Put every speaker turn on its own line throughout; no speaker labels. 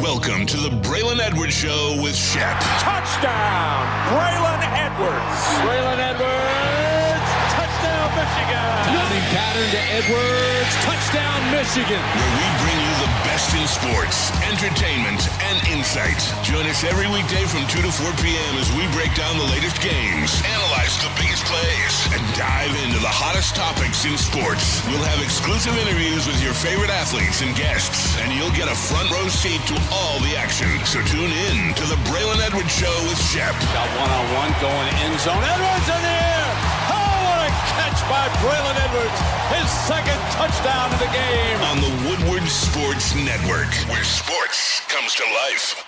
Welcome to the Braylon Edwards Show with Shep.
Touchdown, Braylon Edwards.
Braylon Edwards, touchdown, Michigan.
Timing pattern to Edwards, touchdown, Michigan.
Where we bring you the best in sports, entertainment, and insight. Join us every weekday from 2 to 4 p.m. as we break down the latest games, analyze the biggest plays, and dive into the hottest topics in sports. We'll have exclusive interviews with your favorite athletes and guests, and you'll get a front row seat to all the action. So tune in to the Braylon Edwards Show with Shep.
Got one-on-one going end zone. Edwards in the air. Oh, what a catch by Braylon Edwards. His second touchdown of the game.
On the Woodward Sports Network, where sports comes to life.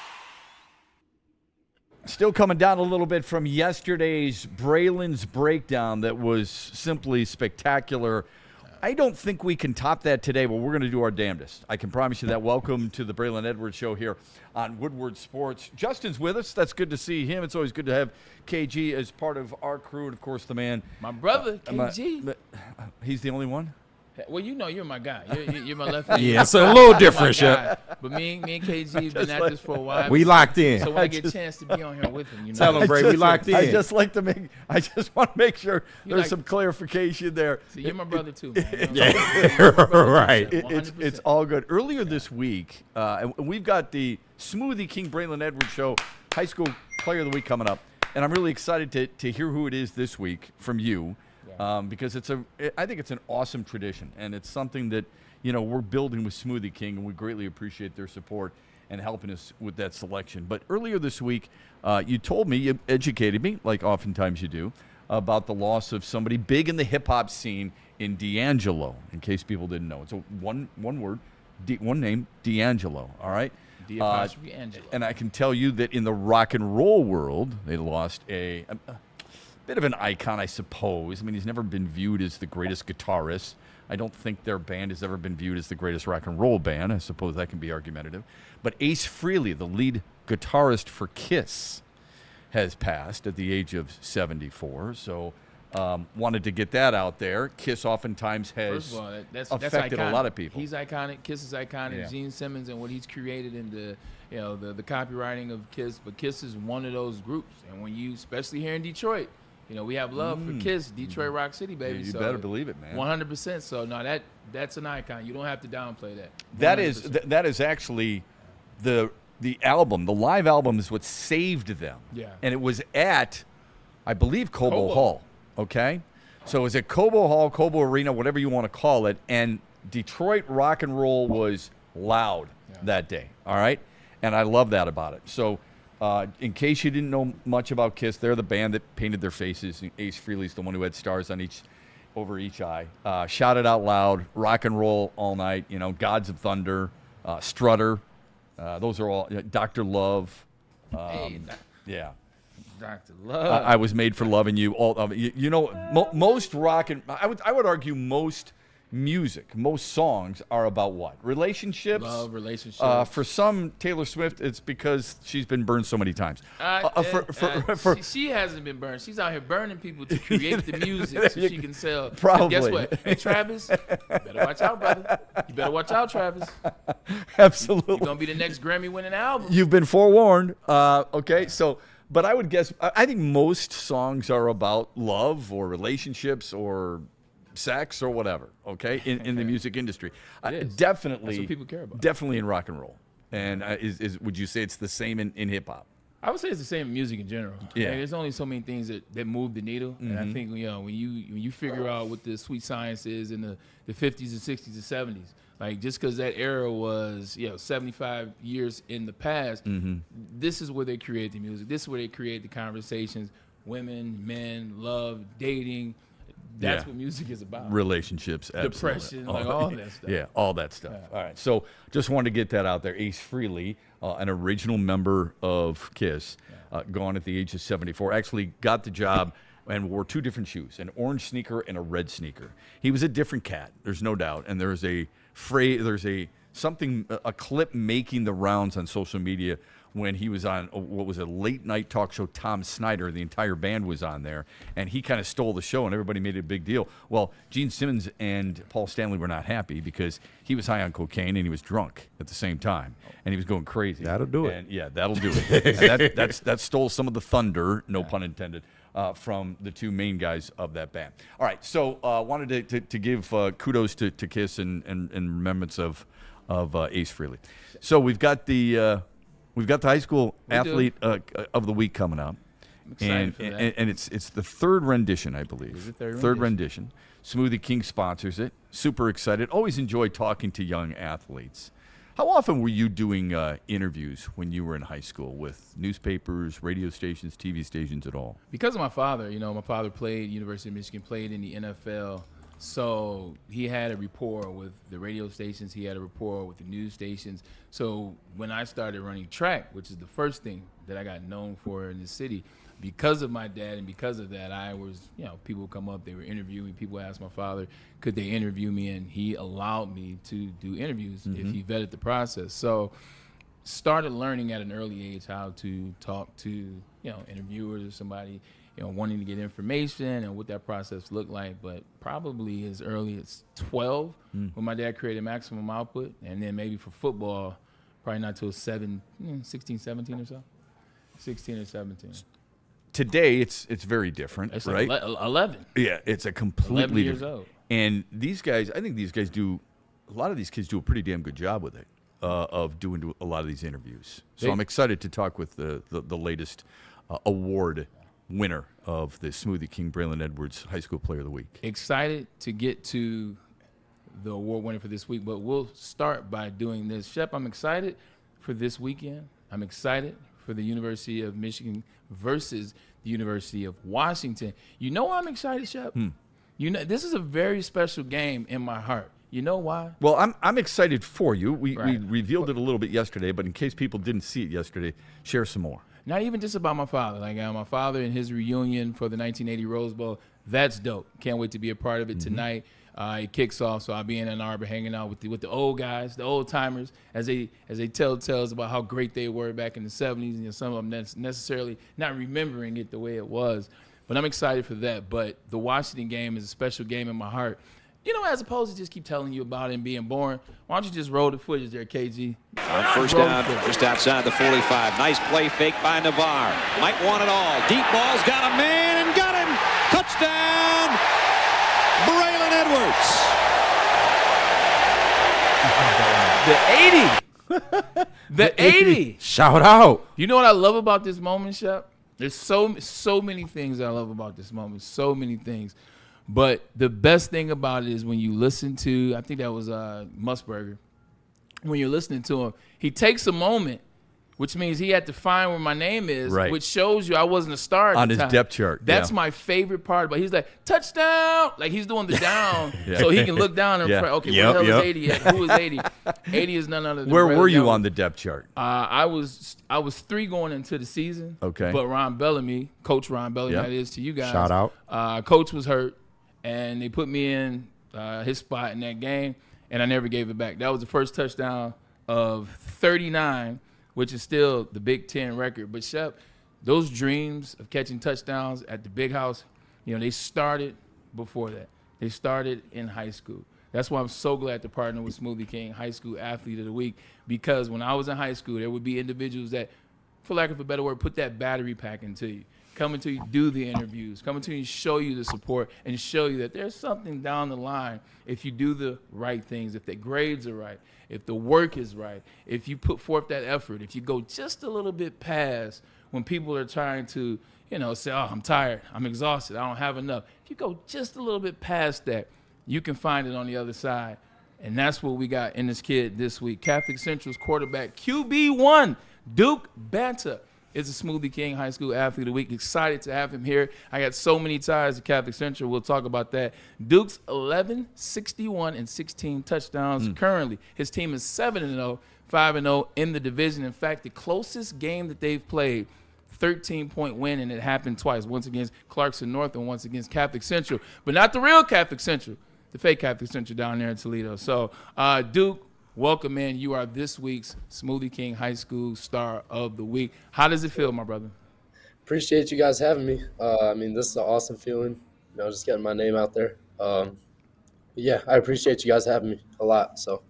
Still coming down a little bit from yesterday's Braylon's breakdown that was simply spectacular. I don't think we can top that today, but we're going to do our damnedest. I can promise you that. Welcome to the Braylon Edwards Show here on Woodward Sports. Justin's with us. That's good to see him. It's always good to have KG as part of our crew. And, of course, the man.
My brother, KG.
He's the only one?
Well, you know, you're my guy. You're my left hand.
Yeah, it's a little different,
yeah. But me and KG have been at this for a while.
We locked in.
So when I get a chance to be on here with him, you know.
Tell him, Bray, we locked in.
I just want to make sure there's some clarification there.
So you're my brother too, man.
Yeah, right.
It's all good. Earlier this week, and we've got the Smoothie King Braylon Edwards Show High School Player of the Week coming up, and I'm really excited to hear who it is this week from you. Because I think it's an awesome tradition, and it's something that, you know, we're building with Smoothie King, and we greatly appreciate their support and helping us with that selection. But earlier this week, you told me, you educated me, like oftentimes you do, about the loss of somebody big in the hip-hop scene in D'Angelo, in case people didn't know. It's a one word, one name, D'Angelo, all right?
D'Angelo.
And I can tell you that in the rock and roll world, they lost a bit of an icon, I suppose. I mean, he's never been viewed as the greatest guitarist. I don't think their band has ever been viewed as the greatest rock and roll band. I suppose that can be argumentative. But Ace Frehley, the lead guitarist for Kiss, has passed at the age of 74. So wanted to get that out there. Kiss oftentimes has affected a lot of people.
He's iconic. Kiss is iconic.
Yeah.
Gene Simmons and what he's created in the copywriting of Kiss. But Kiss is one of those groups. And when you, especially here in Detroit, you know, we have love for Kiss, Detroit Rock City, baby.
Yeah, you
so
better believe it, man.
100%. So, no, that's an icon. You don't have to downplay that. 100%.
That is actually the album. The live album is what saved them.
Yeah.
And it was at, I believe, Cobo Hall. Okay? So it was at Cobo Hall, Cobo Arena, whatever you want to call it. And Detroit rock and roll was loud that day. All right? And I love that about it. So, in case you didn't know much about Kiss, they're the band that painted their faces. Ace Frehley's the one who had stars on over each eye. Shout It Out Loud, Rock and Roll All Night, you know, Gods of Thunder, Strutter. Those are all, Dr. Love. Yeah.
Dr. Love.
I Was Made for Loving You. You know, most rock and I would argue most music, most songs are about what? Relationships?
Love, relationships.
For some, Taylor Swift, it's because she's been burned so many times.
She hasn't been burned. She's out here burning people to create the music so she can sell.
Probably.
And guess what? Hey, Travis, you better watch out, brother. You better watch out, Travis.
Absolutely.
You're going to be the next Grammy-winning album.
You've been forewarned. Okay, so, but I would guess, I think most songs are about love or relationships or sex or whatever, okay, in the music industry. Definitely.
That's what people care about.
Definitely in rock and roll. And would you say it's the same in hip-hop?
I would say it's the same in music in general.
Yeah.
Like, there's only so many things that move the needle. And I think, you know, when you figure out what the sweet science is in the 50s and 60s and 70s, like just because that era was, 75 years in the past, this is where they create the music. This is where they create the conversations, women, men, love, dating. That's what music is about.
Relationships,
depression, like all that stuff.
Yeah, all that stuff. Yeah. All right, so just wanted to get that out there. Ace Frehley, an original member of Kiss, gone at the age of 74, actually got the job and wore two different shoes, an orange sneaker and a red sneaker. He was a different cat, there's no doubt, and there's a clip making the rounds on social media when he was on what was a late-night talk show, Tom Snyder. The entire band was on there, and he kind of stole the show, and everybody made it a big deal. Well, Gene Simmons and Paul Stanley were not happy because he was high on cocaine and he was drunk at the same time, and he was going crazy.
That'll do it.
And, yeah, that'll do it. And that stole some of the thunder, no pun intended, from the two main guys of that band. All right, so wanted to give kudos to Kiss and remembrance of Ace Frehley. So we've got the high school athlete of the week coming up.
I'm excited for that.
And it's the third rendition, I believe.
Is it third
rendition. Smoothie King sponsors it. Super excited. Always enjoy talking to young athletes. How often were you doing interviews when you were in high school with newspapers, radio stations, TV stations at all?
Because of my father, my father played University of Michigan, played in the NFL. So he had a rapport with the radio stations. He had a rapport with the news stations. So when I started running track, which is the first thing that I got known for in the city, because of my dad and because of that, I was, people would come up, they were interviewing. People asked my father, could they interview me? And he allowed me to do interviews if he vetted the process. So started learning at an early age how to talk to, interviewers or somebody, wanting to get information and what that process looked like. But probably as early as 12 when my dad created Maximum Output. And then maybe for football, probably not till 16, 17 or so. 16 or 17.
Today, it's very different,
It's
right?
like 11.
Yeah, it's a completely
11 years
different.
old.
And these guys, I think these guys a lot of these kids do a pretty damn good job with it, of doing a lot of these interviews. So I'm excited to talk with the latest award winner of the Smoothie King, Braylon Edwards High School Player of the Week.
Excited to get to the award winner for this week, but we'll start by doing this. Shep, I'm excited for this weekend. I'm excited for the University of Michigan versus the University of Washington. You know why I'm excited, Shep? This is a very special game in my heart. You know why?
Well, I'm excited for you. We revealed it a little bit yesterday, but in case people didn't see it yesterday, share some more.
Not even just about my father. Like my father and his reunion for the 1980 Rose Bowl. That's dope. Can't wait to be a part of it tonight. It kicks off, so I'll be in Ann Arbor hanging out with the old guys, the old timers, as they tell tales about how great they were back in the 70s. And some of them necessarily not remembering it the way it was. But I'm excited for that. But the Washington game is a special game in my heart. As opposed to just keep telling you about it and being boring, why don't you just roll the footage there, KG?
First down, just outside the 45. Nice play fake by Navarre. Might want it all. Deep ball's got a man and got him. Touchdown, Braylon Edwards.
The 80.
Shout out.
You know what I love about this moment, Shep? There's so many things I love about this moment. So many things. But the best thing about it is when you listen to, I think that was Musburger, when you're listening to him, he takes a moment, which means he had to find where my name is,
right,
which shows you I wasn't a star at
on
the
his
time.
depth chart.
That's my favorite part. But he's like, touchdown! Like he's doing the down so he can look down and okay, where the hell is 80 at? Who is 80? 80 is none other than
Where
Braylon
were you
Edwards.
on the depth chart?
I was 3 going into the season.
Okay.
But Ron Bellamy, Coach Ron Bellamy, that is to you guys.
Shout out.
Coach was hurt, and they put me in his spot in that game, and I never gave it back. That was the first touchdown of 39, which is still the Big Ten record. But, Shep, those dreams of catching touchdowns at the big house, they started before that. They started in high school. That's why I'm so glad to partner with Smoothie King, High School Athlete of the Week, because when I was in high school, there would be individuals that, for lack of a better word, put that battery pack into you. Coming to you, do the interviews, coming to you, show you the support, and show you that there's something down the line if you do the right things, if the grades are right, if the work is right, if you put forth that effort, if you go just a little bit past when people are trying to, say, oh, I'm tired, I'm exhausted, I don't have enough. If you go just a little bit past that, you can find it on the other side. And that's what we got in this kid this week. Catholic Central's quarterback, QB1, Duke Banta, is a Smoothie King High School Athlete of the Week. Excited to have him here. I got so many ties to Catholic Central. We'll talk about that. Duke's 11, 61, and 16 touchdowns currently. His team is 7-0, 5-0 in the division. In fact, the closest game that they've played, 13-point win, and it happened twice, once against Clarkson North and once against Catholic Central. But not the real Catholic Central, the fake Catholic Central down there in Toledo. So Duke, welcome in. You are this week's Smoothie King High School Star of the Week. How does it feel, my brother?
Appreciate you guys having me. This is an awesome feeling, just getting my name out there. Yeah, I appreciate you guys having me a lot. So.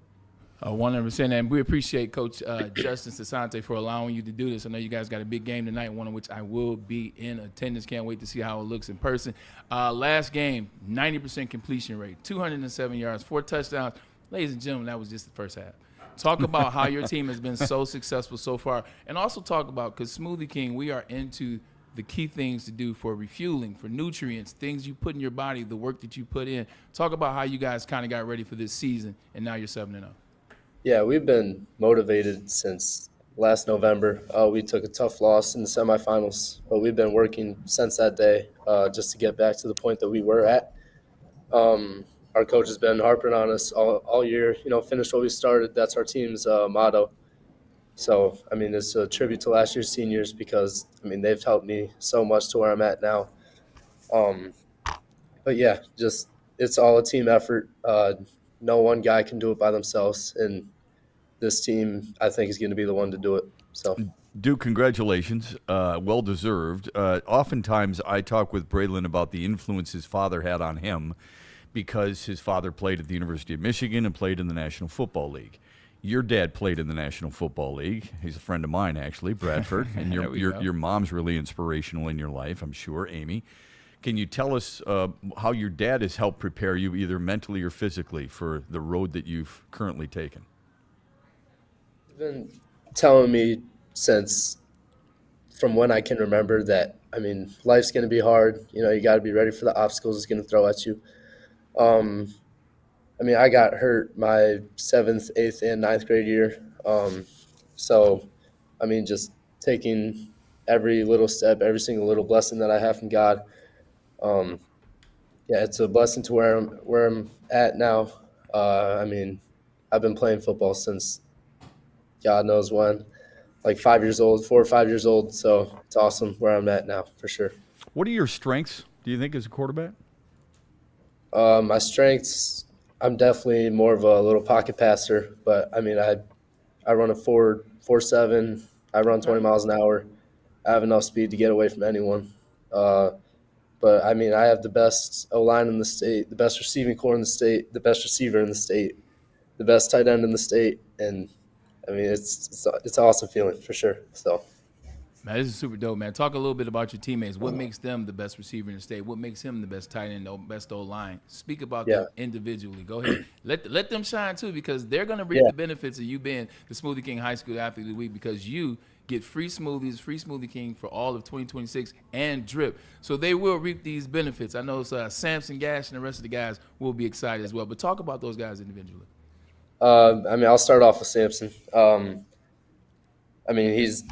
100%, and we appreciate Coach Justin Sasante for allowing you to do this. I know you guys got a big game tonight, one of which I will be in attendance. Can't wait to see how it looks in person. Last game, 90% completion rate, 207 yards, 4 touchdowns. Ladies and gentlemen, that was just the first half. Talk about how your team has been so successful so far, and also talk about, because Smoothie King, we are into the key things to do for refueling, for nutrients, things you put in your body, the work that you put in. Talk about how you guys kind of got ready for this season, and now you're 7-0.
Yeah, we've been motivated since last November. We took a tough loss in the semifinals, but we've been working since that day just to get back to the point that we were at. Our coach has been harping on us all year, finish what we started. That's our team's motto. So, it's a tribute to last year's seniors because, they've helped me so much to where I'm at now. But, yeah, just it's all a team effort. No one guy can do it by themselves, and this team, I think, is going to be the one to do it. So,
Duke, congratulations. Well deserved. Oftentimes, I talk with Braylon about the influence his father had on him because his father played at the University of Michigan and played in the National Football League. Your dad played in the National Football League. He's a friend of mine, actually, Bradford. And your mom's really inspirational in your life, I'm sure, Amy. Can you tell us how your dad has helped prepare you either mentally or physically for the road that you've currently taken?
He's been telling me from when I can remember that, life's going to be hard. You got to be ready for the obstacles it's going to throw at you. I got hurt my 7th, 8th, and 9th grade year. Just taking every little step, every single little blessing that I have from God. It's a blessing to where I'm at now. I've been playing football since God knows when, like 5 years old, 4 or 5 years old. So it's awesome where I'm at now, for sure.
What are your strengths, do you think, as a quarterback?
My strengths, I'm definitely more of a little pocket passer, but I run a 4.7. I run 20 miles an hour. I have enough speed to get away from anyone. But I have the best O-line in the state, the best receiving core in the state, the best receiver in the state, the best tight end in the state, and it's an awesome feeling for sure. So.
Man, this is super dope, man. Talk a little bit about your teammates. What makes them the best receiver in the state? What makes him the best tight end, the best O-line? Speak about them individually. Go ahead. Let them shine, too, because they're going to reap the benefits of you being the Smoothie King High School Athlete of the Week because you get free smoothies, free Smoothie King for all of 2026 and drip. So they will reap these benefits. I know Samson, Gash, and the rest of the guys will be excited as well. But talk about those guys individually.
I'll start off with Samson. He's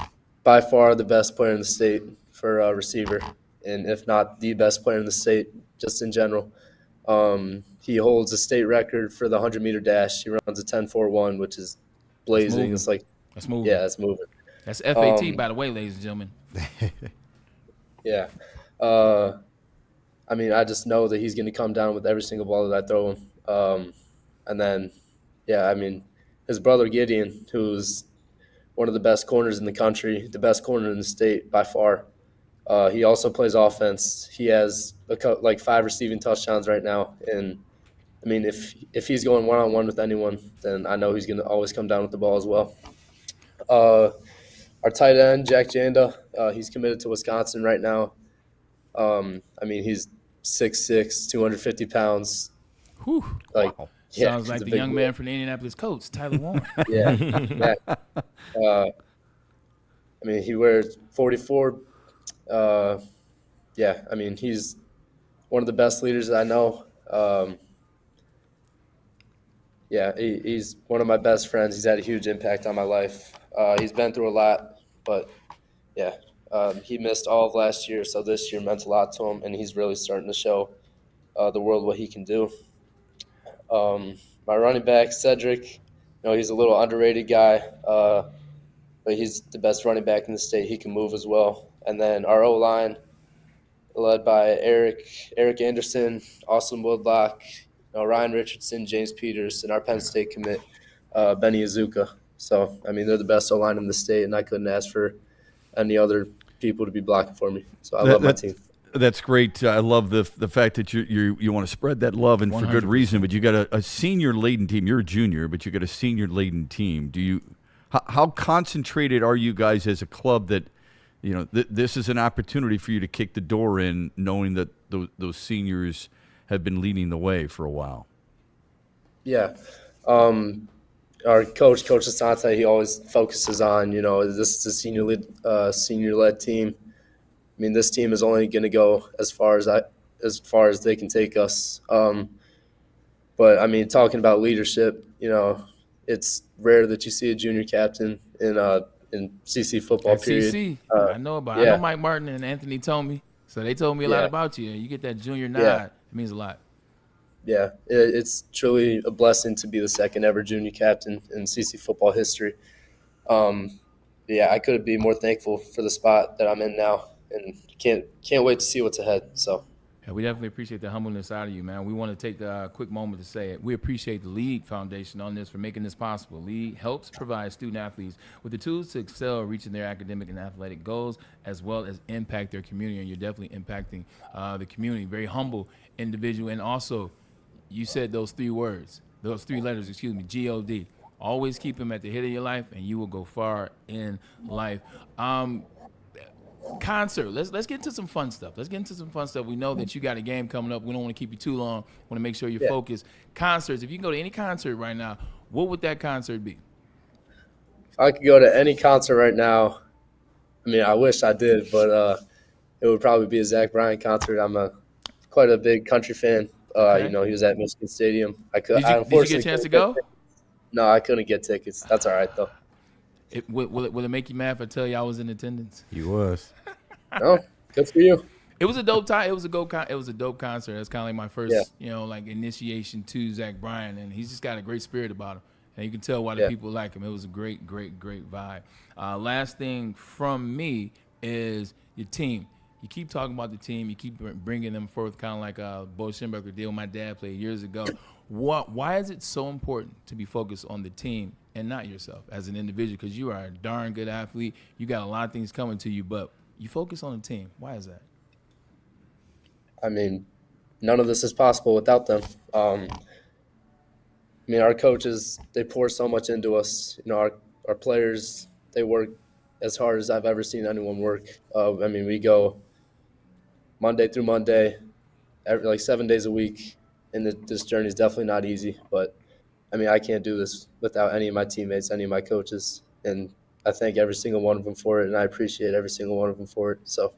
by far the best player in the state for a receiver, and if not the best player in the state, just in general. He holds a state record for the 100-meter dash. He runs a 10.41, which is blazing.
That's moving.
Yeah, it's moving.
That's FAT, by the way, ladies and gentlemen.
Yeah. I just know that he's going to come down with every single ball that I throw him. And then, his brother Gideon, who's one of the best corners in the country, the best corner in the state by far. He also plays offense. He has 5 receiving touchdowns right now. And, if he's going one-on-one with anyone, then I know he's going to always come down with the ball as well. Our tight end, Jack Janda, he's committed to Wisconsin right now. He's 6'6", 250 pounds.
Whew.
Wow.
Sounds like the young man from the Indianapolis Colts, Tyler Warren.
Yeah. He wears 44. He's one of the best leaders I know. He's one of my best friends. He's had a huge impact on my life. He's been through a lot, but he missed all of last year, so this year meant a lot to him, and he's really starting to show the world what he can do. My running back, Cedric, he's a little underrated guy, but he's the best running back in the state. He can move as well. And then our O-line, led by Eric Anderson, Austin Woodlock, Ryan Richardson, James Peters, and our Penn State commit, Benny Azuka. So, I mean, they're the best O-line in the state, and I couldn't ask for any other people to be blocking for me. So I love my team.
That's great. I love the fact that you want to spread that love, and 100%. For good reason. But you got a senior-laden team. You're a junior, but you got a senior-laden team. How concentrated are you guys as a club that, this is an opportunity for you to kick the door in, knowing that those seniors have been leading the way for a while?
Yeah. Our Coach Asante, he always focuses on, this is a senior-led team. I mean, this team is only going to go as far as they can take us. But I mean, talking about leadership, it's rare that you see a junior captain in CC football. Period.
CC, I know about. Yeah. I know Mike Martin and Anthony told me, so they told me a lot about you. You get that junior nod, it means a lot.
Yeah, it's truly a blessing to be the second ever junior captain in CC football history. I couldn't be more thankful for the spot that I'm in now, and can't wait to see what's ahead. So.
Yeah, we definitely appreciate the humbleness out of you, man. We want to take a quick moment to say it. We appreciate the League Foundation on this for making this possible. League helps provide student-athletes with the tools to excel, reaching their academic and athletic goals, as well as impact their community. And you're definitely impacting the community. Very humble individual. And also, you said those three letters, G-O-D. Always keep them at the head of your life, and you will go far in life. Concert. Let's get into some fun stuff. We know that you got a game coming up. We don't want to keep you too long. Want to make sure you're focused. Concerts. If you can go to any concert right now, what would that concert be?
If I could go to any concert right now, I mean, I wish I did, but it would probably be a Zach Bryan concert. I'm quite a big country fan.
Okay.
He was at Michigan Stadium.
Did you get a chance to go?
No, I couldn't get tickets. That's all right though.
Will it make you mad if I tell you I was in attendance?
You was.
Oh, good for you.
It was a dope time. It was a dope concert. It's kind of like my first, initiation to Zach Bryan, and he's just got a great spirit about him, and you can tell why the people like him. It was a great vibe. Last thing from me is your team. You keep talking about the team. You keep bringing them forth, kind of like Bo Schembechler deal my dad played years ago. Why is it so important to be focused on the team and not yourself as an individual? Because you are a darn good athlete. You got a lot of things coming to you, but you focus on the team. Why is that?
I mean, none of this is possible without them. I mean, our coaches, they pour so much into us. Our players, they work as hard as I've ever seen anyone work. I mean, we go Monday through Monday, 7 days a week, and this journey is definitely not easy. But, I mean, I can't do this without any of my teammates, any of my coaches, and I thank every single one of them for it, and I appreciate every single one of them for it. So,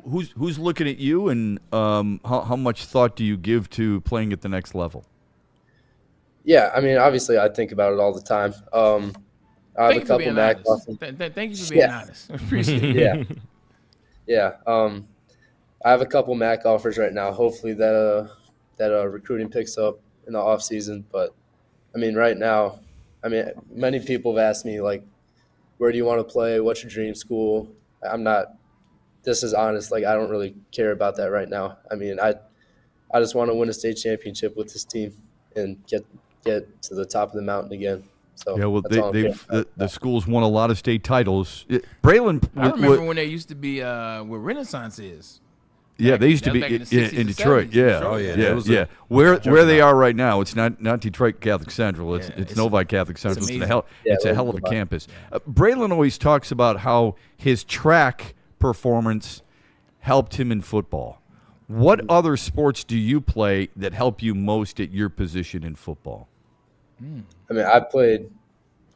who's looking at you, and how much thought do you give to playing at the next level?
Yeah, I mean, obviously, I think about it all the time. I have a couple Mac offers.
Thank you for being honest. Appreciate it.
Yeah. I have a couple MAC offers right now. Hopefully that recruiting picks up in the off season. But I mean, right now, many people have asked me where do you want to play? What's your dream school? This is honest. I don't really care about that right now. I mean, I just want to win a state championship with this team and get to the top of the mountain again. So
yeah, well, the school's won a lot of state titles. Braylon,
I remember when there used to be where Renaissance is.
Yeah, they used to be in Detroit. Yeah,
oh yeah.
Where they are right now, it's not Detroit Catholic Central. It's Novi Catholic Central. It's a hell of a campus. Braylon always talks about how his track performance helped him in football. What other sports do you play that help you most at your position in football?
I mean, I played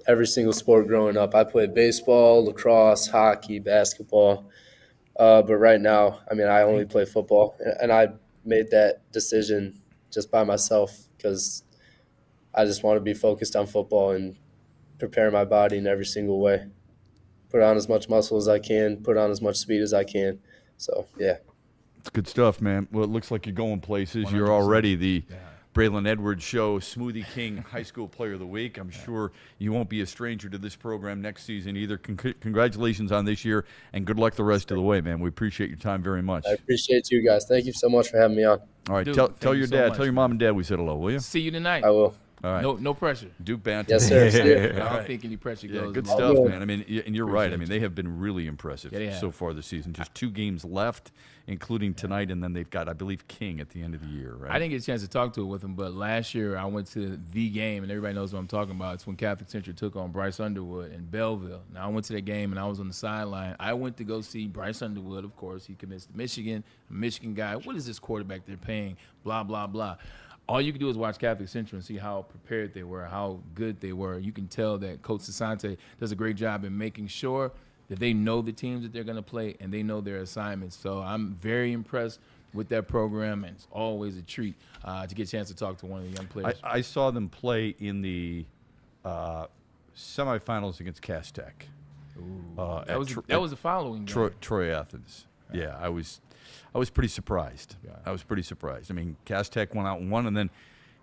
every single sport growing up. I played baseball, lacrosse, hockey, basketball. But right now, I mean, I only play football. And I made that decision just by myself because I just want to be focused on football and prepare my body in every single way. Put on as much muscle as I can, put on as much speed as I can. So, yeah.
It's good stuff, man. Well, it looks like you're going places. 100%. You're already the Braylon Edwards Show Smoothie King High School Player of the Week. I'm sure you won't be a stranger to this program next season either. Congratulations on this year, and good luck the rest of the way, man. We appreciate your time very much.
I appreciate you guys. Thank you so much for having me on.
All right, tell your dad, tell your mom and dad we said hello, will you?
See you tonight.
I will.
All right.
No pressure.
Duke banter.
Yes, sir.
I don't think any pressure
Yeah,
goes.
good
my
stuff,
way.
man. I mean, and you're right. I mean, they have been really impressive
Yeah, they have.
so far this season. Just 2 games left, including tonight, and then they've got, I believe, King at the end of the year, right?
I didn't get a chance to talk to it with him, but last year I went to the game, and everybody knows what I'm talking about. It's when Catholic Central took on Bryce Underwood in Belleville. Now, I went to that game, and I was on the sideline. I went to go see Bryce Underwood, of course. He commits to Michigan, a Michigan guy. What is this quarterback they're paying? Blah, blah, blah. All you can do is watch Catholic Central and see how prepared they were, how good they were. You can tell that Coach Sasante does a great job in making sure that they know the teams that they're going to play and they know their assignments. So I'm very impressed with that program, and it's always a treat to get a chance to talk to one of the young players.
I saw them play in the semifinals against Cass Tech.
That was the following game.
Troy Athens. Yeah, I was pretty surprised.
Yeah.
I was pretty surprised. I mean, Cass Tech went out and won, and then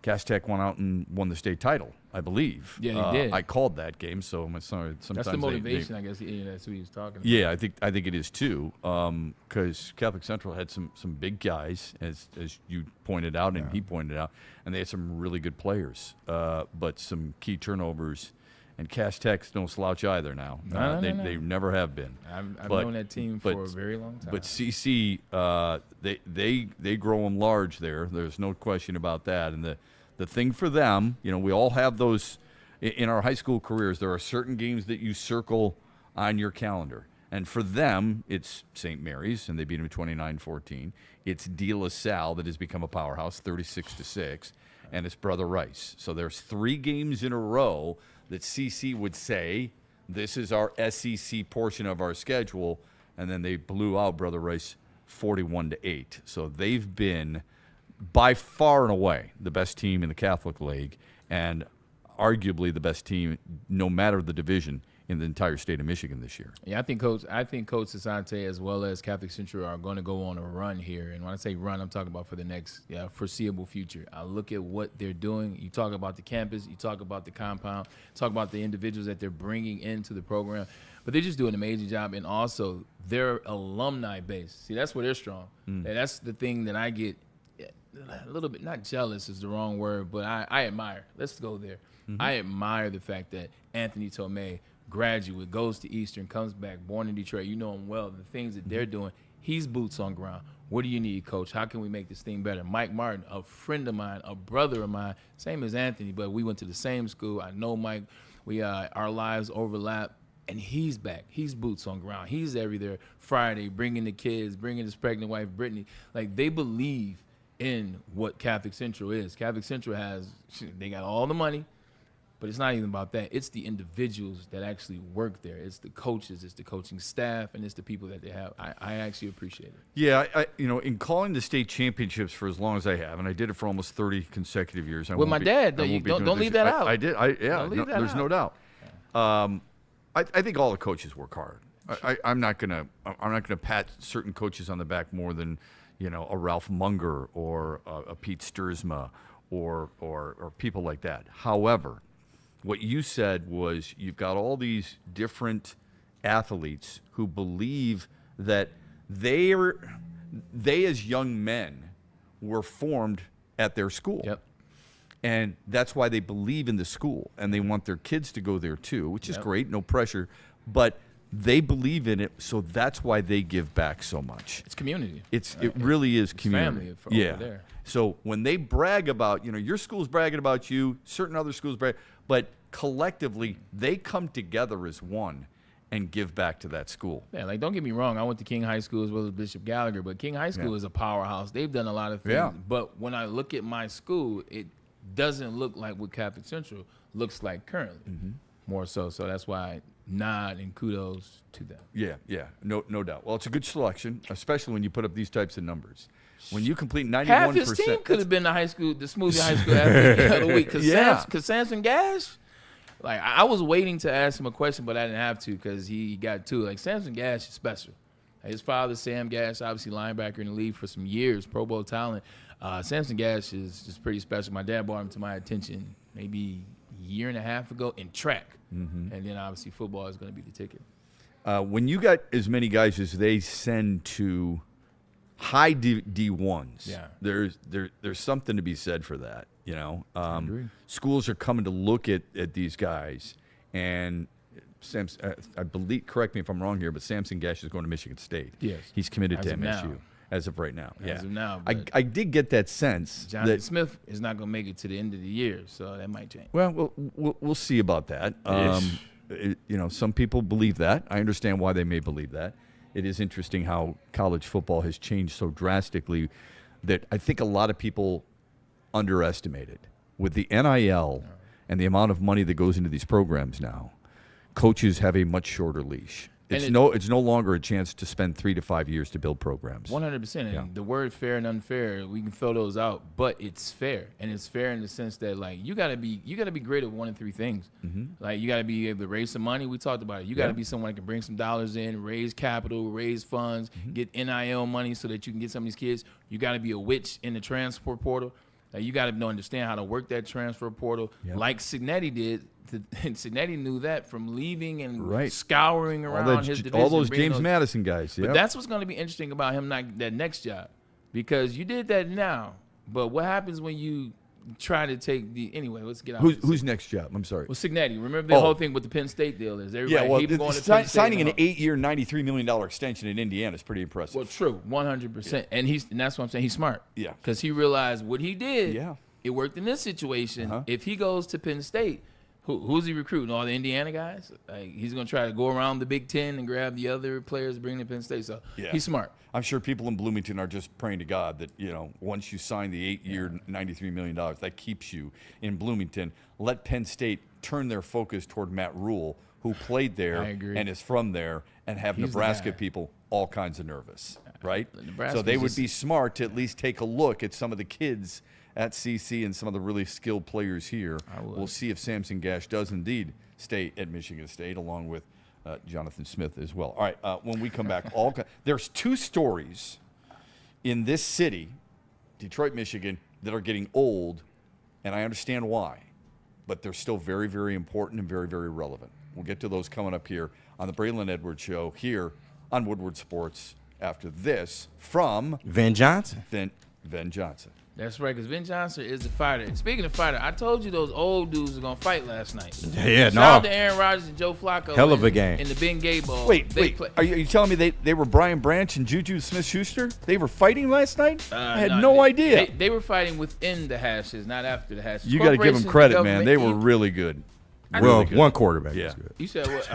Cass Tech went out and won the state title, I believe.
Yeah, they did.
I called that game, so I'm sorry. Sometimes
That's the motivation, I guess. That's what he was talking about.
Yeah, I think it is too, because Catholic Central had some big guys, as you pointed out and he pointed out, and they had some really good players, but some key turnovers. And Cass Tech's no slouch either now.
No.
They never have been.
I've known that team for a very long time.
But CC, they grow them large there. There's no question about that. And the thing for them, we all have those in our high school careers. There are certain games that you circle on your calendar. And for them, it's St. Mary's, and they beat them 29-14. It's De La Salle that has become a powerhouse, 36-6. And it's Brother Rice. So there's 3 games in a row that CC would say, this is our SEC portion of our schedule, and then they blew out Brother Rice 41-8. So they've been, by far and away, the best team in the Catholic League, and arguably the best team, no matter the division, in the entire state of Michigan this year.
Yeah, I think Coach Sasante as well as Catholic Central are going to go on a run here. And when I say run, I'm talking about for the next foreseeable future. I look at what they're doing. You talk about the campus. You talk about the compound. Talk about the individuals that they're bringing into the program. But they just do an amazing job. And also, their alumni base. See, that's where they're strong. And that's the thing that I get a little bit, not jealous is the wrong word, but I admire. Let's go there. I admire the fact that Anthony Tomei, graduate, goes to Eastern, comes back, born in Detroit. You know him well. The things that they're doing, he's boots on ground. What do you need, Coach? How can we make this thing better? Mike Martin, a friend of mine, a brother of mine, same as Anthony, but we went to the same school. I know Mike. We our lives overlap, and he's back. He's boots on ground. He's everywhere Friday, bringing the kids, bringing his pregnant wife, Brittany. Like, they believe in what Catholic Central is. Catholic Central they got all the money. But it's not even about that. It's the individuals that actually work there. It's the coaches, it's the coaching staff, and it's the people that they have. I actually appreciate it.
Yeah, in calling the state championships for as long as I have, and I did it for almost 30 consecutive years.
With my dad, don't leave that out.
I did. There's no doubt. I think all the coaches work hard. I'm not gonna pat certain coaches on the back more than a Ralph Munger or a Pete Sturzma or people like that. However, what you said was you've got all these different athletes who believe that they as young men were formed at their school.
Yep.
And that's why they believe in the school, and they want their kids to go there too, which is great, no pressure. But they believe in it, so that's why they give back so much.
It's community.
It really is community.
Family over there.
So when they brag about, your school's bragging about you, certain other schools brag, but collectively they come together as one and give back to that school.
Yeah, don't get me wrong. I went to King High School as well as Bishop Gallagher, but King High School is a powerhouse. They've done a lot of things.
Yeah.
But when I look at my school, it doesn't look like what Catholic Central looks like currently. More so. So that's why I nod and kudos to them.
Yeah, no doubt. Well, it's a good selection, especially when you put up these types of numbers. When you complete 91%.
Half his team could have been the smoothie high school athlete of the week. Because Samson Gash, I was waiting to ask him a question, but I didn't have to because he got to it. Samson Gash is special. His father, Sam Gash, obviously linebacker in the league for some years, Pro Bowl talent. Samson Gash is just pretty special. My dad brought him to my attention maybe a year and a half ago in track. And then obviously football is going to be the ticket.
When you got as many guys as they send to high D1s, there's something to be said for that. You know, schools are coming to look at these guys, and I believe, correct me if I'm wrong here, but Samson Gash is going to Michigan State.
Yes.
He's committed to
As of
MSU
now.
as of right now.
As of now,
I did get that sense.
Jonathan Smith is not going to make it to the end of the year, so that might change.
Well, we'll see about that. Some people believe that. I understand why they may believe that. It is interesting how college football has changed so drastically that I think a lot of people underestimate it. With the NIL and the amount of money that goes into these programs now, coaches have a much shorter leash. It's no longer a chance to spend 3 to 5 years to build programs.
100%. And the word fair and unfair, we can throw those out, but it's fair, and it's fair in the sense that like you gotta be great at one of three things. Like you gotta be able to raise some money. We talked about it. You gotta be someone that can bring some dollars in, raise capital, raise funds, get NIL money so that you can get some of these kids. You gotta be a witch in the transfer portal. You got to understand how to work that transfer portal, like Cignetti did. And Cignetti knew that from leaving and scouring around his division.
All those James Madison guys.
But that's what's going to be interesting about him, not that next job, because you did that now. But what happens when you try to take anyway? Let's get out.
Who's next job? I'm sorry.
Well, Cignetti. Remember the whole thing with the Penn State deal is everybody keep going to Penn State
signing an 8-year, $93 million extension in Indiana is pretty impressive.
Well, true, 100%, and that's what I'm saying. He's smart.
Yeah,
because he realized what he did.
Yeah.
It worked in this situation. If he goes to Penn State, who's he recruiting? All the Indiana guys? Like, he's going to try to go around the Big Ten and grab the other players to bring to Penn State. So he's smart.
I'm sure people in Bloomington are just praying to God that, once you sign the 8-year, $93 million, that keeps you in Bloomington. Let Penn State turn their focus toward Matt Rule, who played there and is from there, and have Nebraska people all kinds of nervous, right? So they would be smart to at least take a look at some of the kids at CC and some of the really skilled players here. We'll see if Samson Gash does indeed stay at Michigan State, along with Jonathan Smith as well. All right, when we come back, there's 2 stories in this city, Detroit, Michigan, that are getting old, and I understand why, but they're still very, very important and very, very relevant. We'll get to those coming up here on the Braylon Edwards Show here on Woodward Sports after this from
Vin Johnson.
Vin Johnson.
That's right, because Vin Johnson is the fighter. Speaking of fighter, I told you those old dudes are going to fight last night. Shout out to Aaron Rodgers and Joe Flacco.
Hell of a game.
In the Ben Gay Bowl.
Wait. Are you telling me they were Brian Branch and Juju Smith-Schuster? They were fighting last night? I had no idea.
They were fighting within the hashes, not after the hashes.
You got to give them credit, man. They were really good.
Well, one quarterback was good.
You said what?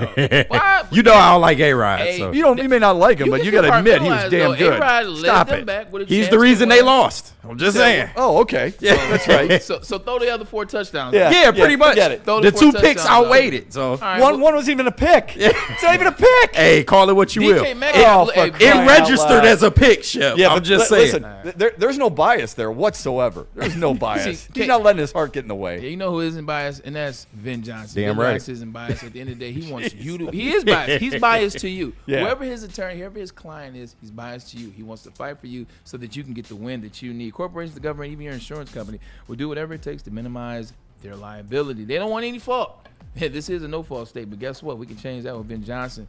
Why?
You know I don't like A-Rod. So.
You may not like him, but you got to admit he was damn good.
Stop it.
He's the reason they lost. I'm just saying.
Oh, okay. Yeah, that's right.
So throw the other 4 touchdowns.
Yeah, pretty much. The 2 picks outweighed it. So
one wasn't even a pick. It's not even a pick.
Hey, call it what you will. It registered as a pick, Shep. Yeah, I'm just saying.
Listen, there's no bias there whatsoever. There's no bias. He's not letting his heart get in the way.
You know who isn't biased, and that's Vin Johnson.
Damn
Vin
right.
Johnson isn't biased. At the end of the day, he wants you to. He is biased. He's biased to you.
Yeah.
Whoever his attorney, whoever his client is, he's biased to you. He wants to fight for you so that you can get the win that you need. Corporations, the government, even your insurance company will do whatever it takes to minimize their liability. They don't want any fault. This is a no-fault state, but guess what? We can change that with Vin Johnson.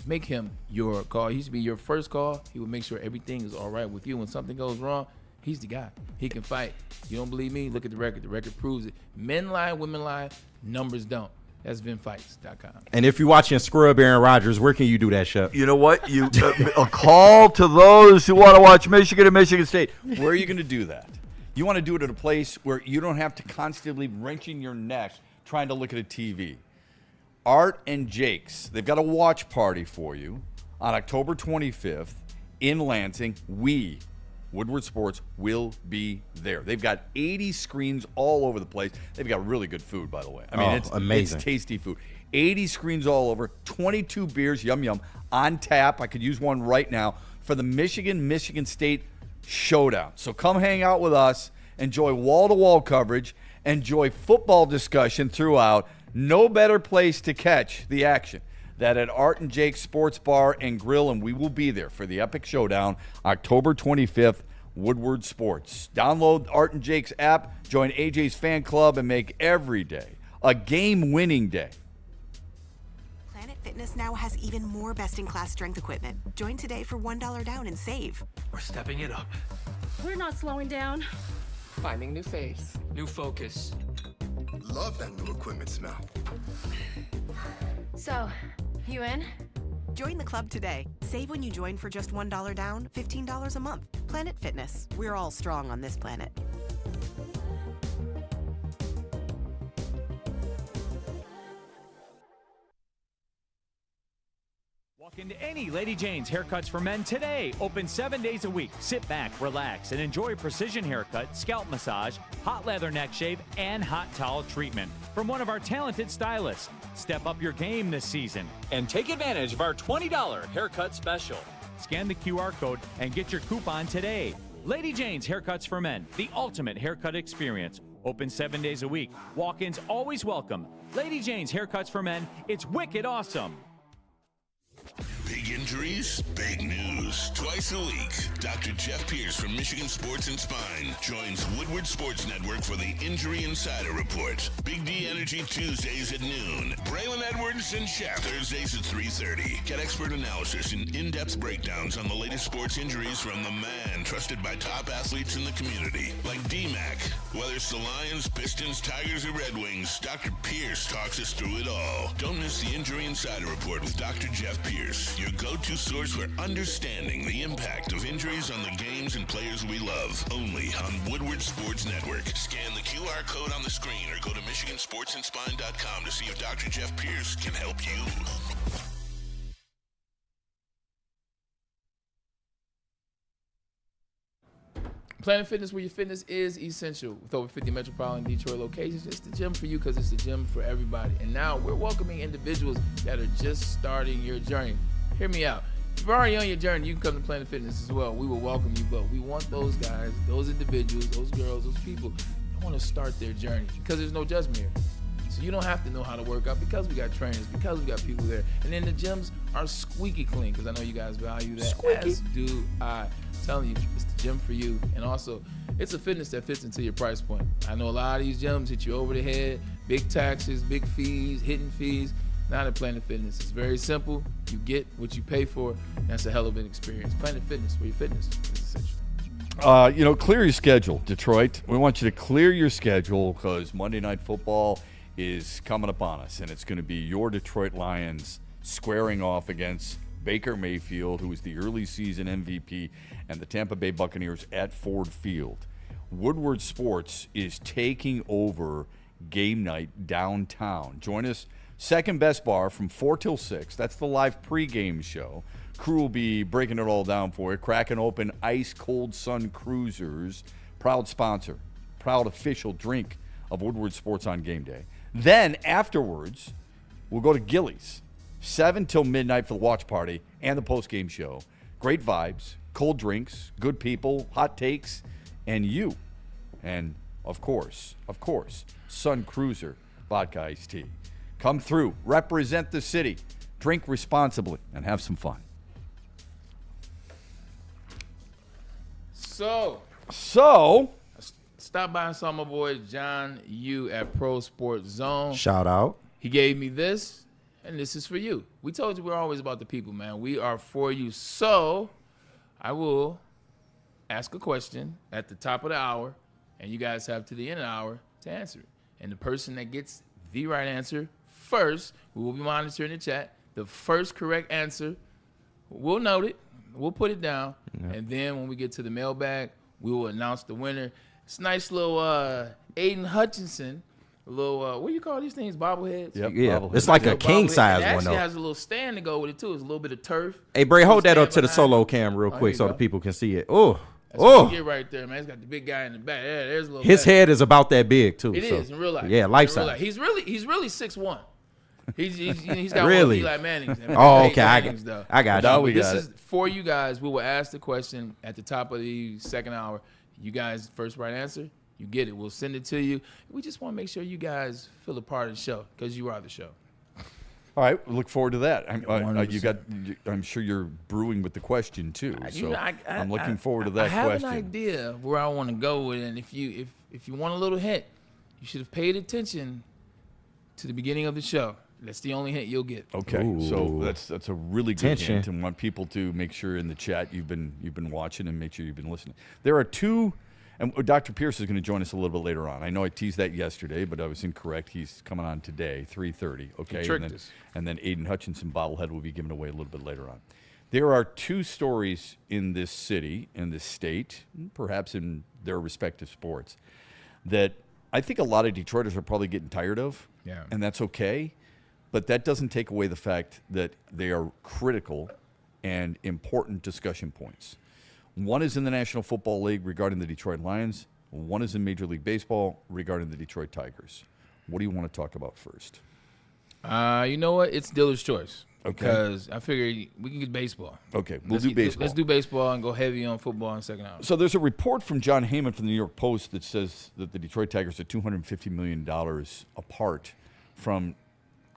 Make him your call. He used to be your first call. He will make sure everything is all right with you. When something goes wrong, he's the guy. He can fight. You don't believe me? Look at the record. The record proves it. Men lie, women lie, numbers don't. That's VinFights.com.
And if you're watching Scrub Aaron Rodgers, where can you do that, Shep?
You know what? You a call to those who want to watch Michigan and Michigan State. Where are you going to do that? You want to do it at a place where you don't have to constantly wrenching your neck trying to look at a TV. Art and Jake's, they've got a watch party for you on October 25th in Lansing. We, Woodward Sports, will be there. They've got 80 screens all over the place. They've got really good food, by the way. I mean, it's amazing. It's tasty food. 80 screens all over, 22 beers, yum, on tap. I could use one right now for the Michigan State showdown. So come hang out with us, enjoy wall-to-wall coverage, enjoy football discussion throughout. No better place to catch the action than at Art and Jake's Sports Bar and Grill, and we will be there for the epic showdown, October 25th, Woodward Sports. Download Art and Jake's app, join AJ's fan club, and make every day a game-winning day.
Planet Fitness now has even more best-in-class strength equipment. Join today for $1 down and save.
We're stepping it up.
We're not slowing down.
Finding new face.
New focus.
Love that new equipment smell.
So, you in?
Join the club today. Save when you join for just $1 down, $15 a month. Planet Fitness. We're all strong on this planet.
Walk into any Lady Jane's Haircuts for Men today. Open 7 days a week. Sit back, relax, and enjoy a precision haircut, scalp massage, hot leather neck shave, and hot towel treatment from one of our talented stylists. Step up your game this season and take advantage of our $20 haircut special. Scan the QR code and get your coupon today. Lady Jane's Haircuts for Men, the ultimate haircut experience. Open 7 days a week. Walk-ins always welcome. Lady Jane's Haircuts for Men. It's wicked awesome.
Big injuries, big news. Twice a week, Dr. Jeff Pierce from Michigan Sports and Spine joins Woodward Sports Network for the Injury Insider Report. Big D Energy Tuesdays at noon. Braylon Edwards and Shaq Thursdays at 3:30. Get expert analysis and in-depth breakdowns on the latest sports injuries from the man trusted by top athletes in the community, like D-Mac. Whether it's the Lions, Pistons, Tigers, or Red Wings, Dr. Pierce talks us through it all. Don't miss the Injury Insider Report with Dr. Jeff Pierce, your go-to source for understanding the impact of injuries on the games and players we love. Only on Woodward Sports Network. Scan the QR code on the screen or go to MichiganSportsandSpine.com to see if Dr. Jeff Pierce can help you.
Planet Fitness, where your fitness is essential. With over 50 metropolitan Detroit locations, it's the gym for you because it's the gym for everybody. And now we're welcoming individuals that are just starting your journey. Hear me out. If you're already on your journey, you can come to Planet Fitness as well. We will welcome you, but we want those guys, those individuals, those girls, those people that want to start their journey because there's no judgment here. So you don't have to know how to work out because we got trainers, because we got people there. And then the gyms are squeaky clean because I know you guys value that.
Squeaky.
As do I. I'm telling you, it's the gym for you. And also, it's a fitness that fits into your price point. I know a lot of these gyms hit you over the head, big taxes, big fees, hidden fees. Not at Planet Fitness. It's very simple. You get what you pay for. That's a hell of an experience. Planet Fitness, where your fitness is essential.
Clear your schedule, Detroit. We want you to clear your schedule because Monday Night Football is coming upon us, and it's going to be your Detroit Lions squaring off against Baker Mayfield, who is the early season MVP, and the Tampa Bay Buccaneers at Ford Field. Woodward Sports is taking over game night downtown. Join us, second best bar from 4 till 6. That's the live pregame show. Crew will be breaking it all down for you, cracking open ice-cold Sun Cruisers, proud sponsor, proud official drink of Woodward Sports on game day. Then afterwards, we'll go to Gillies, 7 till midnight for the watch party and the post-game show. Great vibes, cold drinks, good people, hot takes, and you. And, of course, Sun Cruiser vodka iced tea. Come through, represent the city, drink responsibly, and have some fun.
So stop by and saw my boy John Yu at Pro Sports Zone.
Shout out.
He gave me this, and this is for you. We told you we're always about the people, man. We are for you. So I will ask a question at the top of the hour, and you guys have to the end of the hour to answer it. And the person that gets the right answer first, we will be monitoring the chat. The first correct answer, we'll note it. We'll put it down. Yep. And then when we get to the mailbag, we will announce the winner. It's nice little Aiden Hutchinson, a little, what do you call these things, bobbleheads?
Yep, yeah, bobbleheads. It's like a king-size one, though. It
actually has a little stand to go with it, too. It's a little bit of turf.
Hey, Bray, hold that up to the solo cam real quick so the people can see it.
That's what you get right there, man. It's got the big guy in the back. Yeah, there's a little
His head is about that big, too.
It is in real life.
Yeah, life size.
He's really 6'1". He's got
really?
Eli Manning's.
Oh, okay. I got you.
This is for you guys. We will ask the question at the top of the second hour. You guys, first right answer, you get it. We'll send it to you. We just want to make sure you guys feel a part of the show because you are the show.
All right, we look forward to that. I'm sure you're brewing with the question too. So I'm looking forward to that question.
I have an idea where I want to go with it, and if you want a little hint, you should have paid attention to the beginning of the show. That's the only hint you'll get.
Okay, ooh. So that's a really good hint, and want people to make sure in the chat you've been watching and make sure you've been listening. There are two And Dr. Pierce is going to join us a little bit later on. I know I teased that yesterday, but I was incorrect. He's coming on today, 3:30. Okay,
He tricked us.
And then Aiden Hutchinson bobblehead will be given away a little bit later on. There are two stories in this city, in this state, perhaps in their respective sports, that I think a lot of Detroiters are probably getting tired of.
Yeah.
And that's okay. But that doesn't take away the fact that they are critical and important discussion points. One is in the National Football League regarding the Detroit Lions. One is in Major League Baseball regarding the Detroit Tigers. What do you want to talk about first?
You know what? It's dealer's choice.
Okay.
Because I figure we can get baseball.
Okay, we'll do baseball.
Let's do baseball and go heavy on football in the second hour.
So there's a report from John Heyman from the New York Post that says that the Detroit Tigers are $250 million apart from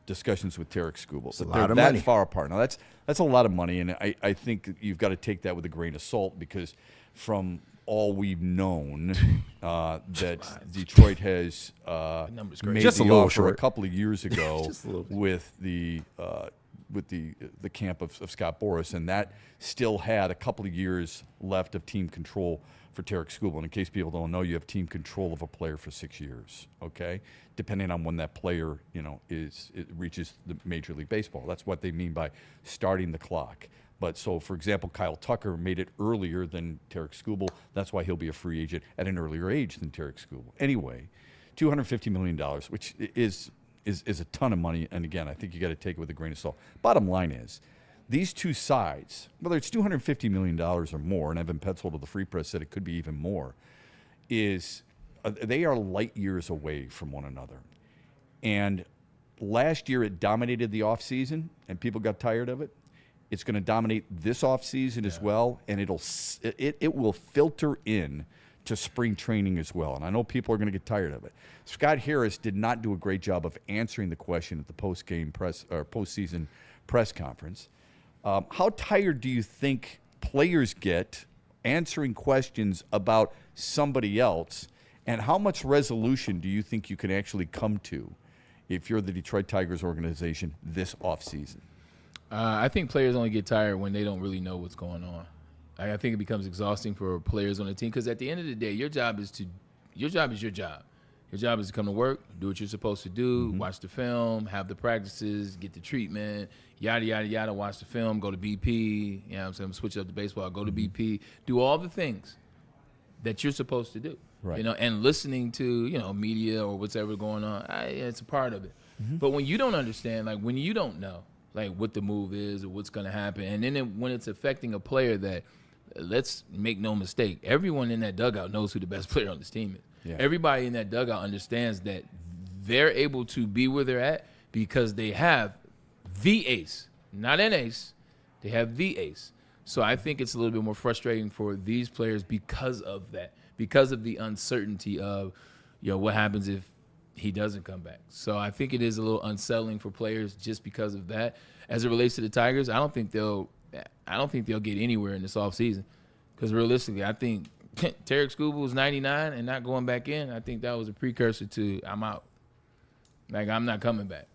discussions with Tarek Skubal. That they're that far apart. Now, that's a lot of money, and I think you've got to take that with a grain of salt because from all we've known that Detroit has made
just
the
a
offer
short.
a couple of years ago with the camp of Scott Boras, and that still had a couple of years left of team control for Tarek Skubal. And in case people don't know, you have team control of a player for 6 years, okay? Depending on when that player, it reaches the Major League Baseball. That's what they mean by starting the clock. But so, for example, Kyle Tucker made it earlier than Tarek Skubal. That's why he'll be a free agent at an earlier age than Tarek Skubal. Anyway, $250 million, which is a ton of money. And again, I think you got to take it with a grain of salt. Bottom line is, these two sides, whether it's $250 million or more, and Evan Petzold of the Free Press said it could be even more, they are light years away from one another. And last year it dominated the offseason, and people got tired of it. It's going to dominate this offseason as well, and it will filter in to spring training as well. And I know people are going to get tired of it. Scott Harris did not do a great job of answering the question at the postseason press conference. How tired do you think players get answering questions about somebody else, and how much resolution do you think you can actually come to if you're the Detroit Tigers organization this offseason?
I think players only get tired when they don't really know what's going on. I think it becomes exhausting for players on the team because at the end of the day, your job is your job. Your job is to come to work, do what you're supposed to do, watch the film, have the practices, get the treatment, yada, yada, yada, watch the film, go to BP, you know what I'm saying, switch up to baseball, go to BP, do all the things that you're supposed to do.
Right.
And listening to, media or whatever going on, it's a part of it. But when you don't understand, like when you don't know, like what the move is or what's going to happen, and then when it's affecting a player that, let's make no mistake, everyone in that dugout knows who the best player on this team is. Yeah. Everybody in that dugout understands that they're able to be where they're at because they have the ace, not an ace. They have the ace. So I think it's a little bit more frustrating for these players because of that, because of the uncertainty of, what happens if he doesn't come back. So I think it is a little unsettling for players just because of that. As it relates to the Tigers, I don't think they'll get anywhere in this offseason because realistically, I think Tarek Skubal was 99 and not going back in. I think that was a precursor to I'm out. Like, I'm not coming back.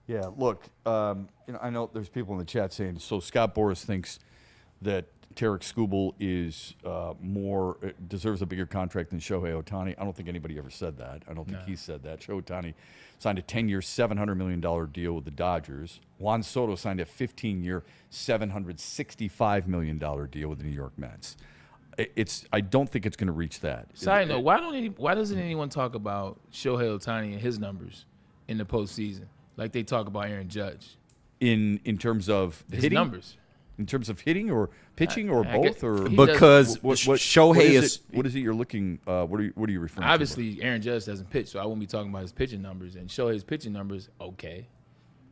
Yeah, look, I know there's people in the chat saying, so Scott Boras thinks that Tarek Skubal is deserves a bigger contract than Shohei Ohtani. I don't think anybody ever said that. I don't think he said that. Shohei Ohtani signed a 10-year, $700 million deal with the Dodgers. Juan Soto signed a 15-year, $765 million deal with the New York Mets. I don't think it's going to reach that.
Side note, why doesn't anyone talk about Shohei Ohtani and his numbers in the postseason like they talk about Aaron Judge?
In terms of
his
hitting?
Numbers.
In terms of hitting or pitching or both? Or
because Shohei is...
What is it you're looking... what are you referring to?
Obviously, Aaron Judge doesn't pitch, so I won't be talking about his pitching numbers. And Shohei's pitching numbers, okay.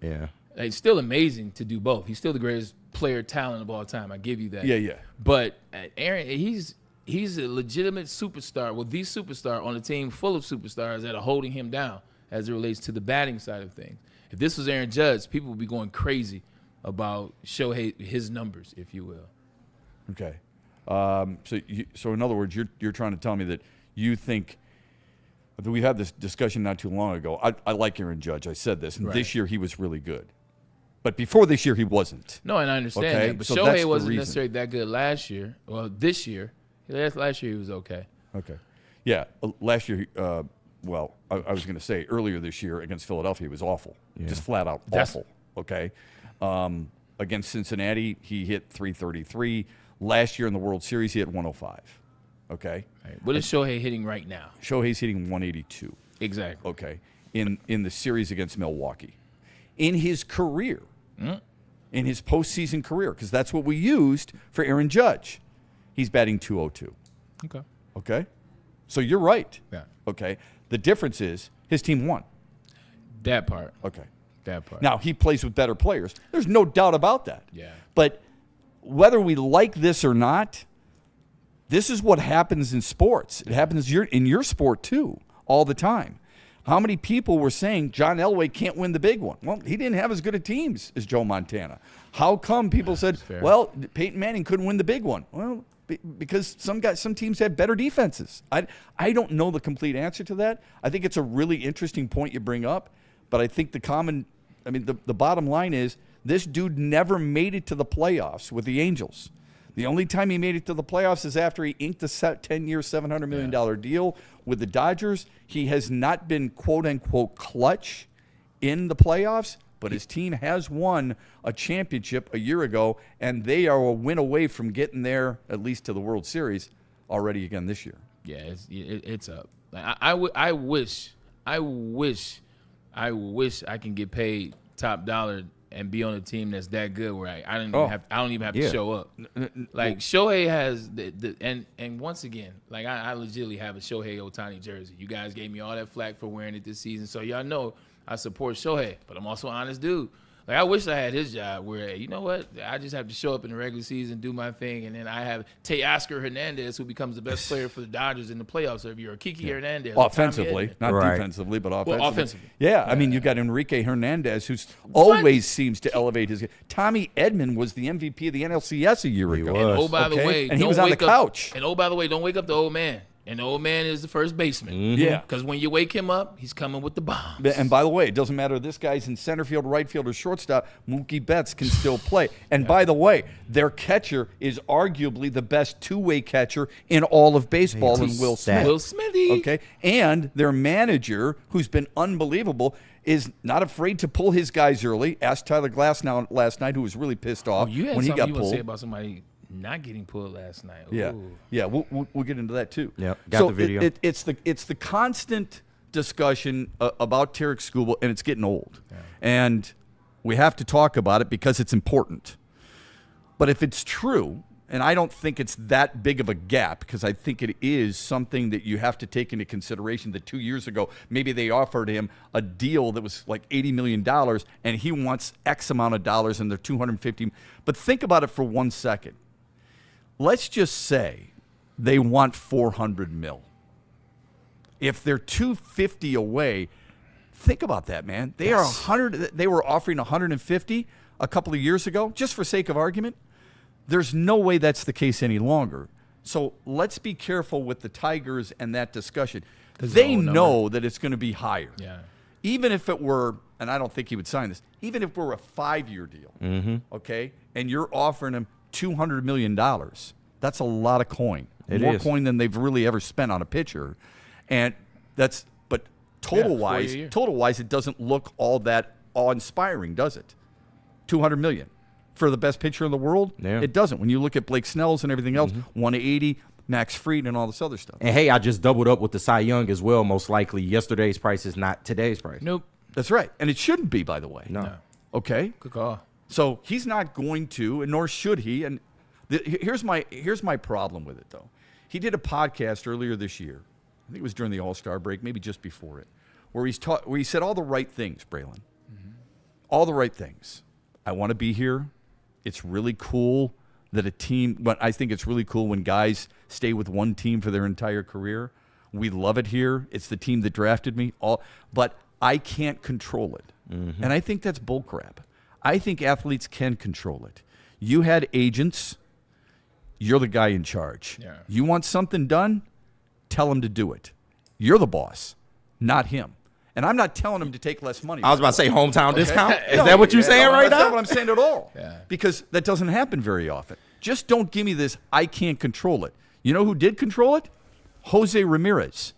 Yeah.
It's still amazing to do both. He's still the greatest player talent of all time. I give you that.
Yeah.
But Aaron, he's a legitimate superstar. Well, the superstar on a team full of superstars that are holding him down as it relates to the batting side of things. If this was Aaron Judge, people would be going crazy about Shohei, his numbers, if you will.
Okay. So in other words, you're trying to tell me that you think that we had this discussion not too long ago. I like Aaron Judge. I said this. And this year he was really good. But before this year he wasn't.
No, and I understand that. But so Shohei wasn't necessarily that good last year. Well, this year. Last year he was okay.
Okay. Yeah. Last year, well, I was going to say earlier this year against Philadelphia, he was awful. Just flat out awful. Okay. Against Cincinnati, he hit 333. Last year in the World Series, he hit 105. Okay.
Right. What is Shohei hitting right now?
Shohei's hitting 182.
Exactly.
Okay. In the series against Milwaukee. In his career, in his postseason career, because that's what we used for Aaron Judge, he's batting 202.
Okay.
Okay? So you're right.
Yeah.
Okay? The difference is his team won.
That part.
Okay.
That part.
Now, he plays with better players. There's no doubt about that.
Yeah.
But whether we like this or not, this is what happens in sports. It happens in your sport, too, all the time. How many people were saying John Elway can't win the big one? Well, he didn't have as good a teams as Joe Montana. How come people said, well, Peyton Manning couldn't win the big one? Well, because some teams have better defenses. I don't know the complete answer to that. I think it's a really interesting point you bring up, but I think the bottom line is this dude never made it to the playoffs with the Angels. The only time he made it to the playoffs is after he inked a 10-year, $700 million deal with the Dodgers. He has not been, quote-unquote, clutch in the playoffs, but his team has won a championship a year ago, and they are a win away from getting there, at least to the World Series, already again this year.
Yeah, it's up. I wish I can get paid top dollar and be on a team that's that good where I don't even have to show up. Like Shohei has and once again, like I legitimately have a Shohei Ohtani jersey. You guys gave me all that flack for wearing it this season, so y'all know I support Shohei, but I'm also an honest dude. Like I wish I had his job where, you know what, I just have to show up in the regular season, do my thing, and then I have Teoscar Hernandez, who becomes the best player for the Dodgers in the playoffs every year, or Kiki Hernandez.
Offensively, not defensively, but offensively.
Well, offensively.
Yeah, I mean, you got Enrique Hernandez, who's always seems to elevate his game. Tommy Edman was the MVP of the NLCS a year ago.
And oh, by the way,
and he was on the couch.
And oh, by the way, don't wake up the old man. And the old man is the first baseman.
Yeah.
Because when you wake him up, he's coming with the bombs.
And by the way, it doesn't matter if this guy's in center field, right field, or shortstop. Mookie Betts can still play. And by the way, their catcher is arguably the best two-way catcher in all of baseball in Will Smith.
Will Smithy.
Okay. And their manager, who's been unbelievable, is not afraid to pull his guys early. Ask Tyler Glasnow last night, who was really pissed off
you had
when he got
you
pulled.
Say about somebody not getting pulled last night. Ooh.
Yeah. We'll get into that too.
Yeah, got the video.
It's the constant discussion about Tarek Skubal, and it's getting old, and we have to talk about it because it's important. But if it's true, and I don't think it's that big of a gap, because I think it is something that you have to take into consideration that 2 years ago, maybe they offered him a deal that was like $80 million, and he wants X amount of dollars, and they're $250. But think about it for 1 second. Let's just say they want $400 million. If they're $250 away, think about that, man. They are $100. They were offering $150 a couple of years ago, just for sake of argument. There's no way that's the case any longer. So let's be careful with the Tigers and that discussion. They know that it's going to be higher.
Yeah.
Even if it were, and I don't think he would sign this, even if it were a 5-year deal, okay, and you're offering him $200 million, that's a lot of coin. More coin than they've really ever spent on a pitcher. And but total-wise, it doesn't look all that awe-inspiring, does it? $200 million. For the best pitcher in the world, it doesn't. When you look at Blake Snell's and everything else, 180, Max Fried, and all this other stuff.
And hey, I just doubled up with the Cy Young as well. Most likely, yesterday's price is not today's price.
Nope.
That's right, and it shouldn't be, by the way.
No.
Okay.
Good call.
So he's not going to, and nor should he. And here's my problem with it, though. He did a podcast earlier this year. I think it was during the All-Star break, maybe just before it, where he said all the right things, Braylon. All the right things. I want to be here. It's really cool that a team, but I think it's really cool when guys stay with one team for their entire career. We love it here. It's the team that drafted me. But I can't control it. And I think that's bullcrap. I think athletes can control it. You had agents. You're the guy in charge.
Yeah.
You want something done? Tell him to do it. You're the boss, not him. And I'm not telling him to take less money.
I was about to say hometown discount. Is that what you're saying right now?
That's not what I'm saying at all.
Yeah.
Because that doesn't happen very often. Just don't give me this, I can't control it. You know who did control it? Jose Ramirez.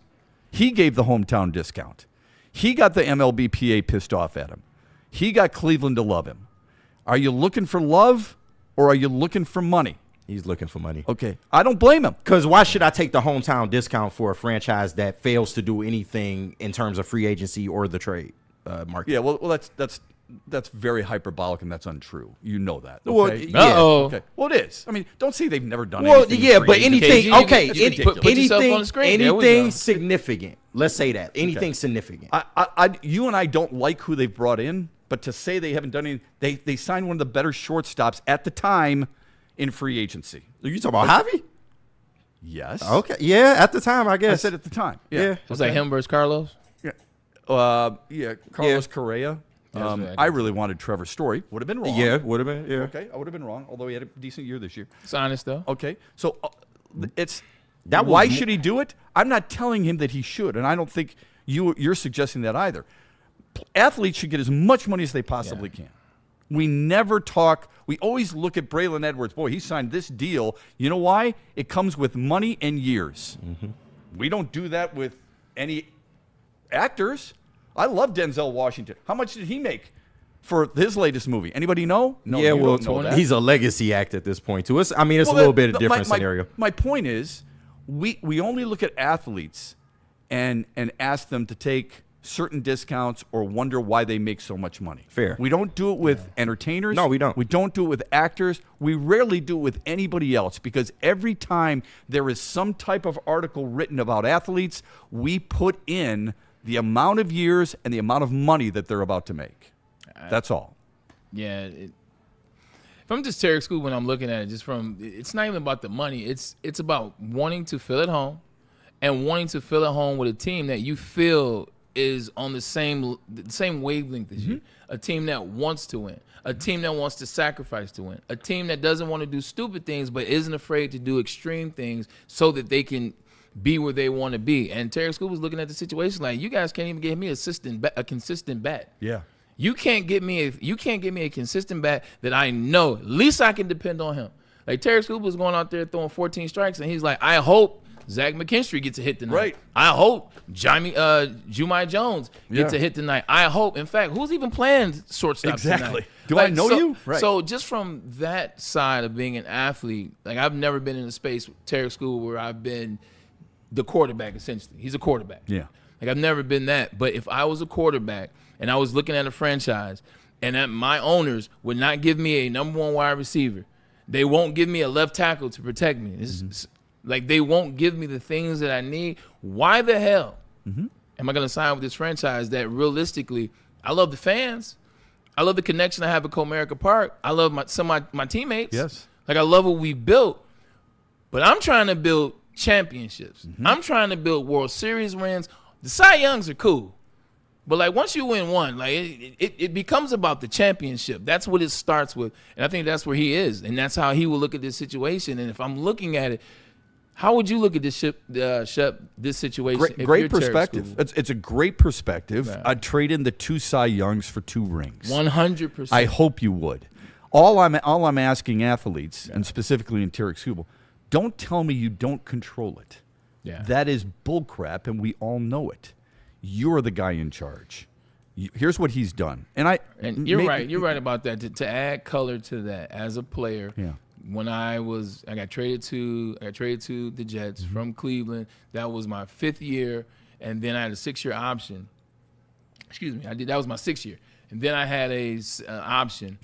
He gave the hometown discount. He got the MLBPA pissed off at him. He got Cleveland to love him. Are you looking for love or are you looking for money?
He's looking for money.
Okay. I don't blame him.
Because why should I take the hometown discount for a franchise that fails to do anything in terms of free agency or the trade market?
Yeah, well, that's very hyperbolic and that's untrue. You know that. Okay?
Well, yeah.
Okay. Well, it is. I mean, don't say they've never done anything.
Yeah, but anything. Okay, anything
anything
significant. Let's say that anything significant.
You and I don't like who they've brought in, but to say they haven't done anything, they signed one of the better shortstops at the time in free agency.
Are you talking about Javi?
Yes.
Okay. Yeah, at the time, I guess.
I said at the time. Yeah.
Was that him versus Carlos?
Yeah. Carlos Correa. I really wanted Trevor Story. Would have been wrong.
Yeah, would have been. Yeah.
Okay, I would have been wrong, although he had a decent year this year.
It's honest, though.
Okay, so why should he do it? I'm not telling him that he should, and I don't think you're suggesting that either. Athletes should get as much money as they possibly can. We never talk. We always look at Braylon Edwards. Boy, he signed this deal. You know why? It comes with money and years. Mm-hmm. We don't do that with any actors. I love Denzel Washington. How much did he make for his latest movie? Anybody know? No.
Yeah, well, he's a legacy act at this point too. It's a little bit of a different scenario.
My point is, we only look at athletes and ask them to take certain discounts or wonder why they make so much money.
Fair.
We don't do it with entertainers.
No, we don't.
We don't do it with actors. We rarely do it with anybody else because every time there is some type of article written about athletes, we put in the amount of years and the amount of money that they're about to make. That's all.
Yeah. If I'm just Tarek School when I'm looking at it, it's not even about the money. It's about wanting to feel at home and wanting to feel at home with a team that you feel is on the same wavelength as you. A team that wants to win. A team that wants to sacrifice to win. A team that doesn't want to do stupid things but isn't afraid to do extreme things so that they can be where they want to be. And Terry School was looking at the situation like, you guys can't even give me a consistent bat.
Yeah.
You can't give me a consistent bat that I know at least I can depend on him. Like Terry School was going out there throwing 14 strikes, and he's like, I hope Zach McKinstry gets a hit tonight.
Right.
I hope Jumai Jones gets a hit tonight. I hope. In fact, who's even playing shortstop
exactly.
tonight?
Do I know you?
Right. So just from that side of being an athlete, like I've never been in a space with Terry School where I've been the quarterback, essentially. He's a quarterback.
Yeah.
Like I've never been that. But if I was a quarterback and I was looking at a franchise and that my owners would not give me a number one wide receiver, they won't give me a left tackle to protect me. Like they won't give me the things that I need. Why the hell am I going to sign with this franchise that realistically, I love the fans. I love the connection I have at Comerica Park. I love my teammates.
Yes.
Like I love what we built. But I'm trying to build championships. I'm trying to build World Series wins. The Cy Youngs are cool. But like once you win one, like it becomes about the championship. That's what it starts with. And I think that's where he is. And that's how he will look at this situation. And if I'm looking at it, how would you look at this this situation?
Great perspective. It's a great perspective.
Yeah.
I'd trade in the 2 Cy Youngs for 2 rings.
100%.
I hope you would. All I'm asking athletes, and specifically in Tarek Skubal, don't tell me you don't control it.
Yeah.
That is bullcrap, and we all know it. You're the guy in charge. Here's what he's done. And
you're right. You're right about that. To add color to that, as a player, when I got traded to the Jets from Cleveland. That was my 5th year, and then I had a 6-year option. Excuse me, that was my 6th year, and then I had a option.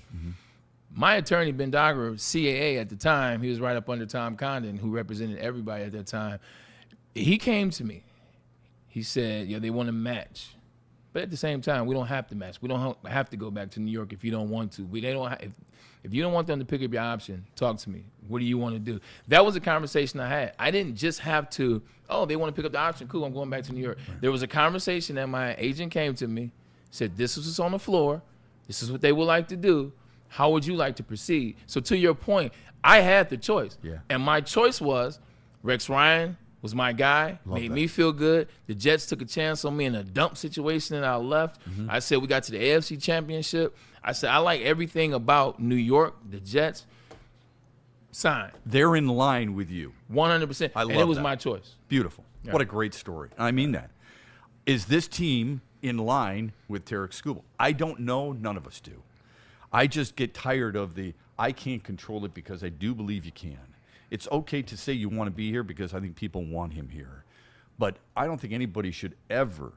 My attorney, Ben Dogger, CAA at the time, he was right up under Tom Condon, who represented everybody at that time. He came to me. He said, they want to match. But at the same time, we don't have to match. We don't have to go back to New York if you don't want to. If you don't want them to pick up your option, talk to me. What do you want to do? That was a conversation I had. I didn't just have to, they want to pick up the option. Cool, I'm going back to New York. Right. There was a conversation that my agent came to me, said, this is what's on the floor. This is what they would like to do. How would you like to proceed? So to your point, I had the choice.
Yeah.
And my choice was Rex Ryan was my guy, made me feel good. The Jets took a chance on me in a dump situation and I left. I said we got to the AFC Championship. I said I like everything about New York, the Jets. Sign.
They're in line with you.
100%.
I love
and it was
that.
my choice.
Beautiful.
Yeah.
What a great story. I mean that. Is this team in line with Tarek Skubal? I don't know. None of us do. I just get tired of I can't control it because I do believe you can. It's okay to say you want to be here because I think people want him here. But I don't think anybody should ever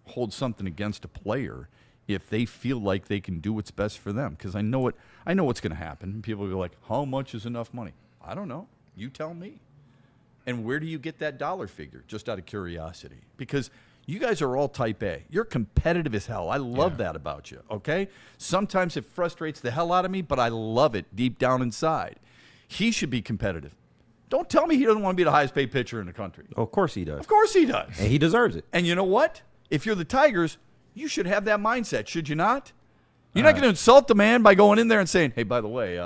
hold something against a player if they feel like they can do what's best for them. Because I know what's going to happen. People will be like, how much is enough money? I don't know. You tell me. And where do you get that dollar figure? Just out of curiosity. Because you guys are all type A. You're competitive as hell. I love that about you, okay? Sometimes it frustrates the hell out of me, but I love it deep down inside. He should be competitive. Don't tell me he doesn't want to be the highest paid pitcher in the country.
Oh, of course he does.
Of course he does.
And he deserves it.
And you know what? If you're the Tigers, you should have that mindset, should you not? You're not going to insult the man by going in there and saying, hey, by the way,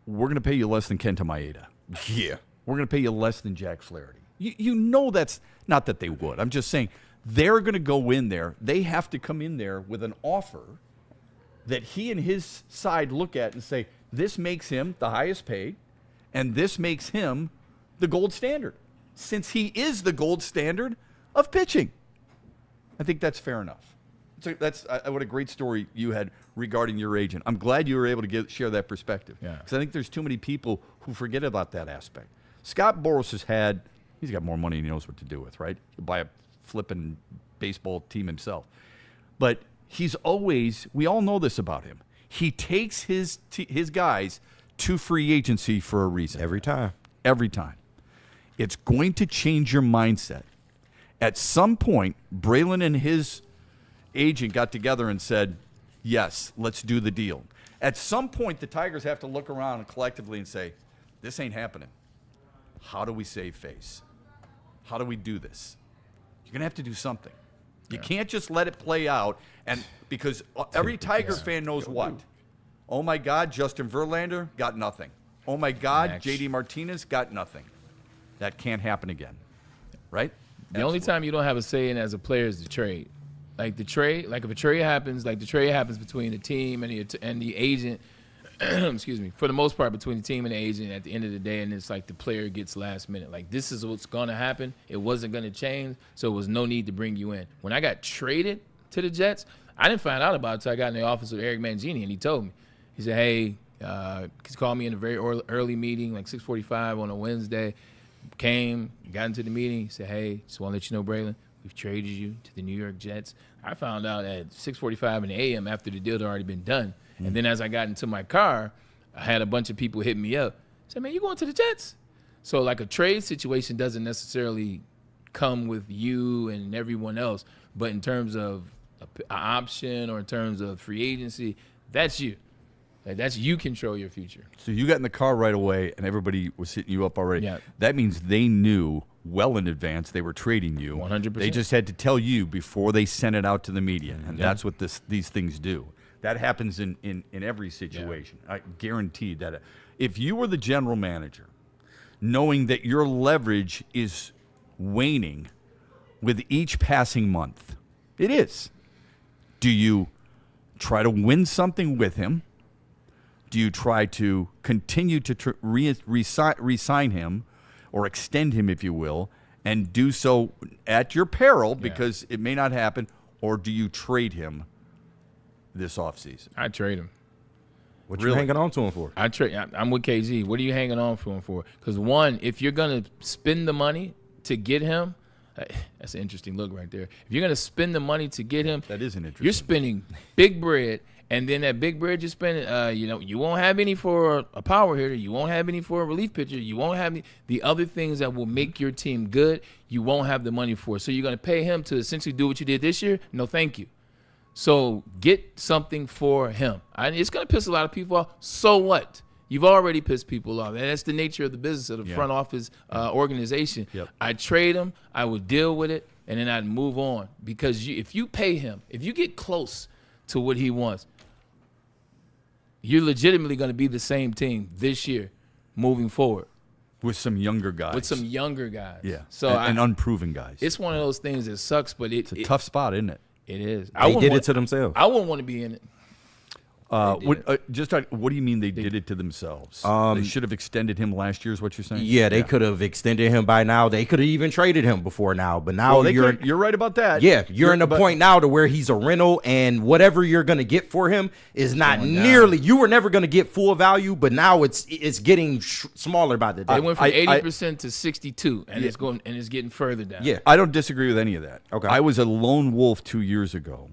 we're going to pay you less than Kenta Maeda. Yeah. We're going to pay you less than Jack Flaherty. You know that's not that they would. I'm just saying they're going to go in there. They have to come in there with an offer that he and his side look at and say, this makes him the highest paid, and this makes him the gold standard, since he is the gold standard of pitching. I think that's fair enough. That's what a great story you had regarding your agent. I'm glad you were able to share that perspective. Because I think there's too many people who forget about that aspect. Scott Boras he's got more money than he knows what to do with, right? He'll buy a flipping baseball team himself. But we all know this about him. He takes his guys to free agency for a reason.
Every time.
Every time. It's going to change your mindset. At some point, Braylon and his agent got together and said, yes, let's do the deal. At some point, the Tigers have to look around and collectively and say, this ain't happening. How do we save face? How do we do this? You're going to have to do something. You can't just let it play out, and because every Tiger fan knows what. Oh, my God, Justin Verlander got nothing. Oh, my God, J.D. Martinez got nothing. That can't happen again, right?
The only time you don't have a say in as a player is the trade. If a trade happens, between the team and the agent, excuse me, for the most part between the team and the agent at the end of the day, and it's like the player gets last minute. Like, this is what's going to happen. It wasn't going to change, so it was no need to bring you in. When I got traded to the Jets, I didn't find out about it until I got in the office of Eric Mangini, and he told me. He said, hey, he called me in a very early meeting, like 6:45 on a Wednesday. Came, got into the meeting. He said, hey, just want to let you know, Braylon, we've traded you to the New York Jets. I found out at 6:45 in the a.m. after the deal had already been done. Mm-hmm. And then as I got into my car, I had a bunch of people hit me up. I said, man, you going to the Jets? So, like, a trade situation doesn't necessarily come with you and everyone else. But in terms of an option or in terms of free agency, that's you. That's you control your future.
So you got in the car right away, and everybody was hitting you up already.
Yeah.
That means they knew well in advance they were trading you.
100%.
They just had to tell you before they sent it out to the media, and that's what these things do. That happens in every situation. I guarantee that. If you were the general manager, knowing that your leverage is waning with each passing month, it is. Do you try to win something with him? Do you try to continue to re-sign him or extend him, if you will, and do so at your peril because it may not happen, or do you trade him this offseason?
I trade him.
What you hanging on to him for?
I'm with KZ. What are you hanging on to him for? Because, one, if you're going to spend the money to get him, that's an interesting look right there. If you're going to spend the money to get him,
that is an interesting.
You're spending big bread. And then that big bread you're spending, you won't have any for a power hitter. You won't have any for a relief pitcher. You won't have the other things that will make your team good. You won't have the money for. So you're going to pay him to essentially do what you did this year? No, thank you. So get something for him. It's going to piss a lot of people off. So what? You've already pissed people off. And that's the nature of the business of the front office organization.
Yep.
I trade him. I would deal with it, and then I'd move on. Because if you pay him, if you get close to what he wants, you're legitimately going to be the same team this year moving forward.
With some younger guys.
Yeah.
So and unproven guys.
It's one of those things that sucks, but
it's a tough spot, isn't it?
It is.
They did it to themselves.
I wouldn't want to be in it.
What do you mean they did it to themselves? They should have extended him last year is what you're saying?
Yeah, they could have extended him by now. They could have even traded him before now. But now
you're right about that.
Yeah, you're in a point now to where he's a rental, and whatever you're going to get for him is not nearly. You were never going to get full value, but now it's getting smaller by the day.
They went from 80% to 62, and it's getting further down.
Yeah, I don't disagree with any of that.
Okay,
I was a lone wolf 2 years ago.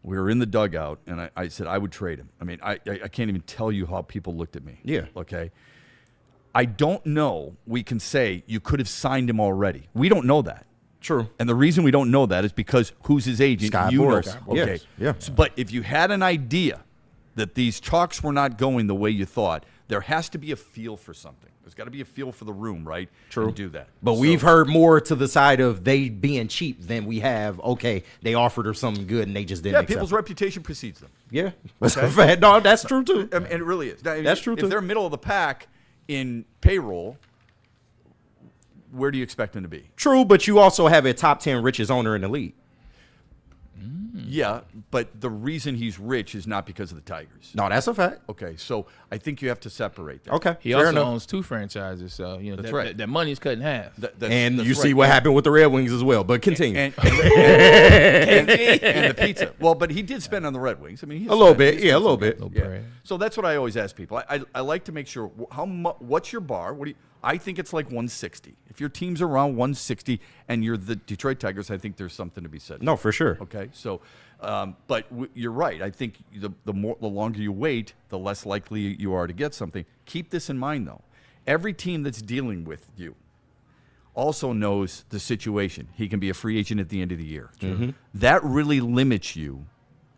We were in the dugout, and I said I would trade him. I mean, I can't even tell you how people looked at me.
Yeah.
Okay. I don't know. We can say you could have signed him already. We don't know that.
True.
And the reason we don't know that is because who's his agent?
Scott
you
Boras.
know. Okay.
Yes. Yeah.
So, but if you had an idea that these talks were not going the way you thought, there has to be a feel for something. There's got to be a feel for the room, right?
True.
And do that.
But we've heard more to the side of they being cheap than we have, okay, they offered her something good and they just didn't accept
people's
it.
reputation precedes them.
Yeah. That's a fact. No, that's true, too.
And it really is. Now,
that's true, too.
If they're middle of the pack in payroll, where do you expect them to be?
True, but you also have a top 10 richest owner in the league.
Yeah, but the reason he's rich is not because of the Tigers.
No, that's a fact.
Okay, so I think you have to separate that.
Okay,
he also owns 2 franchises, so
that's right.
That money's cut in half.
And you see what happened with the Red Wings as well. But continue.
And the pizza. Well, but he did spend on the Red Wings. I mean,
a little bit. Yeah, a little bit.
Yeah. So that's what I always ask people. I like to make sure what's your bar? I think it's like 160. If your team's around 160 and you're the Detroit Tigers, I think there's something to be said.
No, for sure.
Okay, so, but you're right. I think the longer you wait, the less likely you are to get something. Keep this in mind, though. Every team that's dealing with you also knows the situation. He can be a free agent at the end of the year.
Mm-hmm.
That really limits you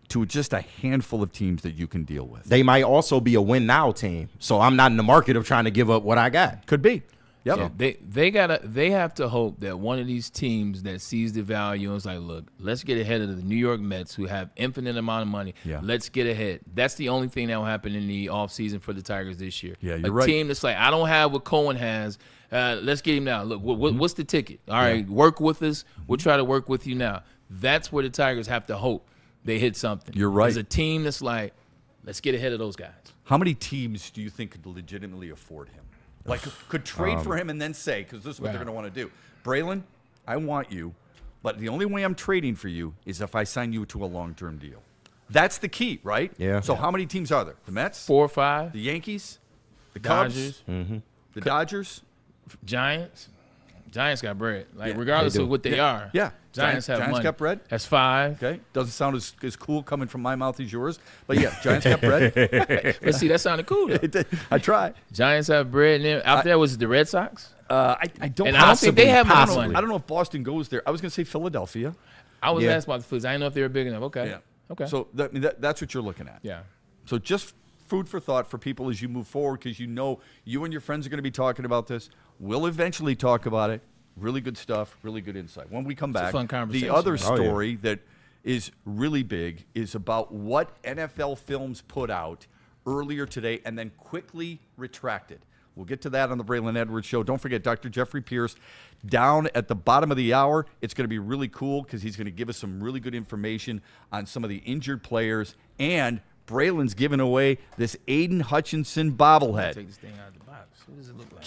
to just a handful of teams that you can deal with.
They might also be a win-now team, so I'm not in the market of trying to give up what I got.
Could be.
Yep. So they have to hope that one of these teams that sees the value and is like, look, let's get ahead of the New York Mets who have infinite amount of money.
Yeah.
Let's get ahead. That's the only thing that will happen in the offseason for the Tigers this year.
Yeah, you're right.
A team that's like, I don't have what Cohen has. Let's get him now. Look, what's the ticket? All right, work with us. We'll try to work with you now. That's where the Tigers have to hope they hit something.
You're right.
There's a team that's like, let's get ahead of those guys.
How many teams do you think could legitimately afford him? Like, could trade for him and then say, because this is what they're going to want to do. Braylon, I want you, but the only way I'm trading for you is if I sign you to a long-term deal. That's the key, right?
Yeah.
So how many teams are there? The Mets?
4 or 5.
The Yankees? The
Dodgers.
Cubs? The Dodgers?
Giants. Giants got bread. Like, regardless of what they are.
Yeah.
Giants have money.
got bread.
That's 5.
Okay. Doesn't sound as cool coming from my mouth as yours. But, yeah, Giants got bread.
But, see, that sounded cool, though.
I tried.
Giants have bread. And then out there was it the Red Sox?
I don't
think they have much money.
I don't know if Boston goes there. I was going to say Philadelphia.
I was asked about the Phillies. I didn't know if they were big enough. Okay.
Yeah.
Okay.
So that's what you're looking at.
Yeah.
So just food for thought for people as you move forward, because you know you and your friends are going to be talking about this. We'll eventually talk about it. Really good stuff, really good insight. When we come back,
a fun conversation.
the other story that is really big is about what NFL Films put out earlier today and then quickly retracted. We'll get to that on the Braylon Edwards Show. Don't forget, Dr. Jeffrey Pierce down at the bottom of the hour. It's going to be really cool because he's going to give us some really good information on some of the injured players. And Braylon's giving away this Aiden Hutchinson bobblehead.
Take this thing out of the box. What does it look like?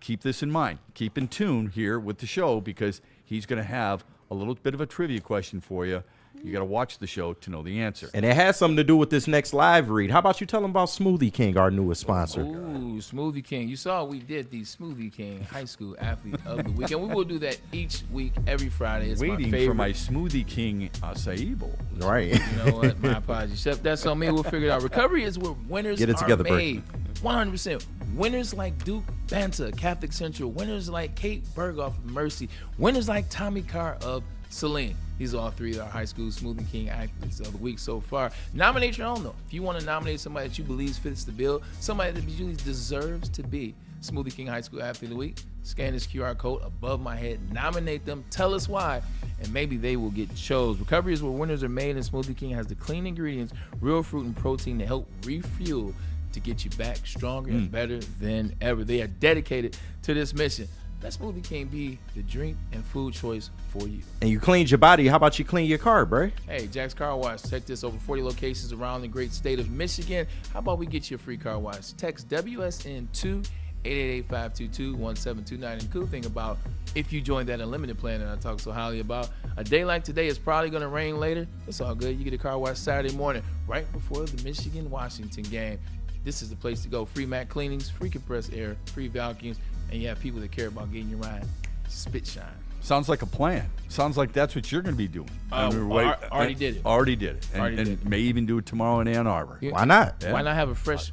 Keep this in mind. Keep in tune here with the show because he's going to have a little bit of a trivia question for you. You got to watch the show to know the answer.
And it has something to do with this next live read. How about you tell them about Smoothie King, our newest sponsor?
Ooh, Smoothie King. You saw we did the Smoothie King High School Athlete of the Week. And we will do that each week, every Friday. It's
waiting
my favorite.
for my Smoothie King acai bowl.
Right.
You know what? My apologies. That's on me. We'll figure it out. Recovery is where winners
Get it together,
are made. 100%. Winners like Duke Banta, Catholic Central. Winners like Kate Berghoff of Mercy. Winners like Tommy Carr of Saline. These are all 3 of our high school Smoothie King athletes of the week so far. Nominate your own, though. If you want to nominate somebody that you believe fits the bill, somebody that really deserves to be Smoothie King High School Athlete of the Week, scan this QR code above my head, nominate them, tell us why, and maybe they will get chose. Recovery is where winners are made, and Smoothie King has the clean ingredients, real fruit and protein to help refuel to get you back stronger and better than ever. They are dedicated to this mission. let Smoothie King be the drink and food choice for you.
And you cleaned your body. How about you clean your car, Bray?
Hey, Jack's Car Wash. Check this, over 40 locations around the great state of Michigan. How about we get you a free car wash? Text WSN2 888-522-1729. And the cool thing about if you join that unlimited plan that I talk so highly about, a day like today is probably going to rain later. It's all good. You get a car wash Saturday morning right before the Michigan-Washington game. This is the place to go. Free mat cleanings, free compressed air, free vacuums, and you have people that care about getting your ride spit shine.
Sounds like a plan. Sounds like that's what you're going to be doing.
Already did it.
Already did it. And may even do it tomorrow in Ann Arbor.
Why not?
Yeah.
Why not have a fresh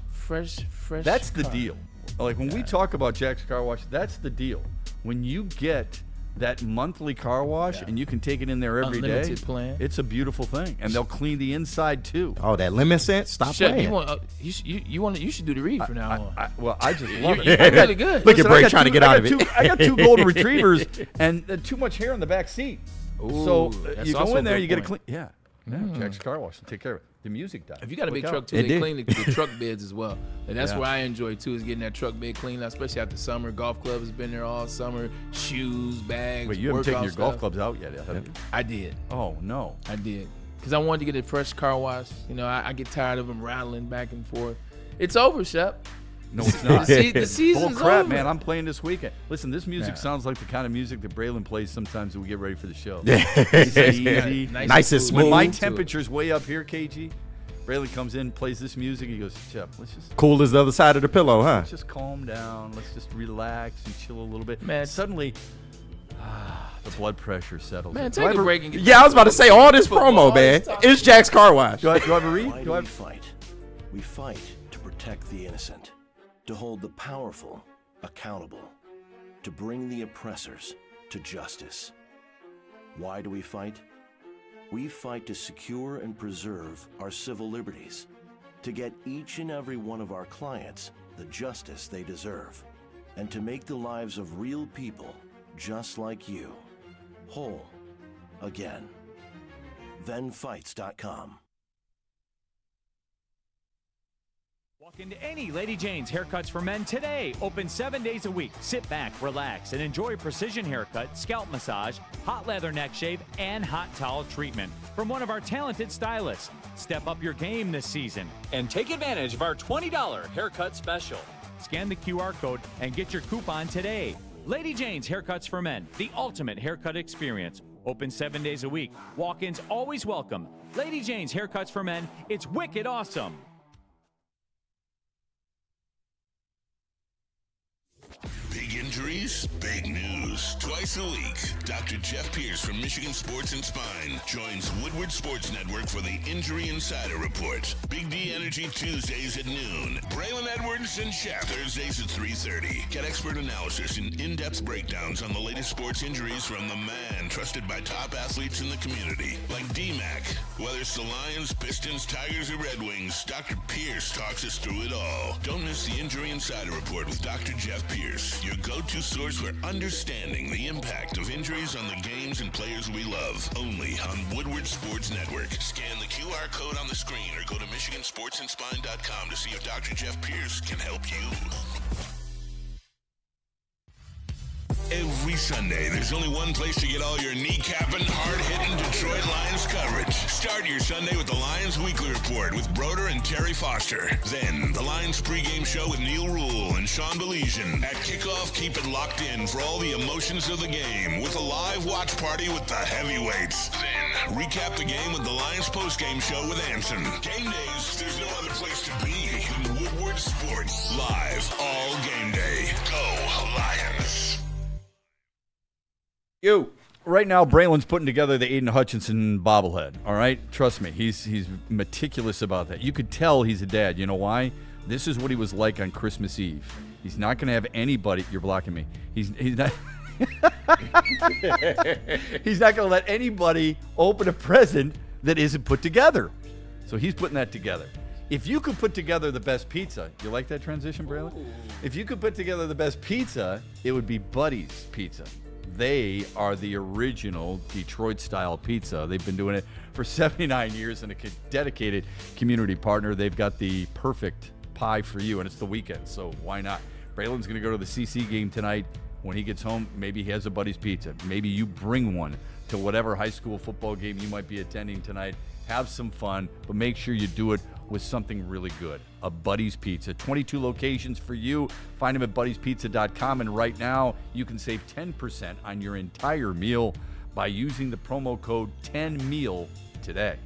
That's the
car?
deal. Like when we talk about Jack's Car Wash, that's the deal. When you get that monthly car wash and you can take it in there every day,
Unlimited plan.
it's a beautiful thing. And they'll clean the inside too.
Oh, that lemon scent? Stop
Chef,
playing.
you should do the read from now on.
Well, I just love it.
You're really good.
Look at Bray trying to get out of it.
I got 2 golden retrievers and too much hair in the back seat.
Ooh,
So
that's
you
also
go in there,
a
you
good
get a
point.
clean. Yeah. Jack's Car Wash will take care of it. The music died.
If you got a big
Look
truck
out.
too,
It
they
did.
clean the truck beds as well. And that's
Yeah.
where I enjoy too, is getting that truck bed cleaned, especially after summer. Golf club has been there all summer. Shoes, bags.
Wait, you haven't taken
workout
your golf
stuff.
clubs out yet, have you?
I did.
Oh, no.
I did. Because I wanted to get a fresh car wash. You know, I get tired of them rattling back and forth. It's over, Shep.
No, it's not.
The season's
Bull crap,
over.
man. I'm playing this weekend. Listen, this music
Yeah.
sounds like the kind of music that Braylon plays sometimes when we get ready for the show.
Yeah.
It's easy.
Nice and
When
smooth.
my
to it.
temperature's way up here, KG, Braylon comes in, plays this music. He goes, Chef, let's just
Cool as the other side of the pillow, huh?
let's just calm down. Let's just relax and chill a little bit.
Man.
Suddenly, the blood pressure settles.
Man,
in.
take a break and get
Yeah, I was about to say all this
Football,
promo, man.
this talk.
It's Jack's Car Wash.
Do I have a read?
Why do we fight? We fight to protect the innocent, to hold the powerful accountable, to bring the oppressors to justice. Why do we fight? We fight to secure and preserve our civil liberties, to get each and every one of our clients the justice they deserve, and to make the lives of real people just like you whole again. ThenFights.com.
Walk into any Lady Jane's Haircuts for Men today. Open 7 days a week. Sit back, relax, and enjoy precision haircut, scalp massage, hot leather neck shave, and hot towel treatment from one of our talented stylists. Step up your game this season.
And take advantage of our $20 haircut special.
Scan the QR code and get your coupon today. Lady Jane's Haircuts for Men, the ultimate haircut experience. Open 7 days a week. Walk-ins always welcome. Lady Jane's Haircuts for Men, it's wicked awesome.
Big injuries, big news. Twice a week, Dr. Jeff Pierce from Michigan Sports and Spine joins Woodward Sports Network for the Injury Insider Report. Big D Energy Tuesdays at noon. Braylon Edwards and Shaq Thursdays at 3:30. Get expert analysis and in-depth breakdowns on the latest sports injuries from the man trusted by top athletes in the community, like D-Mac. Whether it's the Lions, Pistons, Tigers, or Red Wings, Dr. Pierce talks us through it all. Don't miss the Injury Insider Report with Dr. Jeff Pierce, your go-to source for understanding the impact of injuries on the games and players we love. Only on Woodward Sports Network. Scan the QR code on the screen or go to MichiganSportsandSpine.com to see if Dr. Jeff Pierce can help you. Every Sunday, there's only one place to get all your kneecapping, hard-hitting Detroit Lions coverage. Start your Sunday with the Lions Weekly Report with Broder and Terry Foster. Then, the Lions pregame show with Neil Rule and Sean Baligian. At kickoff, keep it locked in for all the emotions of the game with a live watch party with the heavyweights. Then, recap the game with the Lions postgame show with Anson. Game days, there's no other place to be than Woodward Sports. Live all game day. Go Lions.
You. Right now, Braylon's putting together the Aiden Hutchinson bobblehead. All right, trust me, he's meticulous about that. You could tell he's a dad. You know why? This is what he was like on Christmas Eve. He's not going to have anybody. You're blocking me. He's not. He's not going to let anybody open a present that isn't put together. So he's putting that together. If you could put together the best pizza, you like that transition, Braylon? If you could put together the best pizza, it would be Buddy's Pizza. They are the original Detroit-style pizza. They've been doing it for 79 years and a dedicated community partner. They've got the perfect pie for you, and it's the weekend, so why not? Braylon's going to go to the CC game tonight. When he gets home, maybe he has a Buddy's Pizza. Maybe you bring one to whatever high school football game you might be attending tonight. Have some fun, but make sure you do it with something really good. A Buddy's Pizza. 22 locations for you. Find them at buddyspizza.com. And right now, you can save 10% on your entire meal by using the promo code 10MEAL today.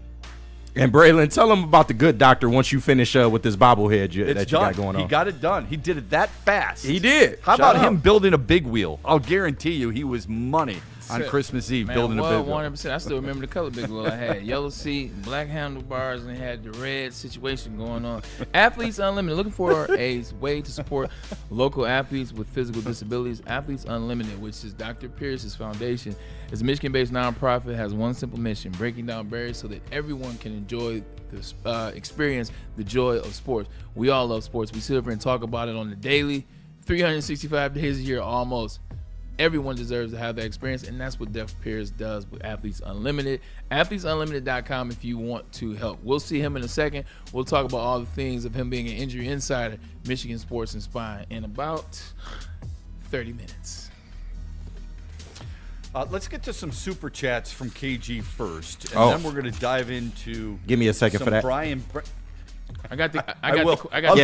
And Braylon, tell them about the good doctor once you finish with this bobblehead that you got going on.
He got it done. He did it that fast.
He did.
How about him building a big wheel? I'll guarantee you he was money on Christmas Eve building a big wheel.
100%. I still remember the color big wheel I had. Yellow seat, black handlebars, and it had the red situation going on. Athletes Unlimited, looking for a way to support local athletes with physical disabilities. Athletes Unlimited, which is Dr. Pierce's foundation, is a Michigan-based nonprofit, has one simple mission: breaking down barriers so that everyone can enjoy experience the joy of sports. We all love sports. We sit up here and talk about it on the daily, 365 days a year almost. Everyone deserves to have that experience, and that's what Def Pierce does with Athletes Unlimited. AthletesUnlimited.com if you want to help. We'll see him in a second. We'll talk about all the things of him being an injury insider, Michigan Sports and Spine, in about 30 minutes.
Let's get to some super chats from KG first, and then we're going to dive into.
Give me a second for that.
Brian.
I got the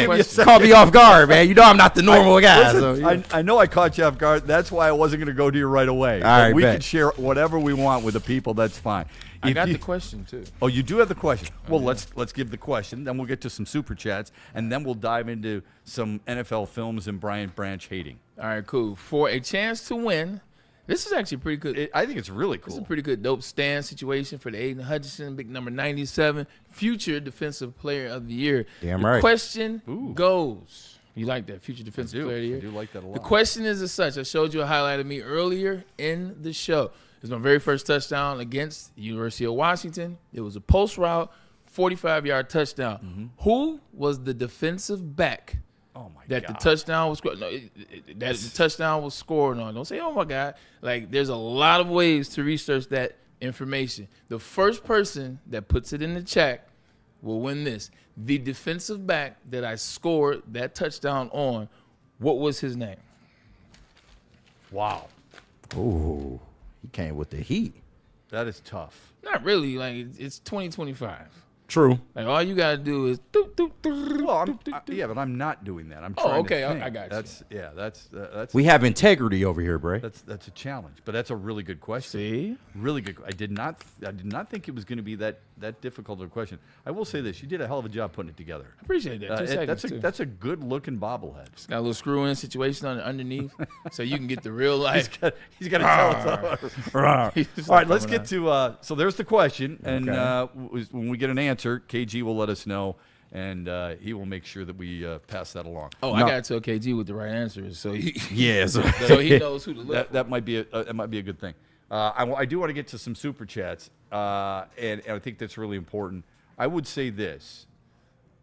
question. Caught me off guard, man. You know I'm not the normal guy.
Listen, I know I caught you off guard. That's why I wasn't going to go to you right away.
All right,
we can share whatever we want with the people. That's fine.
I got the question too.
Oh, you do have the question. Well, let's give the question. Then we'll get to some super chats, and then we'll dive into some NFL films and Brian Branch hating.
All right, cool. For a chance to win. This is actually pretty good.
I think it's really cool.
This is a pretty good dope stand situation for the Aiden Hutchinson, big number 97, future Defensive Player of the Year.
Damn right.
The question goes, you like that, future Defensive Player of the Year?
I do like that a lot.
The question is as such. I showed you a highlight of me earlier in the show. It was my very first touchdown against the University of Washington. It was a post route, 45-yard touchdown. Mm-hmm. Who was the defensive back that the touchdown was scored? No, that the touchdown was scored on. Don't say, "Oh my God!" Like, there's a lot of ways to research that information. The first person that puts it in the chat will win this. The defensive back that I scored that touchdown on, what was his name?
Wow.
Ooh, he came with the heat.
That is tough.
Not really. Like, it's 2025.
True.
Like, all you gotta do is
but I'm not doing that. I'm trying to think.
I got you.
That's
we have integrity over here, Bray.
That's a challenge, but that's a really good question.
See,
really good. I did not think it was going to be that difficult of a question. I will say this: you did a hell of a job putting it together.
I appreciate that.
That's a good looking bobblehead.
It's got a little screw in situation underneath, so you can get the real life.
He's got to tell us. All right, let's get to. So there's the question, and when we get an answer, KG will let us know. And he will make sure that we pass that along.
Oh, I gotta tell KG what the right answer is, so he
so
he knows who to look for.
That might be a good thing. I do want to get to some super chats, and I think that's really important. I would say this: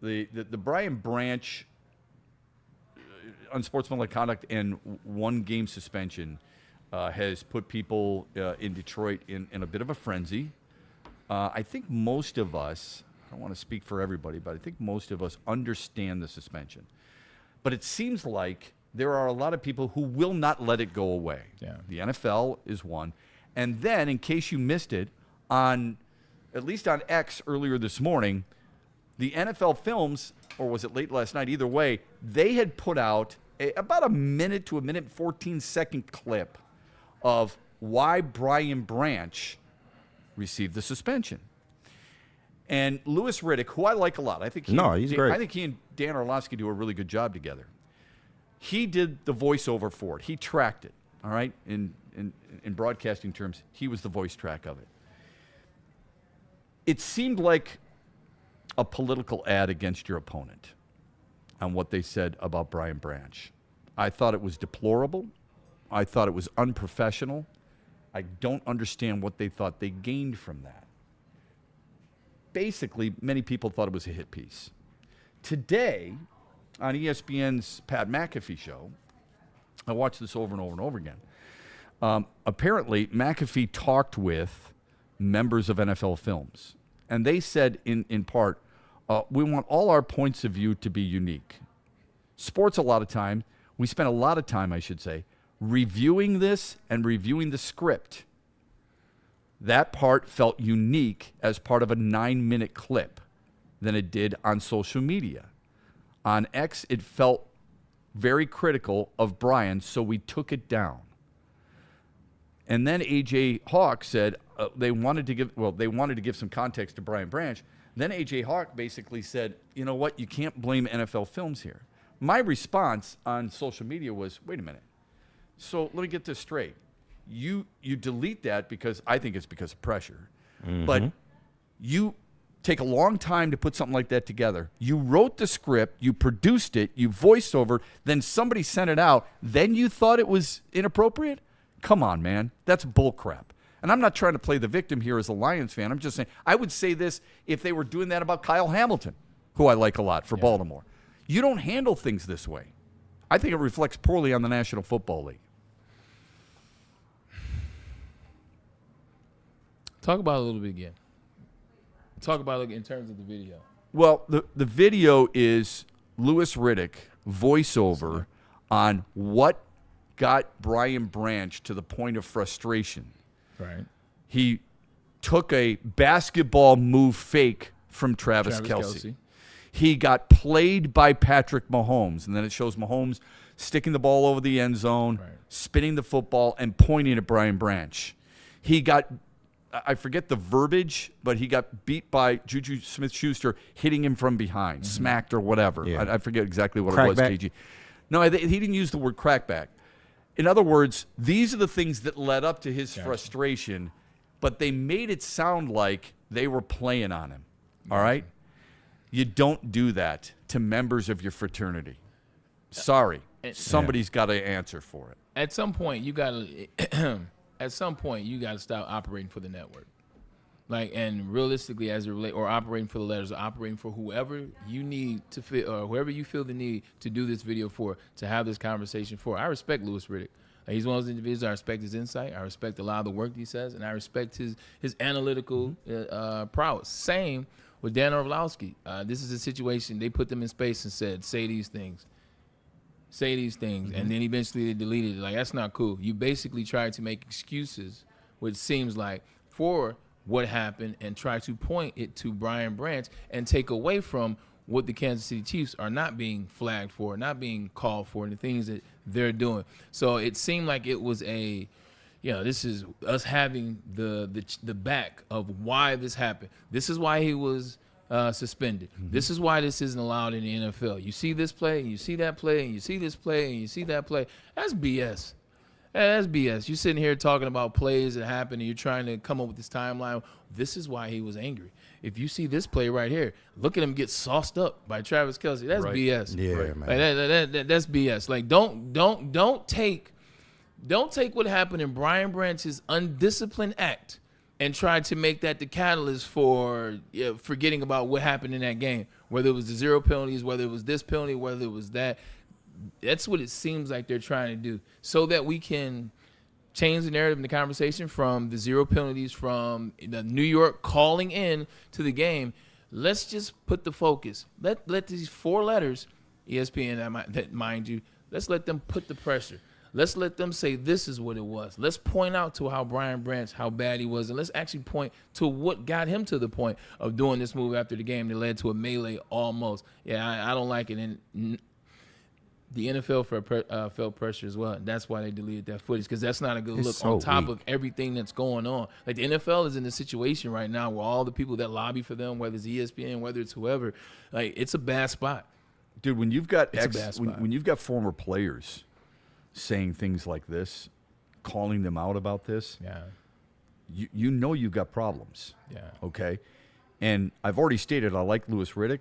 the Brian Branch unsportsmanlike conduct and 1 game suspension has put people in Detroit in a bit of a frenzy. I think most of us. I don't want to speak for everybody, but I think most of us understand the suspension. But it seems like there are a lot of people who will not let it go away.
Yeah.
The NFL is one. And then, in case you missed it, at least on X earlier this morning, the NFL Films, or was it late last night, either way, they had put out about a minute to a minute 14-second clip of why Brian Branch received the suspension. And Louis Riddick, who I like a lot, he's great. I think he and Dan Orlovsky do a really good job together. He did the voiceover for it. He tracked it. All right, in broadcasting terms, he was the voice track of it. It seemed like a political ad against your opponent on what they said about Brian Branch. I thought it was deplorable. I thought it was unprofessional. I don't understand what they thought they gained from that. Basically, many people thought it was a hit piece. Today, on ESPN's Pat McAfee show, I watched this over and over and over again. Apparently, McAfee talked with members of NFL Films, and they said, in part, we want all our points of view to be unique. Sports, a lot of time, we spend a lot of time, I should say, reviewing this and reviewing the script, that part felt unique as part of a 9-minute clip than it did on social media. On X, it felt very critical of Brian, so we took it down. And then A.J. Hawk said they wanted to give some context to Brian Branch. Then A.J. Hawk basically said, you know what, you can't blame NFL Films here. My response on social media was, wait a minute. So let me get this straight. You delete that because I think it's because of pressure. But you take a long time to put something like that together. You wrote the script, you produced it, you voiced over, then somebody sent it out, then you thought it was inappropriate? Come on, man. That's bullcrap. And I'm not trying to play the victim here as a Lions fan. I'm just saying, I would say this if they were doing that about Kyle Hamilton, who I like a lot for Baltimore. You don't handle things this way. I think it reflects poorly on the National Football League.
Talk about it a little bit again. Talk about it in terms of the video.
Well, the video is Louis Riddick voiceover on what got Brian Branch to the point of frustration.
Right.
He took a basketball move fake from Travis Kelce. He got played by Patrick Mahomes, and then it shows Mahomes sticking the ball over the end zone, spinning the football, and pointing at Brian Branch. He got, I forget the verbiage, but he got beat by Juju Smith-Schuster hitting him from behind, smacked or whatever.
Yeah.
I forget exactly what it was, KG. No, he didn't use the word crackback. In other words, these are the things that led up to his frustration, but they made it sound like they were playing on him. All right? You don't do that to members of your fraternity. Sorry. Somebody's got to answer for it.
At some point, you got to stop operating for the network. And realistically, as it relates, or operating for the letters, or operating for whoever you need to fit, or whoever you feel the need to do this video for, to have this conversation for. I respect Louis Riddick. He's one of those individuals. I respect his insight. I respect a lot of the work that he says, and I respect his analytical prowess. Same with Dan Orlovsky. This is a situation, they put them in space and said, say these things. And then eventually they deleted it. That's not cool. You basically tried to make excuses, which seems like, for what happened, and try to point it to Brian Branch and take away from what the Kansas City Chiefs are not being flagged for, not being called for, and the things that they're doing. So it seemed like it was this is us having the back of why this happened. This is why he was suspended. This is why this isn't allowed in the NFL. You see this play, and you see that play, and you see this play, and you see that play. That's BS. That's BS. You're sitting here talking about plays that happen, and you're trying to come up with this timeline. This is why he was angry. If you see this play right here, look at him get sauced up by Travis Kelce. That's BS.
Yeah, man.
That's BS. Don't take what happened in Brian Branch's undisciplined act and try to make that the catalyst for forgetting about what happened in that game. Whether it was the 0 penalties, whether it was this penalty, whether it was that. That's what it seems like they're trying to do, so that we can change the narrative in the conversation from the 0 penalties, from the New York calling in to the game. Let's just put the focus. Let these 4 letters, ESPN, mind you, let's let them put the pressure. Let's let them say this is what it was. Let's point out to how Brian Branch, how bad he was, and let's actually point to what got him to the point of doing this move after the game that led to a melee almost. I don't like it. And the NFL felt pressure as well. And that's why they deleted that footage, because that's not a good look on top of everything that's going on. The NFL is in a situation right now where all the people that lobby for them, whether it's ESPN, whether it's whoever, it's a bad spot.
Dude, when you've got when you've got former players saying things like this, calling them out about this, you know you've got problems. Okay? And I've already stated I like Louis Riddick.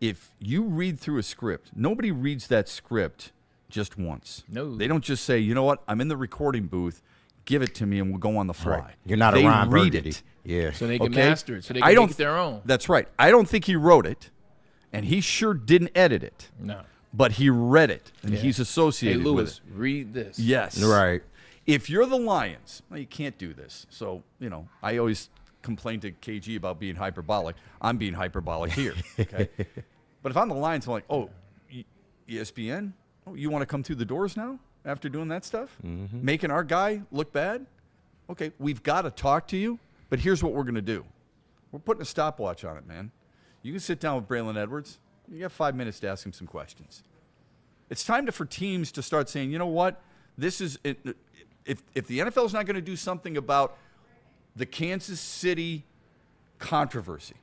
If you read through a script, nobody reads that script just once.
No.
They don't just say, you know what, I'm in the recording booth, give it to me and we'll go on the fly.
Right. You're not
they
a Ron
read
Burgundy.
It.
Yeah.
So they can master it, so they can make it their own.
That's right. I don't think he wrote it, and he sure didn't edit it.
No.
But he read it, and he's associated
Louis,
with it.
Read this.
Yes.
Right.
If you're the Lions, well, you can't do this. So, I always complain to KG about being hyperbolic. I'm being hyperbolic here, okay? But if I'm the Lions, I'm like, ESPN? Oh, you want to come through the doors now? after doing that stuff? Making our guy look bad? Okay, we've got to talk to you, but here's what we're going to do. We're putting a stopwatch on it, man. You can sit down with Braylon Edwards. You got 5 minutes to ask him some questions. It's time for teams to start saying, you know what? This is it. If the NFL is not going to do something about the Kansas City controversy,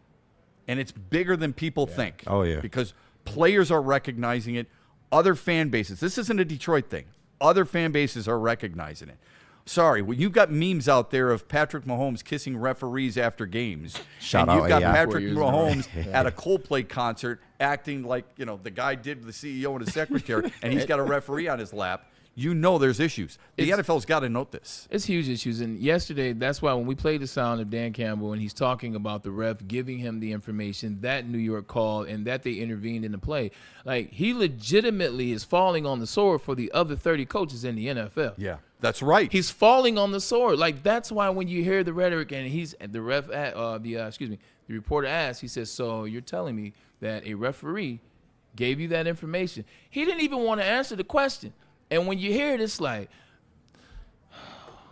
and it's bigger than people think.
Oh, yeah.
Because players are recognizing it. Other fan bases. This isn't a Detroit thing. Other fan bases are recognizing it. Sorry, well, you've got memes out there of Patrick Mahomes kissing referees after games.
Shout
and
out
you've got
AI.
Patrick Mahomes at a Coldplay concert acting like, the guy did the CEO and his secretary, and he's got a referee on his lap. You know there's issues. The NFL's got to note this.
It's huge issues. And yesterday, that's why when we played the sound of Dan Campbell and he's talking about the ref giving him the information that New York called and that they intervened in the play, like he legitimately is falling on the sword for the other 30 coaches in the NFL.
Yeah, that's right.
He's falling on the sword. Like that's why when you hear the rhetoric and the reporter asks, he says, "So you're telling me that a referee gave you that information?" He didn't even want to answer the question. And when you hear it, it's like,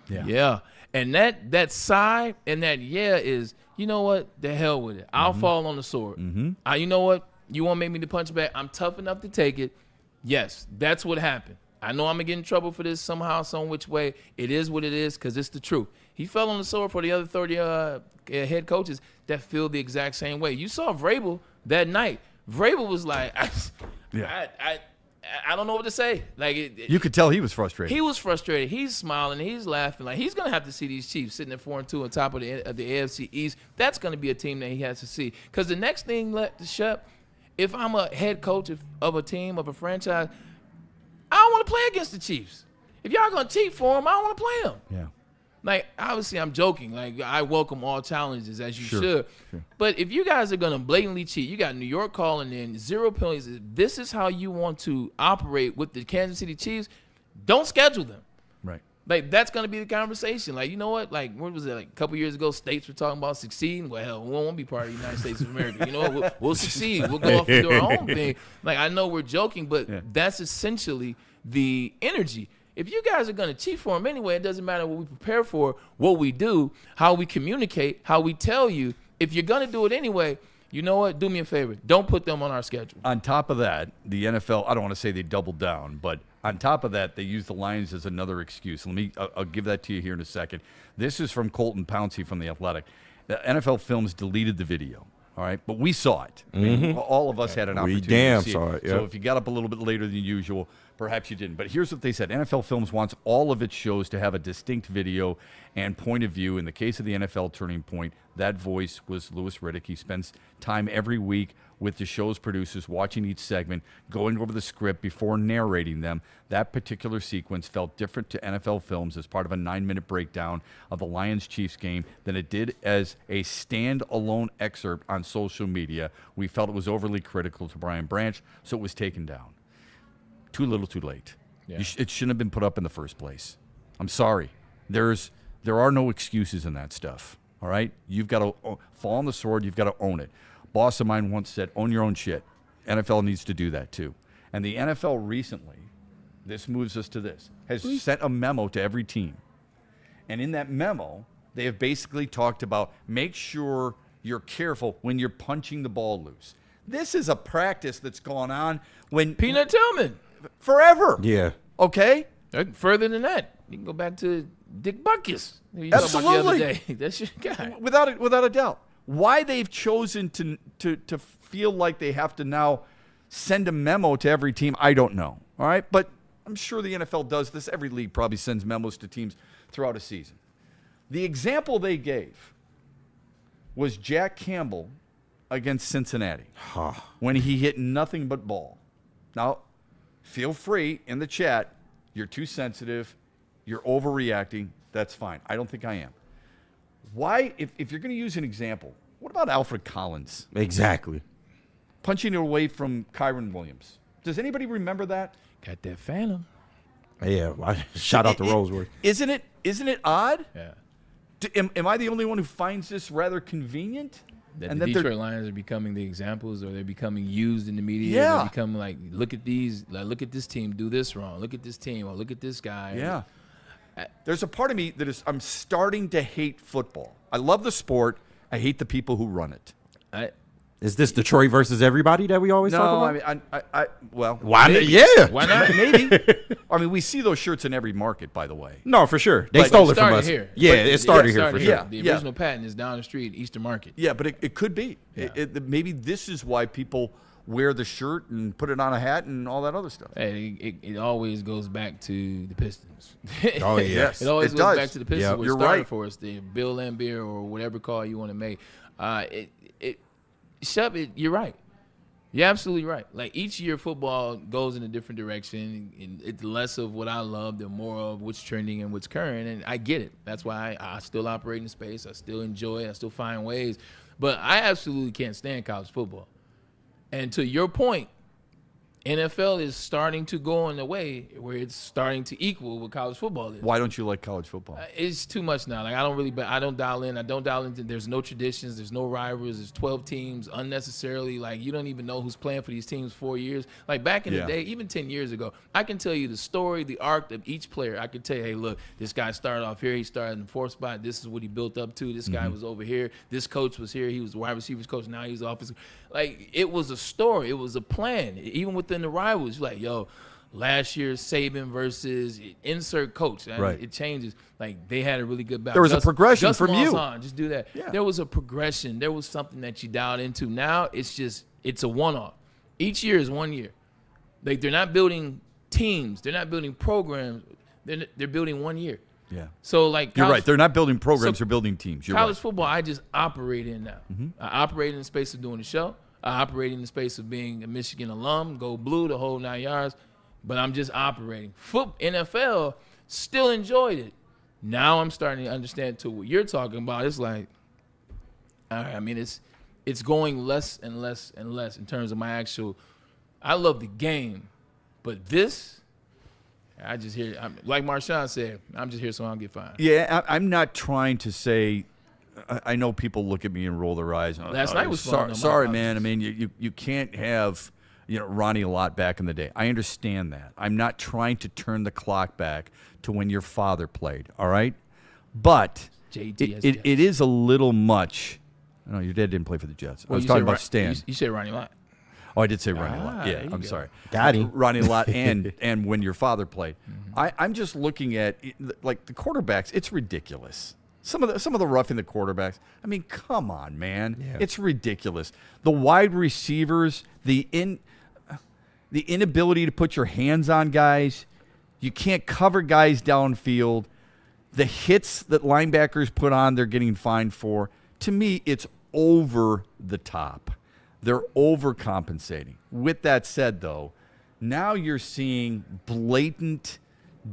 yeah. And that sigh and that is, you know what? The hell with it. I'll fall on the sword. You know what? You want to make me the punch back? I'm tough enough to take it. Yes, that's what happened. I know I'm going to get in trouble for this somehow, some which way. It is what it is because it's the truth. He fell on the sword for the other 30 head coaches that feel the exact same way. You saw Vrabel that night. Vrabel was like, I don't know what to say. Like
you could tell he was frustrated.
He was frustrated. He's smiling. He's laughing. Like he's gonna have to see these Chiefs sitting at 4-2 on top of the AFC East. That's gonna be a team that he has to see. Because the next thing, Shep, if I'm a head coach of a team of a franchise, I don't want to play against the Chiefs. If y'all gonna cheat for them, I don't want to play them.
Yeah.
Like, obviously, I'm joking. Like, I welcome all challenges, as you should.
Sure.
But if you guys are going to blatantly cheat, you got New York calling in, 0 penalties. This is how you want to operate with the Kansas City Chiefs. Don't schedule them.
Right.
Like, that's going to be the conversation. Like, you know what? Like, what was it? Like, a couple years ago, states were talking about succeeding. Well, hell, we won't be part of the United States of America. You know what? We'll succeed. We'll go off and do our own thing. Like, I know we're joking, but that's essentially the energy. If you guys are going to cheat for them anyway, it doesn't matter what we prepare for, what we do, how we communicate, how we tell you. If you're going to do it anyway, you know what? Do me a favor. Don't put them on our schedule.
On top of that, the NFL, I don't want to say they doubled down, but on top of that, they used the Lions as another excuse. I'll give that to you here in a second. This is from Colton Pouncey from The Athletic. The NFL Films deleted the video. All right, but we saw it. I mean, all of us had an opportunity to see it. So if you got up a little bit later than usual, perhaps you didn't. But here's what they said. NFL Films wants all of its shows to have a distinct video and point of view. In the case of the NFL Turning Point, that voice was Louis Riddick. He spends time every week with the show's producers, watching each segment, going over the script before narrating them. That particular sequence felt different to NFL Films as part of a 9-minute breakdown of the Lions-Chiefs game than it did as a stand-alone excerpt on social media. We felt it was overly critical to Brian Branch, so it was taken down. Too little, too late. Yeah. It shouldn't have been put up in the first place. I'm sorry. There are no excuses in that stuff, all right? You've got to fall on the sword. You've got to own it. Boss of mine once said, own your own shit. NFL needs to do that too. And the NFL recently, this moves us to this, has sent a memo to every team. And in that memo, they have basically talked about make sure you're careful when you're punching the ball loose. This is a practice that's gone on when
Peanut Tillman.
Forever.
Yeah.
Okay?
Further than that, you can go back to Dick Butkus.
Absolutely.
The other day. That's your guy.
Without a doubt. Why they've chosen to feel like they have to now send a memo to every team, I don't know. All right? But I'm sure the NFL does this. Every league probably sends memos to teams throughout a season. The example they gave was Jack Campbell against Cincinnati when he hit nothing but ball. Now, feel free in the chat. You're too sensitive. You're overreacting. That's fine. I don't think I am. Why, if you're going to use an example, what about Alfred Collins?
Exactly.
Punching it away from Kyron Williams. Does anybody remember that?
Got that phantom.
Yeah, shout out to Rosewood.
Isn't it odd?
Yeah.
Am I the only one who finds this rather convenient?
that the Detroit Lions are becoming the examples, or they're becoming used in the media.
Yeah.
They're becoming like, look at these, like, look at this team do this wrong. Look at this team, or look at this guy.
Yeah. There's a part of me that is, I'm starting to hate football. I love the sport. I hate the people who run it.
Is this Detroit versus everybody that we always talk about?
I mean, well,
why?
Maybe.
Yeah,
why not?
Maybe. I mean, we see those shirts in every market, by the way.
No, for sure. They stole it from us.
Here.
Yeah, it started here for sure.
Yeah,
the original patent is down the street, Eastern Market.
Yeah, but it could be.
Yeah.
Maybe this is why people wear the shirt and put it on a hat and all that other stuff.
Hey, it always goes back to the Pistons.
Oh, yes.
It always goes back to the Pistons.
Yep. You're
started
right.
for us, the Bill Laimbeer or whatever call you want to make. Shep, you're right. You're absolutely right. Like, each year football goes in a different direction, and it's less of what I love and more of what's trending and what's current, and I get it. That's why I still operate in space. I still enjoy it. I still find ways. But I absolutely can't stand college football. And to your point, NFL is starting to go in a way where it's starting to equal what college football is.
Why don't you like college football?
It's too much now. Like, I don't dial in. I don't dial into. There's no traditions. There's no rivals. There's 12 teams unnecessarily. Like, you don't even know who's playing for these teams 4 years. Like, back in the day, even 10 years ago, I can tell you the story, the arc of each player. I could tell you, hey, look, this guy started off here. He started in the 4th spot. This is what he built up to. This guy was over here. This coach was here. He was the wide receivers coach. Now he's offensive. Like, it was a story. It was a plan. Even within the rivals, like, yo, last year's Saban versus insert coach.
Right.
It changes. Like, they had a really good battle.
There was a progression
Gus
from
Malzahn,
you.
just do that.
Yeah.
There was a progression. There was something that you dialed into. Now it's a one-off. Each year is 1 year. Like, they're not building teams. They're not building programs. They're building 1 year.
Yeah.
So, like,
You're right. They're not building programs. They're building teams. You're
college
right.
football, I just operate in now. I operate in the space of doing the show. I operate in the space of being a Michigan alum, go blue, the whole 9 yards. But I'm just operating. NFL, still enjoyed it. Now I'm starting to understand to what you're talking about. It's like, all right, I mean, it's going less and less and less in terms of my actual. I love the game, but this, I just hear. Like Marshawn said, I'm just here so I don't get fined.
Yeah, I'm not trying to say. I know people look at me and roll their eyes.
Last night was fun.
Sorry, man. I mean, you can't have Ronnie Lott back in the day. I understand that. I'm not trying to turn the clock back to when your father played. All right, but it is a little much. No, your dad didn't play for the Jets. I was talking about Stan.
You said Ronnie Lott.
Oh, I did say Ronnie Lott. Yeah, I'm sorry.
Got him.
Ronnie Lott and when your father played. I'm just looking at like the quarterbacks. It's ridiculous. Some of the roughing the quarterbacks. I mean, come on, man. Yeah. It's ridiculous. The wide receivers, the inability to put your hands on guys. You can't cover guys downfield. The hits that linebackers put on, they're getting fined for. To me, it's over the top. They're overcompensating. With that said, though, now you're seeing blatant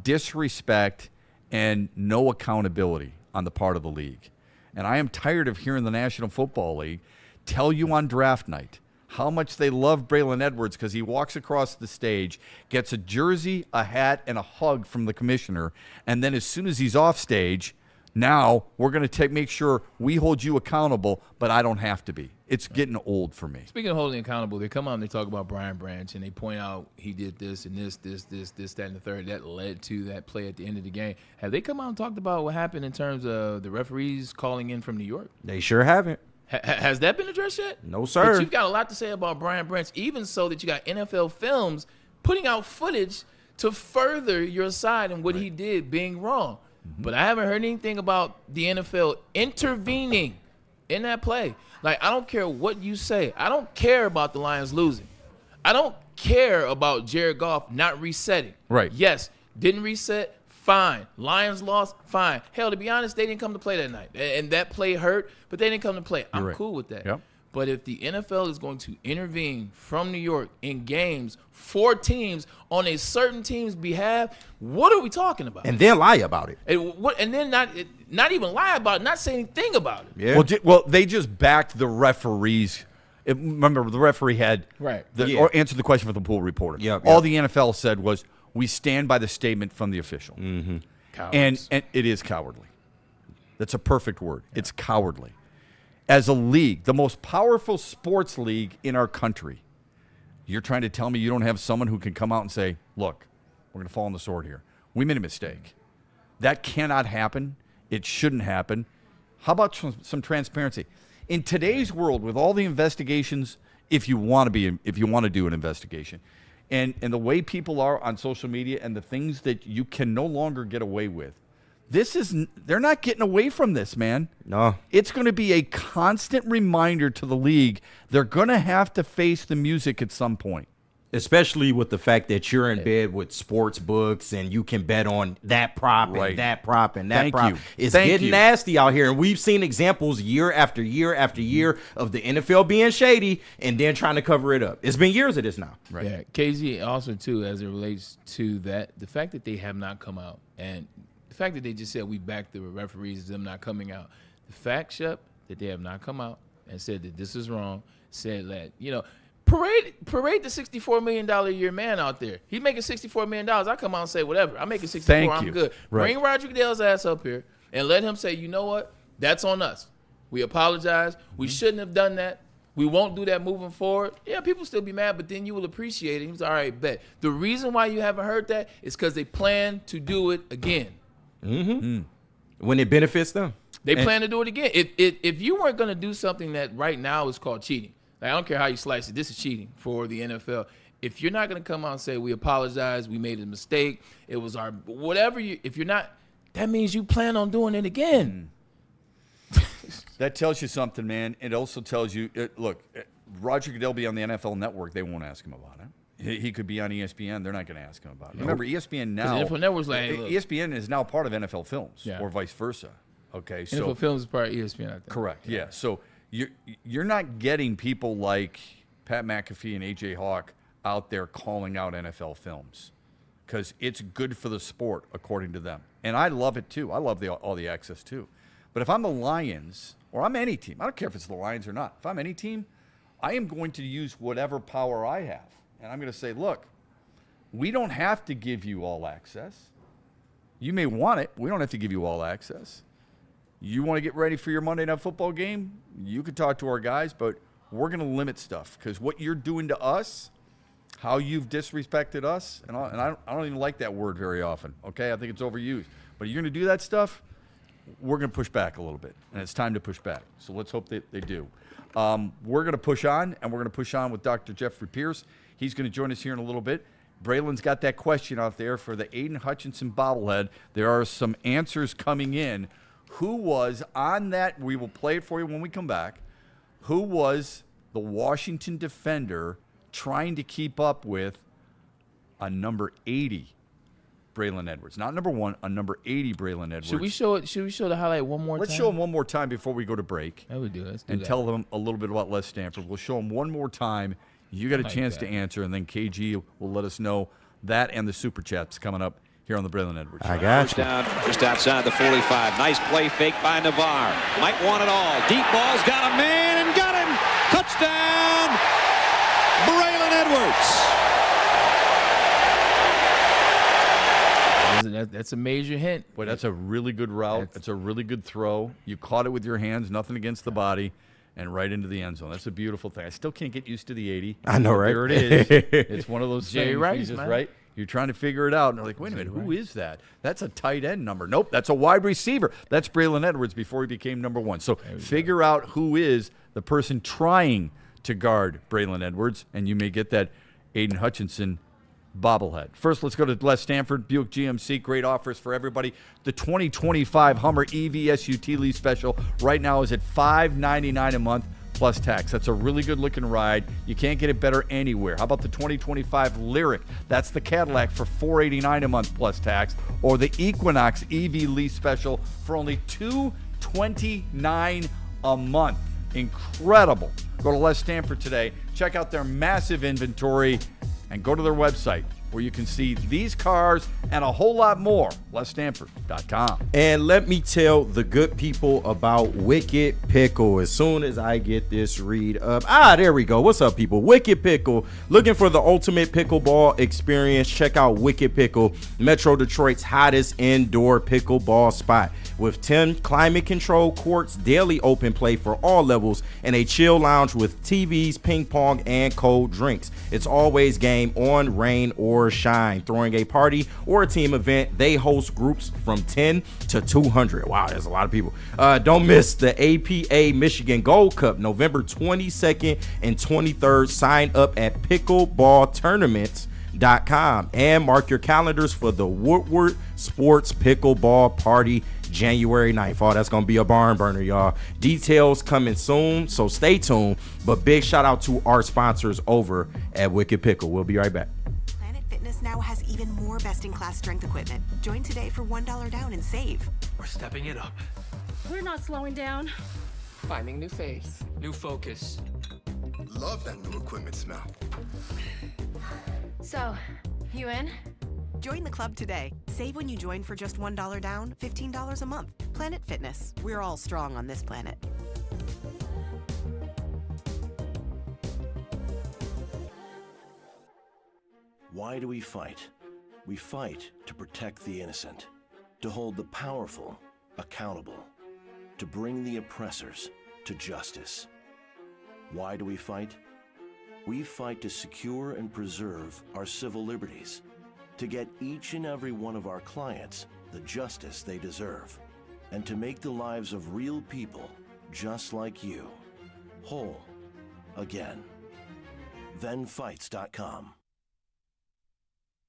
disrespect and no accountability on the part of the league. And I am tired of hearing the National Football League tell you on draft night how much they love Braylon Edwards because he walks across the stage, gets a jersey, a hat, and a hug from the commissioner, and then as soon as he's off stage, now we're going to make sure we hold you accountable, but I don't have to be. It's getting old for me.
Speaking of holding accountable, they come out and they talk about Brian Branch, and they point out he did this and this, that, and the third. That led to that play at the end of the game. Have they come out and talked about what happened in terms of the referees calling in from New York?
They sure haven't.
Has that been addressed yet?
No, sir.
But you've got a lot to say about Brian Branch, even so that you got NFL Films putting out footage to further your side and what he did being wrong. But I haven't heard anything about the NFL intervening in that play. Like, I don't care what you say. I don't care about the Lions losing. I don't care about Jared Goff not resetting.
Right.
Yes, didn't reset, fine. Lions lost, fine. Hell, to be honest, they didn't come to play that night. And that play hurt, but they didn't come to play. I'm cool with that.
Yep.
But if the NFL is going to intervene from New York in games for teams on a certain team's behalf, what are we talking about?
And then lie about it.
And then not even lie about it, not say anything about it.
Yeah.
Well, they just backed the referees. Remember, the referee had or answered the question for the pool reporter.
Yep,
All the NFL said was, we stand by the statement from the official. And it is cowardly. That's a perfect word. It's cowardly. as a league, the most powerful sports league in our country, you're trying to tell me you don't have someone who can come out and say, look, we're going to fall on the sword here. We made a mistake. That cannot happen. It shouldn't happen. How about some transparency? In today's world, with all the investigations, if you want to do an investigation, and the way people are on social media and the things that you can no longer get away with, they're not getting away from this, man.
No.
It's going to be a constant reminder to the league. They're going to have to face the music at some point.
Especially with the fact that you're in bed with sports books and you can bet on that prop and that prop and that prop. It's getting nasty out here. And we've seen examples year after year after year of the NFL being shady and then trying to cover it up. It's been years of this now.
Right.
Yeah, KZ also, too, as it relates to that, the fact that they have not come out and the fact that they just said we backed the referees, them not coming out. The fact, Shep, that they have not come out and said that this is wrong, said that, parade the $64 million a year man out there. He's making $64 million. I come out and say, whatever. I'm making 64. I'm good. Right. Bring Roger Goodell's ass up here and let him say, you know what? That's on us. We apologize. We shouldn't have done that. We won't do that moving forward. Yeah, people still be mad, but then you will appreciate it. He was all right, bet. The reason why you haven't heard that is because they plan to do it again.
When it benefits them.
They plan to do it again. If you weren't going to do something that right now is called cheating, like, I don't care how you slice it, this is cheating for the NFL. If you're not going to come out and say, we apologize, we made a mistake, it was our whatever, if you're not, that means you plan on doing it again.
That tells you something, man. It also tells you, look, Roger Goodell be on the NFL Network, they won't ask him about it. He could be on ESPN, they're not going to ask him about it. Remember, ESPN now,
the NFL Network's like, hey,
ESPN is now part of NFL Films, or vice versa. Okay, so
NFL Films is part of ESPN, I think.
Correct, yeah. So you're not getting people like Pat McAfee and AJ Hawk out there calling out NFL Films because it's good for the sport, according to them. And I love it, too. I love all the access, too. But if I'm the Lions, or I'm any team, I don't care if it's the Lions or not. If I'm any team, I am going to use whatever power I have. And I'm going to say, look, we don't have to give you all access. You may want it. We don't have to give you all access. You want to get ready for your Monday Night Football game? You can talk to our guys, but we're going to limit stuff because what you're doing to us, how you've disrespected us, and I don't even like that word very often, okay? I think it's overused. But you're going to do that stuff, we're going to push back a little bit, and it's time to push back. So let's hope that they do. We're going to push on, and we're going to push on with Dr. Jeffrey Pierce. He's going to join us here in a little bit. Braylon's got that question out there for the Aiden Hutchinson bobblehead. There are some answers coming in. Who was on that? We will play it for you when we come back. Who was the Washington defender trying to keep up with a number 80 Braylon Edwards? Not number 1, a number 80 Braylon Edwards.
Should we show the highlight one more time?
Let's show them one more time before we go to break.
That would do. Let's do
and
that.
tell them a little bit about Les Stanford. We'll show them one more time. You got a chance to answer, and then KG will let us know that and the Super Chats coming up here on the Braylon Edwards Show.
I got
you. Down just outside the 45. Nice play fake by Navarre. Might want it all. Deep ball's got a man and got him. Touchdown, Braylon Edwards.
That's a major hint.
Boy, that's a really good route. That's a really good throw. You caught it with your hands, nothing against the body, and right into the end zone. That's a beautiful thing. I still can't get used to the 80.
I know, right?
There it is. It's one of those
Jerry
things.
Rice,
Just,
man.
right? You're trying to figure it out, and they're like, wait a minute, who is that? That's a tight end number. Nope, that's a wide receiver. That's Braylon Edwards before he became number 1. So figure out who is the person trying to guard Braylon Edwards, and you may get that Aiden Hutchinson bobblehead. First, let's go to Les Stanford, Buick GMC. Great offers for everybody. The 2025 Hummer EV SUT lease special right now is at $599 a month. Plus tax. That's a really good looking ride. You can't get it better anywhere. How about the 2025 Lyric? That's the Cadillac for $489 a month plus tax, or the Equinox EV lease special for only $229 a month. Incredible. Go to Les Stanford today. Check out their massive inventory and go to their website where you can see these cars and a whole lot more. LesStanford.com.
And let me tell the good people about Wicked Pickle as soon as I get this read up. There we go. What's up, people? Wicked Pickle. Looking for the ultimate pickleball experience? Check out Wicked Pickle, Metro Detroit's hottest indoor pickleball spot. with 10 climate-controlled courts, daily open play for all levels, and a chill lounge with TVs, ping pong, and cold drinks. It's always game on, rain or shine. Throwing a party or a team event, they host groups from 10 to 200. Wow, there's a lot of people. Don't miss the APA Michigan Gold Cup, November 22nd and 23rd. Sign up at pickleballtournaments.com and mark your calendars for the Woodward Sports Pickleball Party January 9th. Oh, that's going to be a barn burner, y'all. Details coming soon, so stay tuned. But big shout out to our sponsors over at Wicked Pickle. We'll be right back.
Planet Fitness now has even more best-in-class strength equipment. Join today for $1 down and save.
We're stepping it up.
We're not slowing down.
Finding new face. New focus.
Love that new equipment smell.
So, you in?
Join the club today. Save when you join for just $1 down, $15 a month. Planet Fitness. We're all strong on this planet.
Why do we fight? We fight to protect the innocent, to hold the powerful accountable, to bring the oppressors to justice. Why do we fight? We fight to secure and preserve our civil liberties, to get each and every one of our clients the justice they deserve, and to make the lives of real people just like you whole again. ThenFights.com.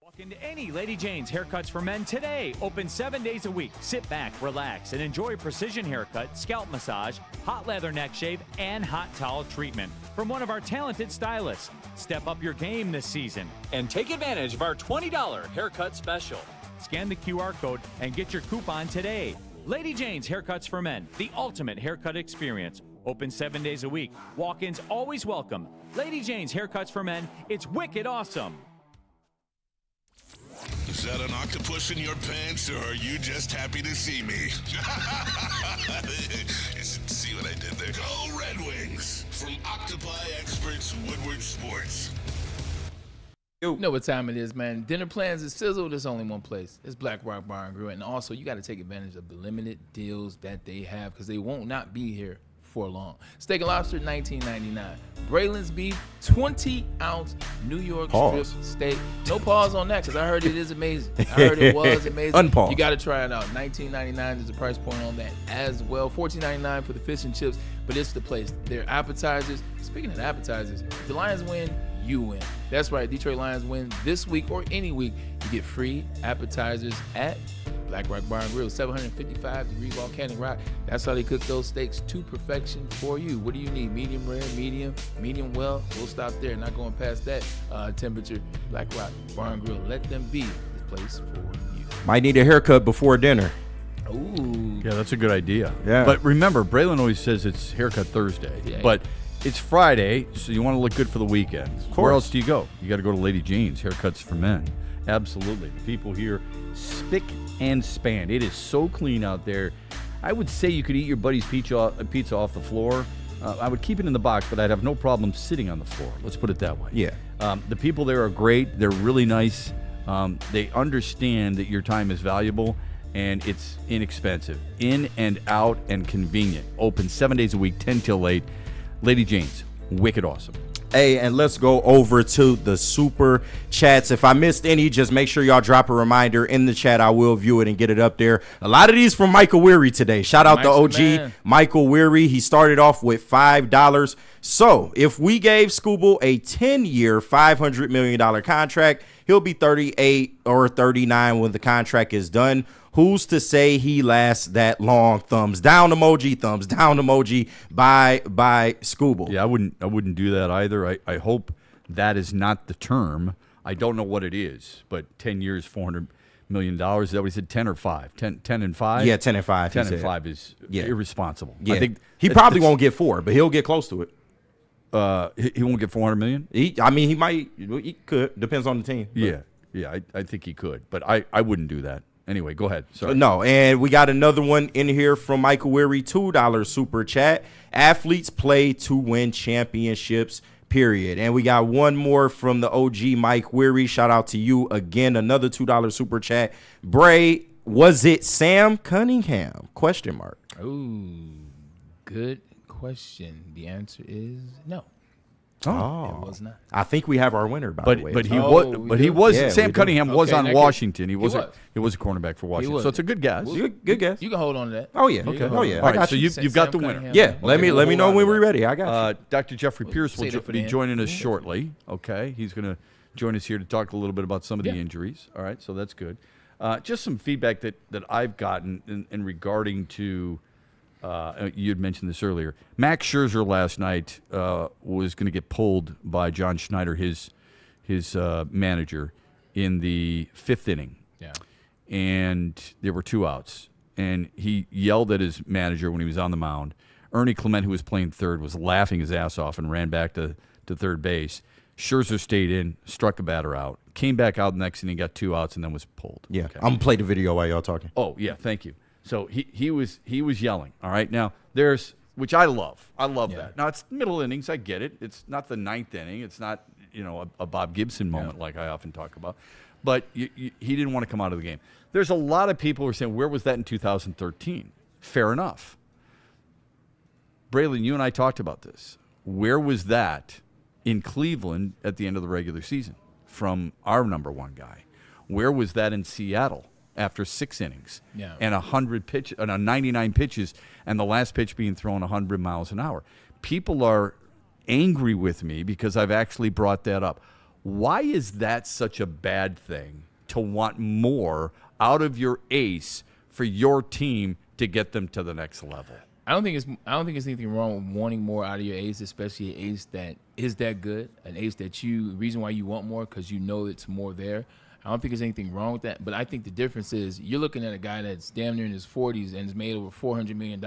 Walk into any Lady Jane's Haircuts for Men today. Open 7 days a week. Sit back, relax, and enjoy precision haircut, scalp massage, hot leather neck shave, and hot towel treatment from one of our talented stylists. Step up your game this season and take advantage of our $20 haircut special. Scan the QR code and get your coupon today. Lady Jane's Haircuts for Men, the ultimate haircut experience. Open 7 days a week. Walk-ins always welcome. Lady Jane's Haircuts for Men, it's wicked awesome.
Is that an octopus in your pants, or are you just happy to see me? See what I did there? Go Red Wings! From Octopi Experts, Woodward Sports.
You know what time it is, man. Dinner plans is Sizzle. There's only one place. It's Black Rock Bar and Grill. And also, you got to take advantage of the limited deals that they have, because they won't not be here for long. Steak and lobster, $19.99. Braylon's beef, 20-ounce New York strip steak. No pause on that, because I heard it is amazing. I heard it was amazing.
Unpause.
You got to try it out. $19.99 is the price point on that as well. $14.99 for the fish and chips, but it's the place. Their appetizers. Speaking of appetizers, if the Lions win, you win. That's right. Detroit Lions win this week or any week. You get free appetizers at Black Rock Bar and Grill, 755-degree volcanic rock. That's how they cook those steaks to perfection for you. What do you need? Medium rare, medium well. We'll stop there. Not going past that temperature. Black Rock Bar and Grill. Let them be the place for you.
Might need a haircut before dinner.
Ooh.
Yeah, that's a good idea.
Yeah.
But remember, Braylon always says it's Haircut Thursday.
Yeah.
But it's Friday, so you want to look good for the weekend. Where else do you go? You got to go to Lady Jane's Haircuts for Men. Absolutely. The people here, spick and span. It is so clean out there. I would say you could eat your buddy's pizza off the floor. I would keep it in the box, but I'd have no problem sitting on the floor. Let's put it that way.
Yeah.
The people there are great. They're really nice. They understand that your time is valuable, and it's inexpensive. In and out and convenient. Open 7 days a week, 10 till 8. Lady Jane's, wicked awesome.
Hey, and let's go over to the super chats. If I missed any, just make sure y'all drop a reminder in the chat. I will view it and get it up there. A lot of these from Michael Weary today. Shout out to OG man. Michael Weary. He started off with $5. So if we gave Scooble a 10-year, $500 million contract, he'll be 38 or 39 when the contract is done. Who's to say he lasts that long? Thumbs down emoji, thumbs down emoji. Bye, Scooble.
Yeah, I wouldn't do that either. I hope that is not the term. I don't know what it is, but 10 years, $400 million. Is that what he said? 10 or 5? 10 and 5?
Yeah, 10 and 5.
10 and 5 is irresponsible.
Yeah.
I think
he probably won't get 4, but he'll get close to it.
He won't get $400 million?
He might. He could. Depends on the team.
But. Yeah, I think he could, but I wouldn't do that. Anyway, go ahead. Sorry.
No, and we got another one in here from Michael Weary, $2 super chat. Athletes play to win championships, period. And we got one more from the OG Mike Weary. Shout out to you again. Another $2 super chat. Bray, Was it Sam Cunningham? ?
Ooh, good question. The answer is no.
Oh,
it was not.
I think we have our winner, by the way.
But he was.
Yeah,
Sam Cunningham was on Washington. He was a cornerback for Washington. So it's a good guess.
Good guess.
You can hold on to that.
Oh yeah.
Okay.
Oh yeah.
All right. So you've got the winner.
Yeah. Let me know when we're ready. I got you.
Dr. Jeffrey Pierce will be joining us shortly. Okay. He's going to join us here to talk a little bit about some of the injuries. All right. So that's good. Just some feedback that I've gotten in regarding to. You had mentioned this earlier. Max Scherzer last night was going to get pulled by John Schneider, his manager, in the 5th inning.
Yeah.
And there were 2 outs. And he yelled at his manager when he was on the mound. Ernie Clement, who was playing third, was laughing his ass off and ran back to third base. Scherzer stayed in, struck a batter out, came back out the next inning, got 2 outs, and then was pulled.
Yeah. Okay. I'm going to play the video while y'all talking.
Oh, yeah. Thank you. So he was yelling. All right. Now which I love. I love that. Now it's middle innings. I get it. It's not the 9th inning. It's not a Bob Gibson moment like I often talk about. But he didn't want to come out of the game. There's a lot of people who are saying, where was that in 2013? Fair enough. Braylon, you and I talked about this. Where was that in Cleveland at the end of the regular season from our number 1 guy? Where was that in Seattle? After 6 innings and 99 pitches, and the last pitch being thrown 100 miles an hour. People are angry with me because I've actually brought that up. Why is that such a bad thing to want more out of your ace for your team to get them to the next level?
I don't think it's anything wrong with wanting more out of your ace, especially an ace that is that good, an ace that the reason why you want more because you know it's more there. I don't think there's anything wrong with that, but I think the difference is you're looking at a guy that's damn near in his 40s and has made over $400 million.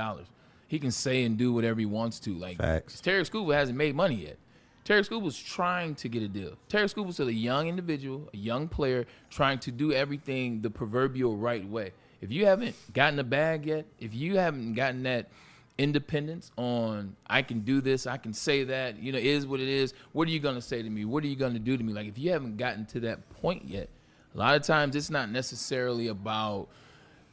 He can say and do whatever he wants to. Like, Terry Scuba hasn't made money yet. Terry Scuba's trying to get a deal. Terry Scuba's still a young individual, a young player trying to do everything the proverbial right way. If you haven't gotten a bag yet, if you haven't gotten that independence on I can do this, I can say that, it is what it is. What are you going to say to me? What are you going to do to me? Like, if you haven't gotten to that point yet, a lot of times it's not necessarily about,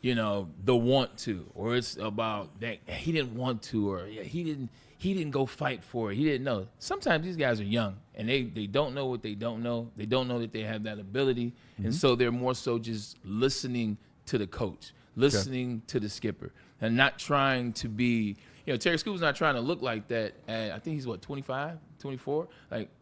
the want to, or it's about that he didn't want to, or he didn't go fight for it. He didn't know. Sometimes these guys are young and they don't know what they don't know. They don't know that they have that ability. And so they're more so just listening to the coach, listening to the skipper, and not trying to be, Terry Scuba's not trying to look like that. I think he's 25, 24?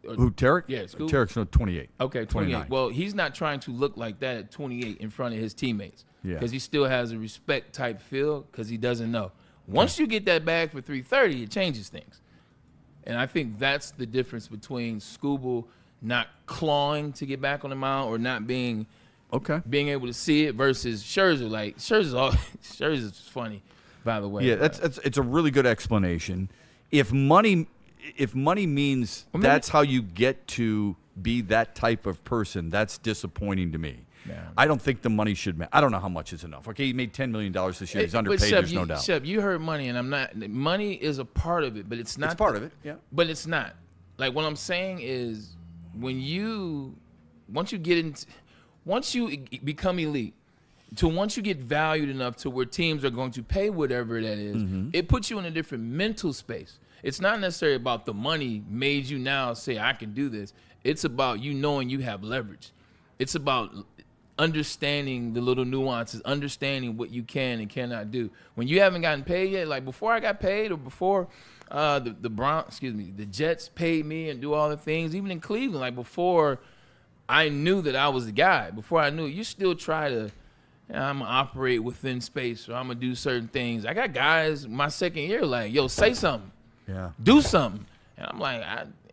Who, Tarek?
Yeah, Scuba.
Tarek's 28.
Okay, 28.
29.
Well, he's not trying to look like that at 28 in front of his teammates.
Yeah.
Because he still has a respect type feel because he doesn't know. Once you get that bag for 330, it changes things. And I think that's the difference between Scuba not clawing to get back on the mound or not being able to see it versus Scherzer. Like, Scherzer's funny, by the way.
Yeah, it's a really good explanation. If money means that's how you get to be that type of person, that's disappointing to me. Yeah. I don't think the money should I don't know how much is enough. Okay, he made $10 million this year. He's underpaid,
Shep,
there's no doubt.
Shep, you heard money, and I'm not. Money is a part of it, but it's not.
It's part of it, yeah.
But it's not. Like, what I'm saying is, once you become elite, once you get valued enough to where teams are going to pay whatever that is, it puts you in a different mental space. It's not necessarily about the money made you now say, I can do this. It's about you knowing you have leverage. It's about understanding the little nuances, understanding what you can and cannot do. When you haven't gotten paid yet, like before I got paid or before the Jets paid me and do all the things, even in Cleveland, like before I knew that I was the guy, before I knew, you still try to, I'm going to operate within space or I'm going to do certain things. I got guys my second year like, yo, say something.
Yeah.
Do something. And I'm like,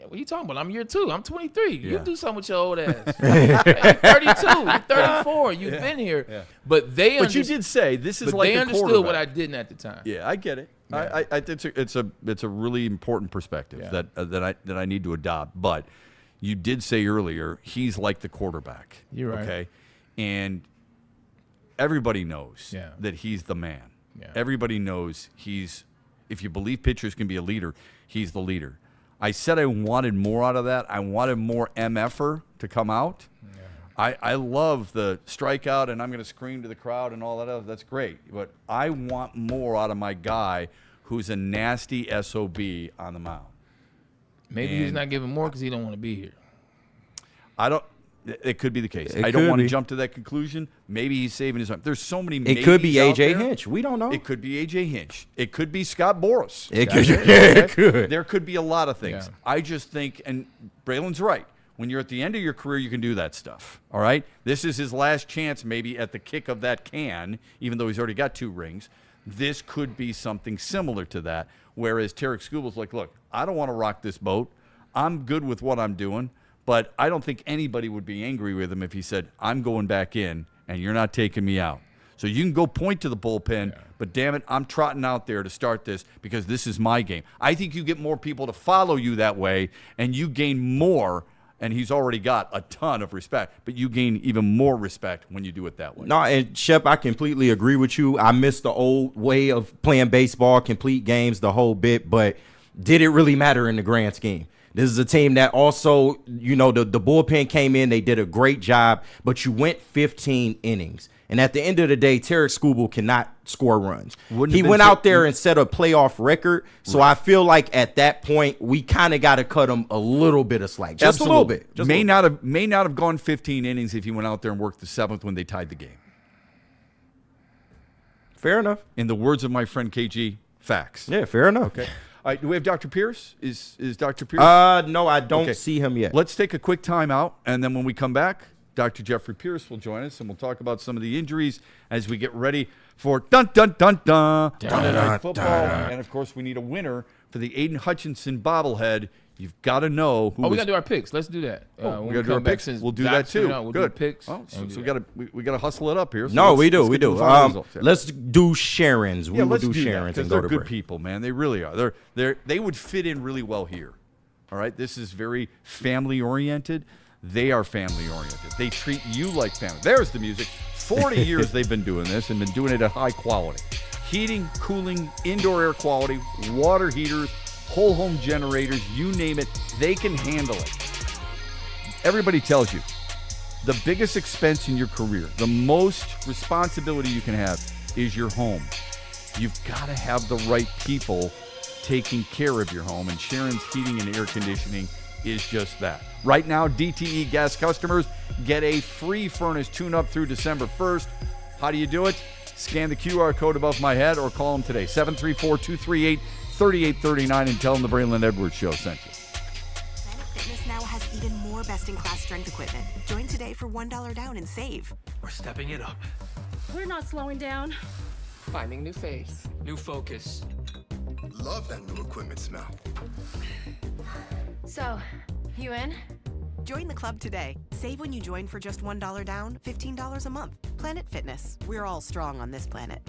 what are you talking about? I'm year 2. I'm 23. Yeah. You do something with your old ass. You're 32. You're 34. You've been here. Yeah. But
you did say this is like a quarterback.
They understood what I didn't at the time.
Yeah, I get it. Yeah. It's a really important perspective that I need to adopt. But you did say earlier he's like the quarterback.
You're right.
Okay, and everybody knows that he's the man. Yeah. Everybody knows if you believe pitchers can be a leader, he's the leader. I said I wanted more out of that. I wanted more MFer to come out. Yeah. I love the strikeout, and I'm going to scream to the crowd and all that other. That's great. But I want more out of my guy who's a nasty SOB on the mound.
Maybe he's not giving more because he don't want to be here.
It could be the case. I don't want to jump to that conclusion. Maybe he's saving his arm. There's so many maybes.
It could be
out
A.J.
there.
Hinch. We don't know.
It could be A.J. Hinch. It could be Scott Boras.
It could.
There could be a lot of things.
Yeah.
I just think, and Braylon's right, when you're at the end of your career, you can do that stuff. All right? This is his last chance maybe at the kick of that can, even though he's already got 2 rings. This could be something similar to that, whereas Tarek Skubal's like, look, I don't want to rock this boat. I'm good with what I'm doing. But I don't think anybody would be angry with him if he said, I'm going back in and you're not taking me out. So you can go point to the bullpen, but damn it, I'm trotting out there to start this because this is my game. I think you get more people to follow you that way, and you gain more, and he's already got a ton of respect, but you gain even more respect when you do it that way.
No, and Shep, I completely agree with you. I miss the old way of playing baseball, complete games, the whole bit, but did it really matter in the grand scheme? This is a team that also, the bullpen came in. They did a great job, but you went 15 innings. And at the end of the day, Tarek Skubal cannot score runs. He went out there and set a playoff record. So I feel like at that point, we kind of got to cut him a little bit of slack. Just a little bit.
May not have gone 15 innings if he went out there and worked the 7th when they tied the game.
Fair enough.
In the words of my friend KG, facts.
Yeah, fair enough.
Okay. All right, do we have Dr. Pierce? Is Dr. Pierce?
No, I don't see him yet.
Let's take a quick time out, and then when we come back, Dr. Jeffrey Pierce will join us, and we'll talk about some of the injuries as we get ready for football. And, of course, we need a winner for the Aiden Hutchinson bobblehead. You've got to know who.
We got to do our picks. Let's do that.
We got to do our picks. We'll do that too.
We'll
Good.
do picks.
Oh, so we got to hustle it up here. So
no, we do.
Let's
do Sharon's. We will do Sharon's and go to break.
They're good people, man. They really are. They would fit in really well here. All right. This is very family oriented. They are family oriented. They treat you like family. There's the music. 40 years they've been doing this and been doing it at high quality. Heating, cooling, indoor air quality, water heaters, whole home generators, you name it, they can handle it. Everybody tells you the biggest expense in your career, the most responsibility you can have is your home. You've got to have the right people taking care of your home, and Sharon's Heating and Air Conditioning is just that. Right now, DTE gas customers get a free furnace tune-up through December 1st. How do you do it? Scan the QR code above my head or call them today, 734-238-3839, and tell them the Braylon Edwards Show sent you.
Planet Fitness now has even more best-in-class strength equipment. Join today for $1 down and save.
We're stepping it up.
We're not slowing down.
Finding new face. New focus.
Love that new equipment smell.
So, you in?
Join the club today. Save when you join for just $1 down, $15 a month. Planet Fitness. We're all strong on this planet.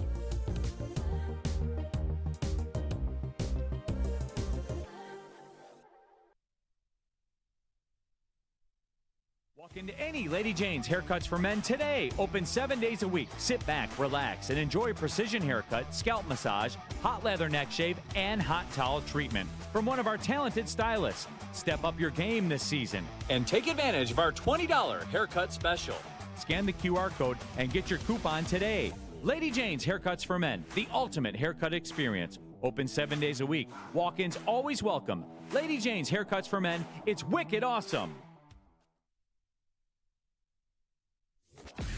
Walk into any Lady Jane's Haircuts for Men today. Open 7 days a week. Sit back, relax, and enjoy precision haircut, scalp massage, hot leather neck shave, and hot towel treatment from one of our talented stylists. Step up your game this season and take advantage of our $20 haircut special. Scan the QR code and get your coupon today. Lady Jane's Haircuts for Men, the ultimate haircut experience. Open 7 days a week. Walk-ins always welcome. Lady Jane's Haircuts for Men, it's wicked awesome.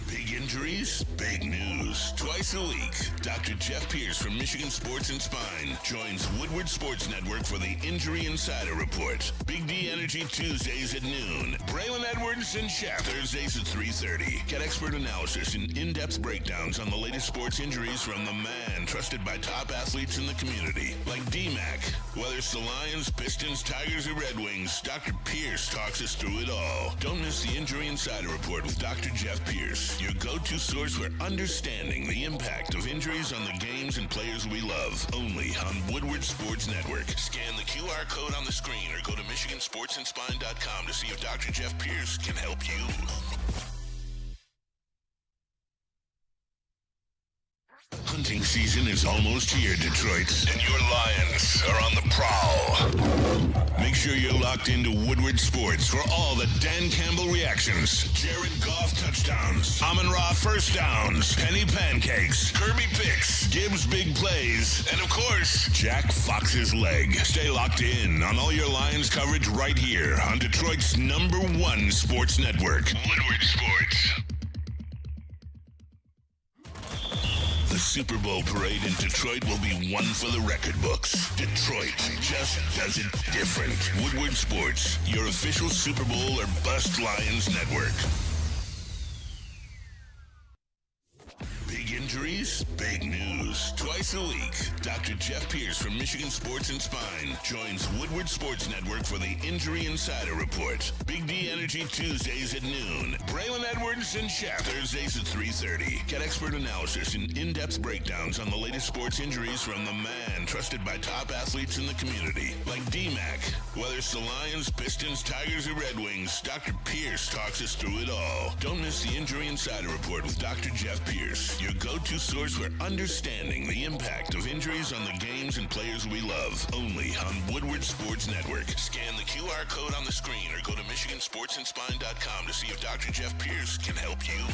Big injuries, big news. Twice a week, Dr. Jeff Pierce from Michigan Sports and Spine joins Woodward Sports Network for the Injury Insider Report. Big D Energy Tuesdays at noon. Braylon Edwards and Shaq Thursdays at 3:30. Get expert analysis and in-depth breakdowns on the latest sports injuries from the man trusted by top athletes in the community, like D-Mac. Whether it's the Lions, Pistons, Tigers, or Red Wings, Dr. Pierce talks us through it all. Don't miss the Injury Insider Report with Dr. Jeff Pierce, your go-to source for understanding the impact of injuries on the games and players we love. Only on Woodward Sports Network. Scan the QR code on the screen or go to MichiganSportsandSpine.com to see if Dr. Jeff Pierce can help you. Hunting season is almost here, Detroit, and your Lions are on the prowl. Make sure you're locked into Woodward Sports for all the Dan Campbell reactions, Jared Goff touchdowns, Amon-Ra first downs, Penny pancakes, Kirby picks, Gibbs big plays, and of course, Jack Fox's leg. Stay locked in on all your Lions coverage right here on Detroit's #1 sports network, Woodward Sports. The Super Bowl parade in Detroit will be one for the record books. Detroit just does it different. Woodward Sports, your official Super Bowl or bust Lions network. Big injuries, big news. Twice a week, Dr. Jeff Pierce from Michigan Sports and Spine joins Woodward Sports Network for the Injury Insider Report. Big D Energy Tuesdays at noon. Braylon Edwards and Shaq Thursdays at 3:30. Get expert analysis and in-depth breakdowns on the latest sports injuries from the man trusted by top athletes in the community, like D-Mac. Whether it's the Lions, Pistons, Tigers, or Red Wings, Dr. Pierce talks us through it all. Don't miss the Injury Insider Report with Dr. Jeff Pierce, your go-to source for understanding the impact of injuries on the games and players we love. Only on Woodward Sports Network. Scan the QR code on the screen or go to MichiganSportsandSpine.com to see if Dr. Jeff Pierce can help you.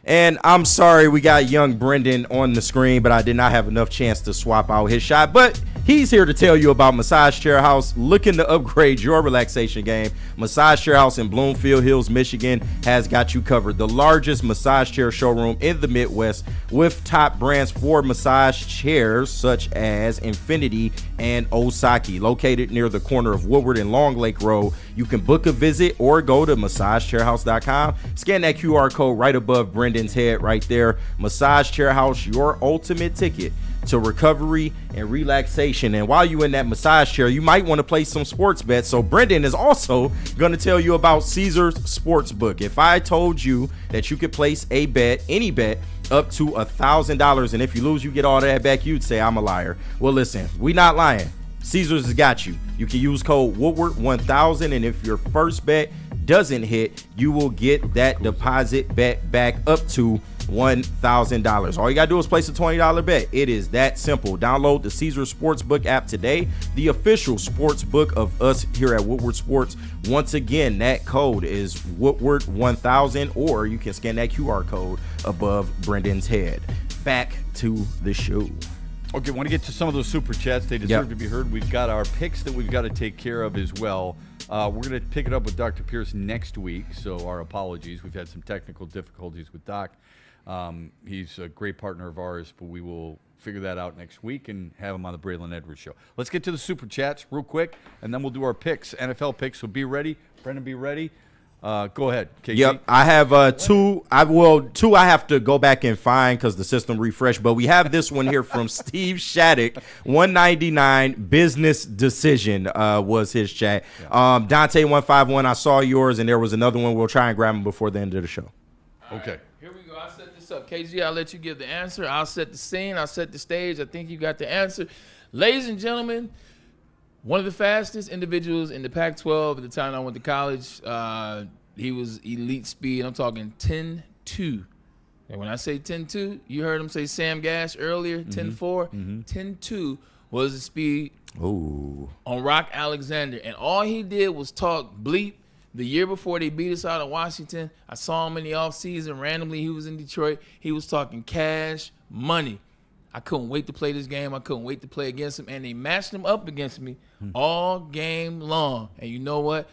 And I'm sorry we got young Brendan on the screen, but I did not have enough chance to swap out his shot. But he's here to tell you about Massage Chair House. Looking to upgrade your relaxation game? Massage Chair House in Bloomfield Hills, Michigan has got you covered. The largest massage chair showroom in the Midwest with top brands for massage chairs such as Infinity and Osaki. Located near the corner of Woodward and Long Lake Road. You can book a visit or go to massagechairhouse.com. Scan that QR code right above Brendan's head right there. Massage Chair House, your ultimate ticket to recovery and relaxation. And while you're in that massage chair, you might want to play some sports bets. So Brendan is also going to tell you about Caesars Sportsbook. If I told you that you could place a bet, any bet, up to $1,000, and if you lose, you get all that back, you'd say I'm a liar. Well, listen, we not lying. Caesars has got you. You can use code Woodward1000, and if your first bet doesn't hit, you will get that deposit bet back up to $1,000. All you gotta do is place a $20 bet. It is that simple. Download the Caesars Sportsbook app today, the official sports book of us here at Woodward Sports. Once again, that code is Woodward1000, or you can scan that QR code above Brendan's head. Back to the show.
Okay, want to get to some of those super chats. They deserve to be heard. We've got our picks that we've got to take care of as well. We're going to pick it up with Dr. Pierce next week, so our apologies. We've had some technical difficulties with Doc. He's a great partner of ours, but we will figure that out next week and have him on the Braylon Edwards Show. Let's get to the super chats real quick, and then we'll do our picks, NFL picks. So be ready. Brendan, be ready. Go ahead, KG.
Yep, I have two. Two I have to go back and find because the system refreshed. But we have this one here from Steve Shattuck, 199 business decision was his chat. Dante 151, I saw yours, and there was another one. We'll try and grab them before the end of the show.
Okay.
Right, here we go. I'll set this up. KG, I'll let you give the answer. I'll set the scene. I'll set the stage. I think you got the answer. Ladies and gentlemen, one of the fastest individuals in the Pac-12 at the time I went to college. He was elite speed. I'm talking 10.2. And when I say 10.2, you heard him say Sam Gash earlier, 10.4. 10.2 was the speed on Rock Alexander. And all he did was talk bleep. The year before they beat us out of Washington, I saw him in the offseason. Randomly, he was in Detroit. He was talking cash money. I couldn't wait to play this game. I couldn't wait to play against him. And they matched him up against me all game long. And you know what?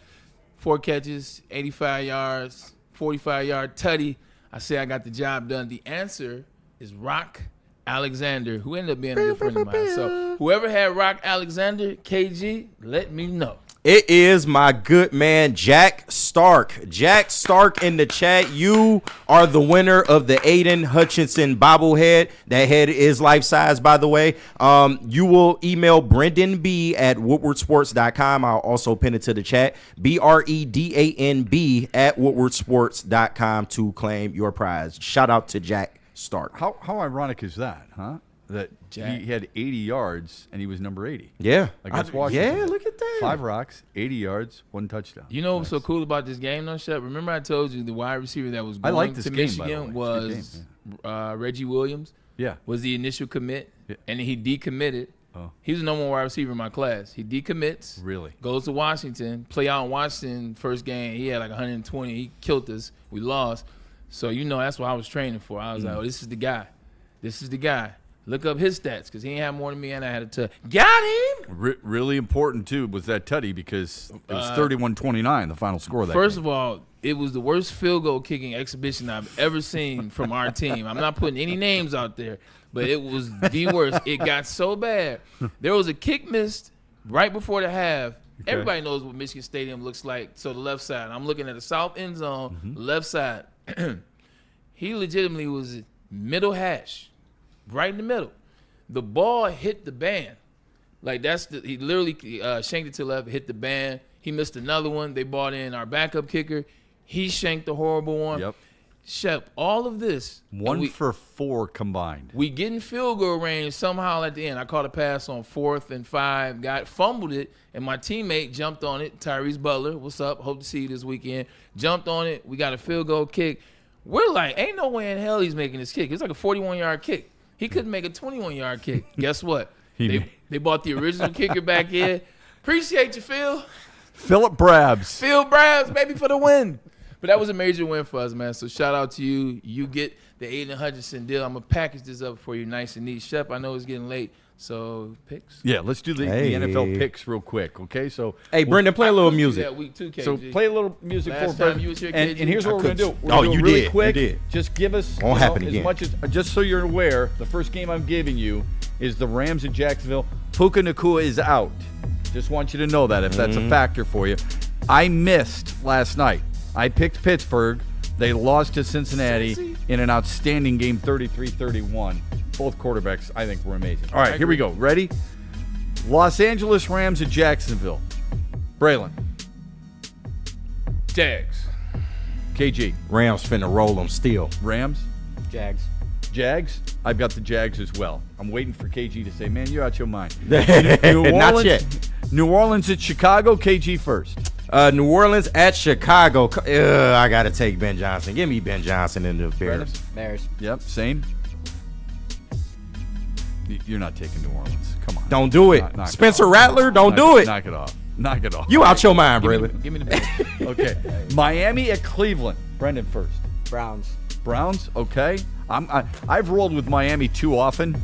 4 catches, 85 yards, 45-yard tutty. I say I got the job done. The answer is Rock Alexander, who ended up being a good friend of mine. So whoever had Rock Alexander, KG, let me know.
It is my good man, Jack Stark. Jack Stark in the chat. You are the winner of the Aiden Hutchinson bobblehead. That head is life-size, by the way. You will email Brendan B at woodwardsports.com. I'll also pin it to the chat. BREDANB at woodwardsports.com to claim your prize. Shout out to Jack Stark.
How ironic is that, huh? that he had 80 yards and he was number 80.
Yeah.
Against Washington.
Yeah, look at that.
5 rocks, 80 yards, 1 touchdown.
You know what's so cool about this game, though, Shep? Remember I told you the wide receiver that was going to Michigan was Reggie Williams?
Yeah.
Was the initial commit,
Yeah.
and he decommitted.
Oh.
He was the number 1 wide receiver in my class. He decommits.
Really?
Goes to Washington. Play out in Washington first game. He had like 120. He killed us. We lost. So, that's what I was training for. I was like, this is the guy. This is the guy. Look up his stats because he ain't had more than me, and I had to got him.
Really important, too, was that tutty because it was 31-29, the final score of that
First
game.
of all, it was the worst field goal kicking exhibition I've ever seen from our team. I'm not putting any names out there, but it was the worst. It got so bad. There was a kick missed right before the half. Okay. Everybody knows what Michigan Stadium looks like. So the left side. I'm looking at the south end zone, left side. He legitimately was middle hash, right in the middle. The ball hit the band. Like he literally shanked it to the left, hit the band. He missed another one. They brought in our backup kicker. He shanked a horrible one.
Yep.
Shep, all of this.
1 for 4 combined.
We get in field goal range somehow at the end. I caught a pass on 4th and 5, fumbled it, and my teammate jumped on it. Tyrese Butler, what's up? Hope to see you this weekend. Jumped on it. We got a field goal kick. We're like, ain't no way in hell he's making this kick. It's like a 41-yard kick. He couldn't make a 21-yard kick. Guess what? They brought the original kicker back in. Appreciate you, Phil.
Philip Brabs.
Phil Brabs, baby, for the win. But that was a major win for us, man. So shout out to you. You get the Aiden Hutchinson deal. I'm going to package this up for you nice and neat. Shep, I know it's getting late. So picks?
Yeah, let's do the NFL picks real quick, okay? So
Brendan, play a little music.
Week 2, KG.
So play a little music
Last
for
time you was here,
and
KG.
here's what we're going to do. We're gonna do
you
really
did.
quick.
You did.
Just give us
Won't happen
as
again.
much as just so you're aware, the first game I'm giving you is the Rams in Jacksonville. Puka Nacua is out. Just want you to know that if that's a factor for you. I missed last night. I picked Pittsburgh. They lost to Cincinnati in an outstanding game, 33-31. Both quarterbacks, I think, were amazing. All right, here we go. Ready? Los Angeles Rams at Jacksonville. Braylon.
Jags.
KG.
Rams finna roll them still.
Rams.
Jags.
Jags. I've got the Jags as well. I'm waiting for KG to say, man, you're out your mind.
New Orleans, not yet.
New Orleans at Chicago. KG first.
New Orleans at Chicago. I got to take Ben Johnson. Give me Ben Johnson in the Bears.
Bears.
Yep, same. You're not taking New Orleans. Come on.
Don't do it. Spencer Rattler, don't do it.
Knock it off. Knock it off.
You out your mind, Braylon.
Give me the Bears.
Okay. Miami at Cleveland. Brendan first.
Browns.
Browns, okay. I've rolled with Miami too often.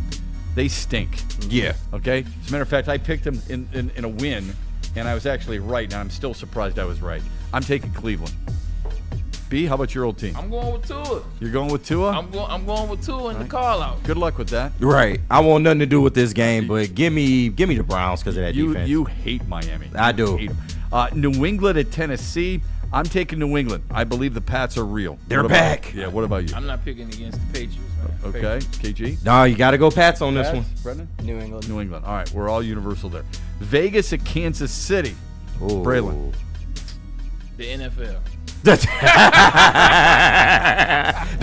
They stink.
Yeah.
Okay. As a matter of fact, I picked them in a win, and I was actually right, and I'm still surprised I was right. I'm taking Cleveland. B, how about your old team?
I'm going with Tua.
You're going with Tua?
I'm going with Tua in the call out.
Good luck with that.
Right. I want nothing to do with this game, but give me the Browns because of that defense.
You hate Miami.
I do.
Hate them. New England at Tennessee. I'm taking New England. I believe the Pats are real.
They're back.
Yeah, what about you?
I'm not picking against the Patriots, man.
Okay,
Patriots.
KG?
No, you got to go Pats on this
Pats,
one.
Brendan?
New England.
New England. All right, we're all universal there. Vegas at Kansas City.
Ooh.
Braylon.
The NFL.
The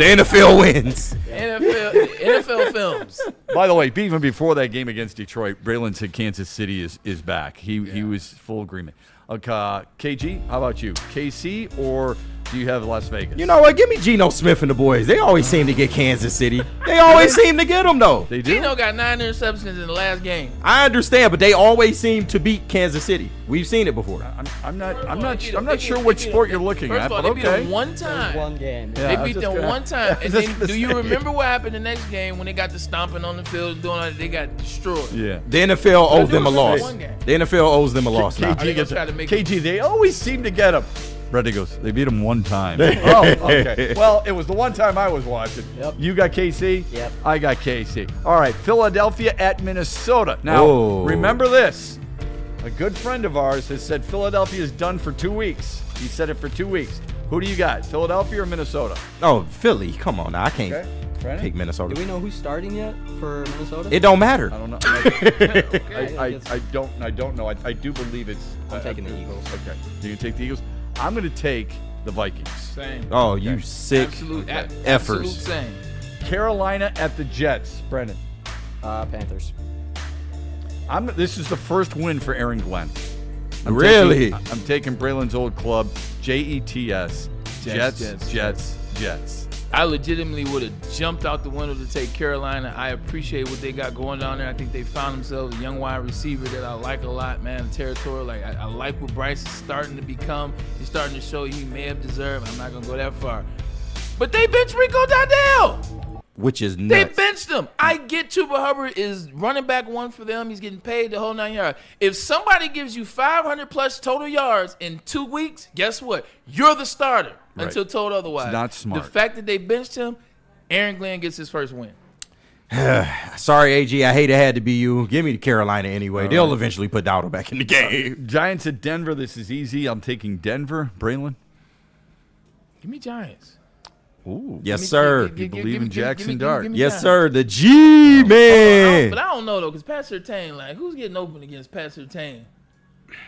NFL wins.
NFL films.
By the way, even before that game against Detroit, Braylon said Kansas City is back. He was full agreement. KG, how about you? KC or do you have Las Vegas?
You know what? Give me Geno Smith and the boys. They always seem to get Kansas City. They always seem to get them, though.
They do?
Geno got 9 interceptions in the last game.
I understand, but they always seem to beat Kansas City. We've seen it before.
I'm not sure which sport you're looking at, but
they
okay.
beat them one time.
One game.
They beat them one time. And then, do you remember what happened the next game when they got the stomping on the field, doing all that? They got destroyed.
Yeah.
The NFL owes them a loss. The NFL owes them a loss.
KG, they always seem to get them. Brady goes, they beat him one time. Oh, okay. Well, it was the one time I was watching.
Yep.
You got KC?
Yep.
I got KC. All right, Philadelphia at Minnesota. Now, remember this. A good friend of ours has said Philadelphia is done for 2 weeks. He said it for 2 weeks. Who do you got, Philadelphia or Minnesota?
Oh, Philly. Come on now. I can't pick Minnesota.
Do we know who's starting yet for Minnesota?
It don't matter.
I don't know. I don't know. I do believe it's...
I'm taking the Eagles.
Okay. You can take the Eagles? I'm going to take the Vikings.
Same.
Oh, you sick
Absolute
effers.
same.
Carolina at the Jets, Brendan.
Panthers.
This is the first win for Aaron Glenn. I'm taking Braylon's old club, Jets. Jets.
I legitimately would have jumped out the window to take Carolina. I appreciate what they got going down there. I think they found themselves a young wide receiver that I like a lot, man. The territory, like I like what Bryce is starting to become. He's starting to show he may have deserved. I'm not gonna go that far, but they benched Rico Dowdell,
which is nuts.
They benched him. I get Chuba Hubbard is running back one for them. He's getting paid the whole 9 yards. If somebody gives you 500 plus total yards in 2 weeks, guess what? You're the starter. Right. Until told otherwise.
It's not smart.
The fact that they benched him, Aaron Glenn gets his first win.
Sorry, AG. I hate it had to be you. Give me to Carolina anyway. They'll eventually put Dowdle back in the game.
Giants at Denver. This is easy. I'm taking Denver. Braylon?
Give me Giants.
Ooh.
Yes, sir.
You believe in Jackson Dart.
Yes, sir. The G-Man.
But I don't know, though, because Pat Surtain, like, who's getting open against Pat Surtain?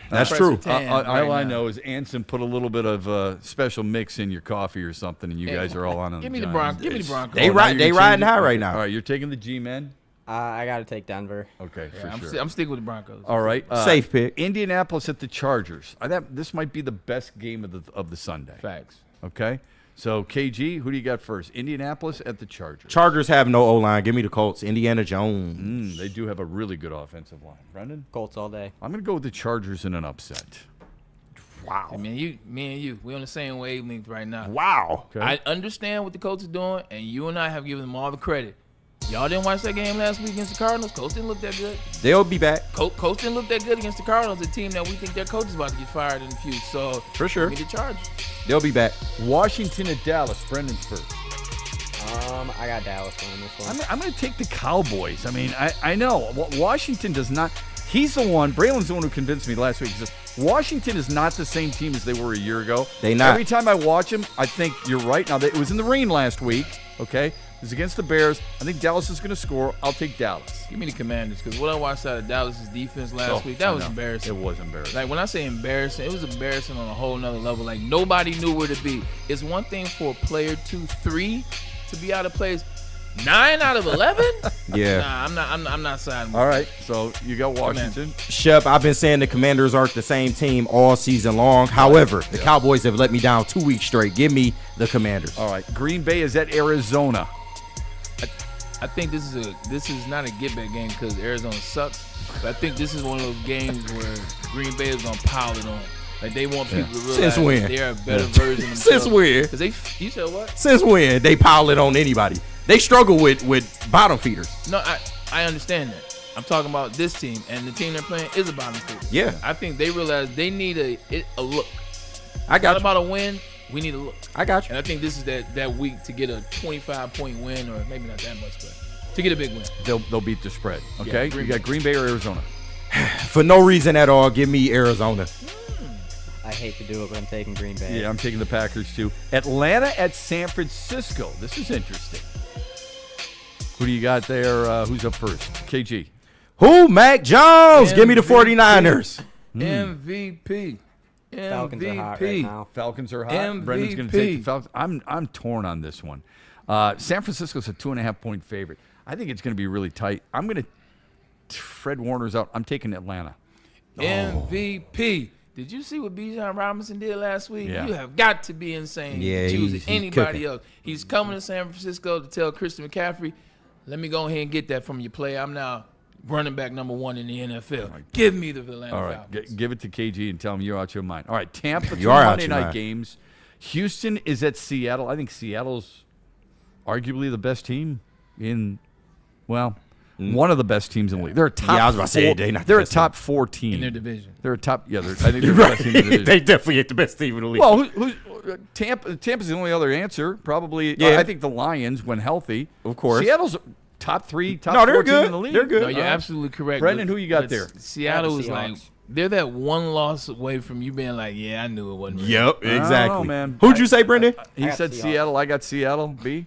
That's true. All I know is Anson put a little bit of special mix in your coffee or something, and you guys are all on.
Give me the Broncos. Give me the Broncos.
They riding high right now.
All right, you're taking the G-Men.
I got to take Denver.
Okay,
for sure. I'm sticking with the Broncos.
All right,
safe pick.
Indianapolis at the Chargers. This might be the best game of the Sunday.
Facts.
Okay. So, KG, who do you got first? Indianapolis at the Chargers.
Chargers have no O-line. Give me the Colts. Indiana Jones.
They do have a really good offensive line. Brendan?
Colts all day.
I'm going to go with the Chargers in an upset.
Wow. me and you, we're on the same wavelength right now.
Wow.
Okay. I understand what the Colts are doing, and you and I have given them all the credit. Y'all didn't watch that game last week against the Cardinals? Colts didn't look that good.
They'll be back.
Colts didn't look that good against the Cardinals, a team that we think their coach is about to get fired in a few. So,
for sure.
Give me the Chargers.
They'll be back.
Washington at Dallas. Brendan's first.
I got Dallas on this one.
I'm going to take the Cowboys. I mean, I know. Washington does not. He's the one. Braylon's the one who convinced me last week. He says, Washington is not the same team as they were a year ago.
They not.
Every time I watch them, I think you're right. Now, it was in the rain last week, okay? It was against the Bears. I think Dallas is going to score. I'll take Dallas.
Give me the Commanders, because what I watched out of Dallas' defense last week, that was embarrassing.
It was embarrassing.
Like, when I say embarrassing, it was embarrassing on a whole nother level. Like, nobody knew where to be. It's one thing for a player 2-3 to be out of place. 9 out of 11?
Yeah.
Nah, I'm not siding with
All right, so you got Washington.
Shep, I've been saying the Commanders aren't the same team all season long. However, the Cowboys have let me down 2 weeks straight. Give me the Commanders.
All right, Green Bay is at Arizona.
I think this is not a get-back game because Arizona sucks. But I think this is one of those games where Green Bay is going to pile it on. Like, they want people to realize they're a better version of themselves.
Since when?
Because you said what?
Since when? They pile it on anybody. They struggle with bottom feeders.
No, I understand that. I'm talking about this team, and the team they're playing is a bottom feeder.
Yeah.
I think they realize they need a look.
I got
Not about a win. We need a look.
I got you.
And I think this is that week to get a 25-point win, or maybe not that much, but to get a big win.
They'll beat the spread. Okay,
Yeah,
you got Green Bay or Arizona?
For no reason at all, give me Arizona.
I hate to do it, but I'm taking Green Bay.
Yeah, I'm taking the Packers too. Atlanta at San Francisco. This is interesting. Who do you got there? Who's up first? KG.
Who? Mac Jones. Give me the 49ers.
MVP.
Falcons are hot right now.
Falcons are hot.
MVP.
Brendan's going to take the Falcons. I'm torn on this one. San Francisco's a 2.5-point favorite. I think it's going to be really tight. I'm going to. Fred Warner's out. I'm taking Atlanta.
MVP. Did you see what Bijan Robinson did last week?
Yeah.
You have got to be insane.
Yeah,
to choose
he's
anybody
cooking.
else. He's coming to San Francisco to tell Christian McCaffrey, let me go ahead and get that from you, player. I'm now running back number 1 in the NFL. Give me the Atlanta
All right,
Falcons.
give it to KG and tell him you're out your mind. All right, Tampa,
You are out
Monday
your
night
mind.
games. Houston is at Seattle. I think Seattle's arguably the best team in, one of the best teams in the league. They're a top.
Yeah, I was about to say,
they're a top 4 team
In their division.
They're a top. Yeah, I think they're the best team in the division.
They definitely ain't the best team in the league.
Well, Tampa's the only other answer. Probably.
Yeah.
I think the Lions, when healthy,
of course.
Seattle's top 3, top
No, they're
4 team
good.
in the league.
They're good.
No, you're absolutely correct.
Brendan, who you got
but
there?
Seattle is
Seahawks.
like, they're that one loss away from you being like, yeah, I knew it wasn't real.
Yep,
I don't
exactly.
know, man.
Who'd you say, Brendan?
He
got
said
Seahawks.
Seattle. I got Seattle. B.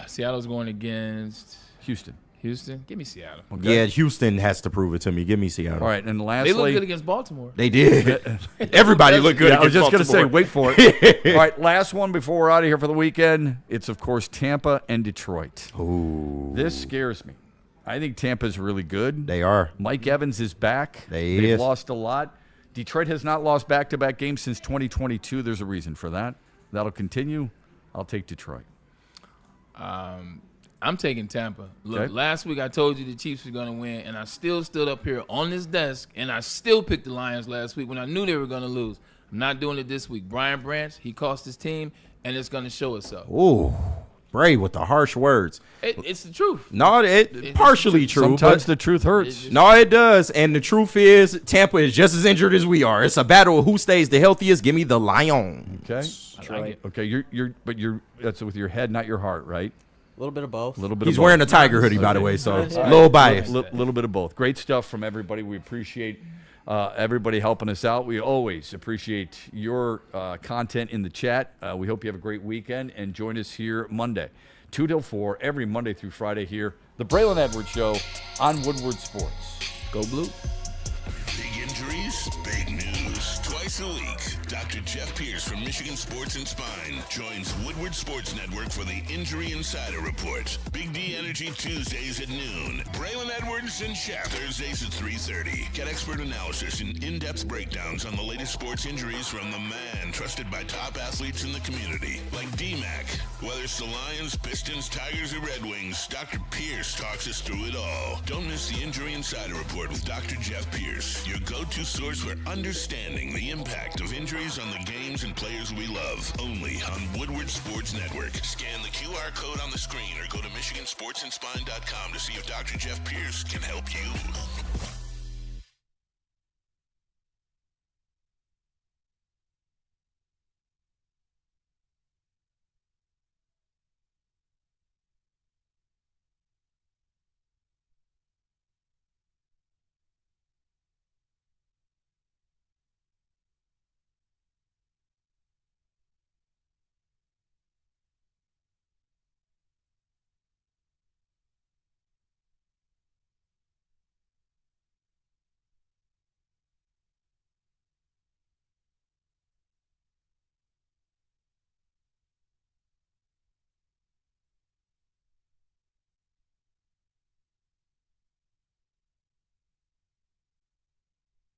Seattle's going against
Houston.
Houston. Give me Seattle.
Okay.
Yeah, Houston has to prove it to me. Give me Seattle.
All right, and
They
lastly,
look good against Baltimore.
They did. Everybody looked good.
Yeah, I was just
going to
say, wait for it. All right, last one before we're out of here for the weekend. It's, of course, Tampa and Detroit.
Ooh.
This scares me. I think Tampa's really good.
They are.
Mike Evans is back. They've lost a lot. Detroit has not lost back-to-back games since 2022. There's a reason for that. That'll continue. I'll take Detroit.
I'm taking Tampa. Look, last week I told you the Chiefs were going to win, and I still stood up here on this desk, and I still picked the Lions last week when I knew they were going to lose. I'm not doing it this week. Brian Branch, he cost his team, and it's going to show itself.
Ooh, Bray with the harsh words.
It's the truth.
No, it's partially true.
Sometimes the truth hurts.
No, it does. And the truth is, Tampa is just as injured as we are. It's a battle of who stays the healthiest. Give me the Lion.
Okay. Okay. You're that's with your head, not your heart, right?
A little bit of both.
He's wearing a Tiger hoodie, by the way, so a little biased.
Little bit of both. Great stuff from everybody. We appreciate everybody helping us out. We always appreciate your content in the chat. We hope you have a great weekend, and join us here Monday, 2 till 4, every Monday through Friday here. The Braylon Edwards Show on Woodward Sports.
Go Blue.
Big injuries, big news. Twice a week, Dr. Jeff Pierce from Michigan Sports and Spine joins Woodward Sports Network for the Injury Insider Report. Big D Energy Tuesdays at noon. Braylon Edwards and Shaq Thursdays at 3:30. Get expert analysis and in-depth breakdowns on the latest sports injuries from the man trusted by top athletes in the community, like D-Mac. Whether it's the Lions, Pistons, Tigers, or Red Wings, Dr. Pierce talks us through it all. Don't miss the Injury Insider Report with Dr. Jeff Pierce, your go-to source for understanding the impact of injuries on the games and players we love. Only on Woodward Sports Network. Scan the QR code on the screen or go to MichiganSportsandSpine.com to see if Dr. Jeff Pierce can help you.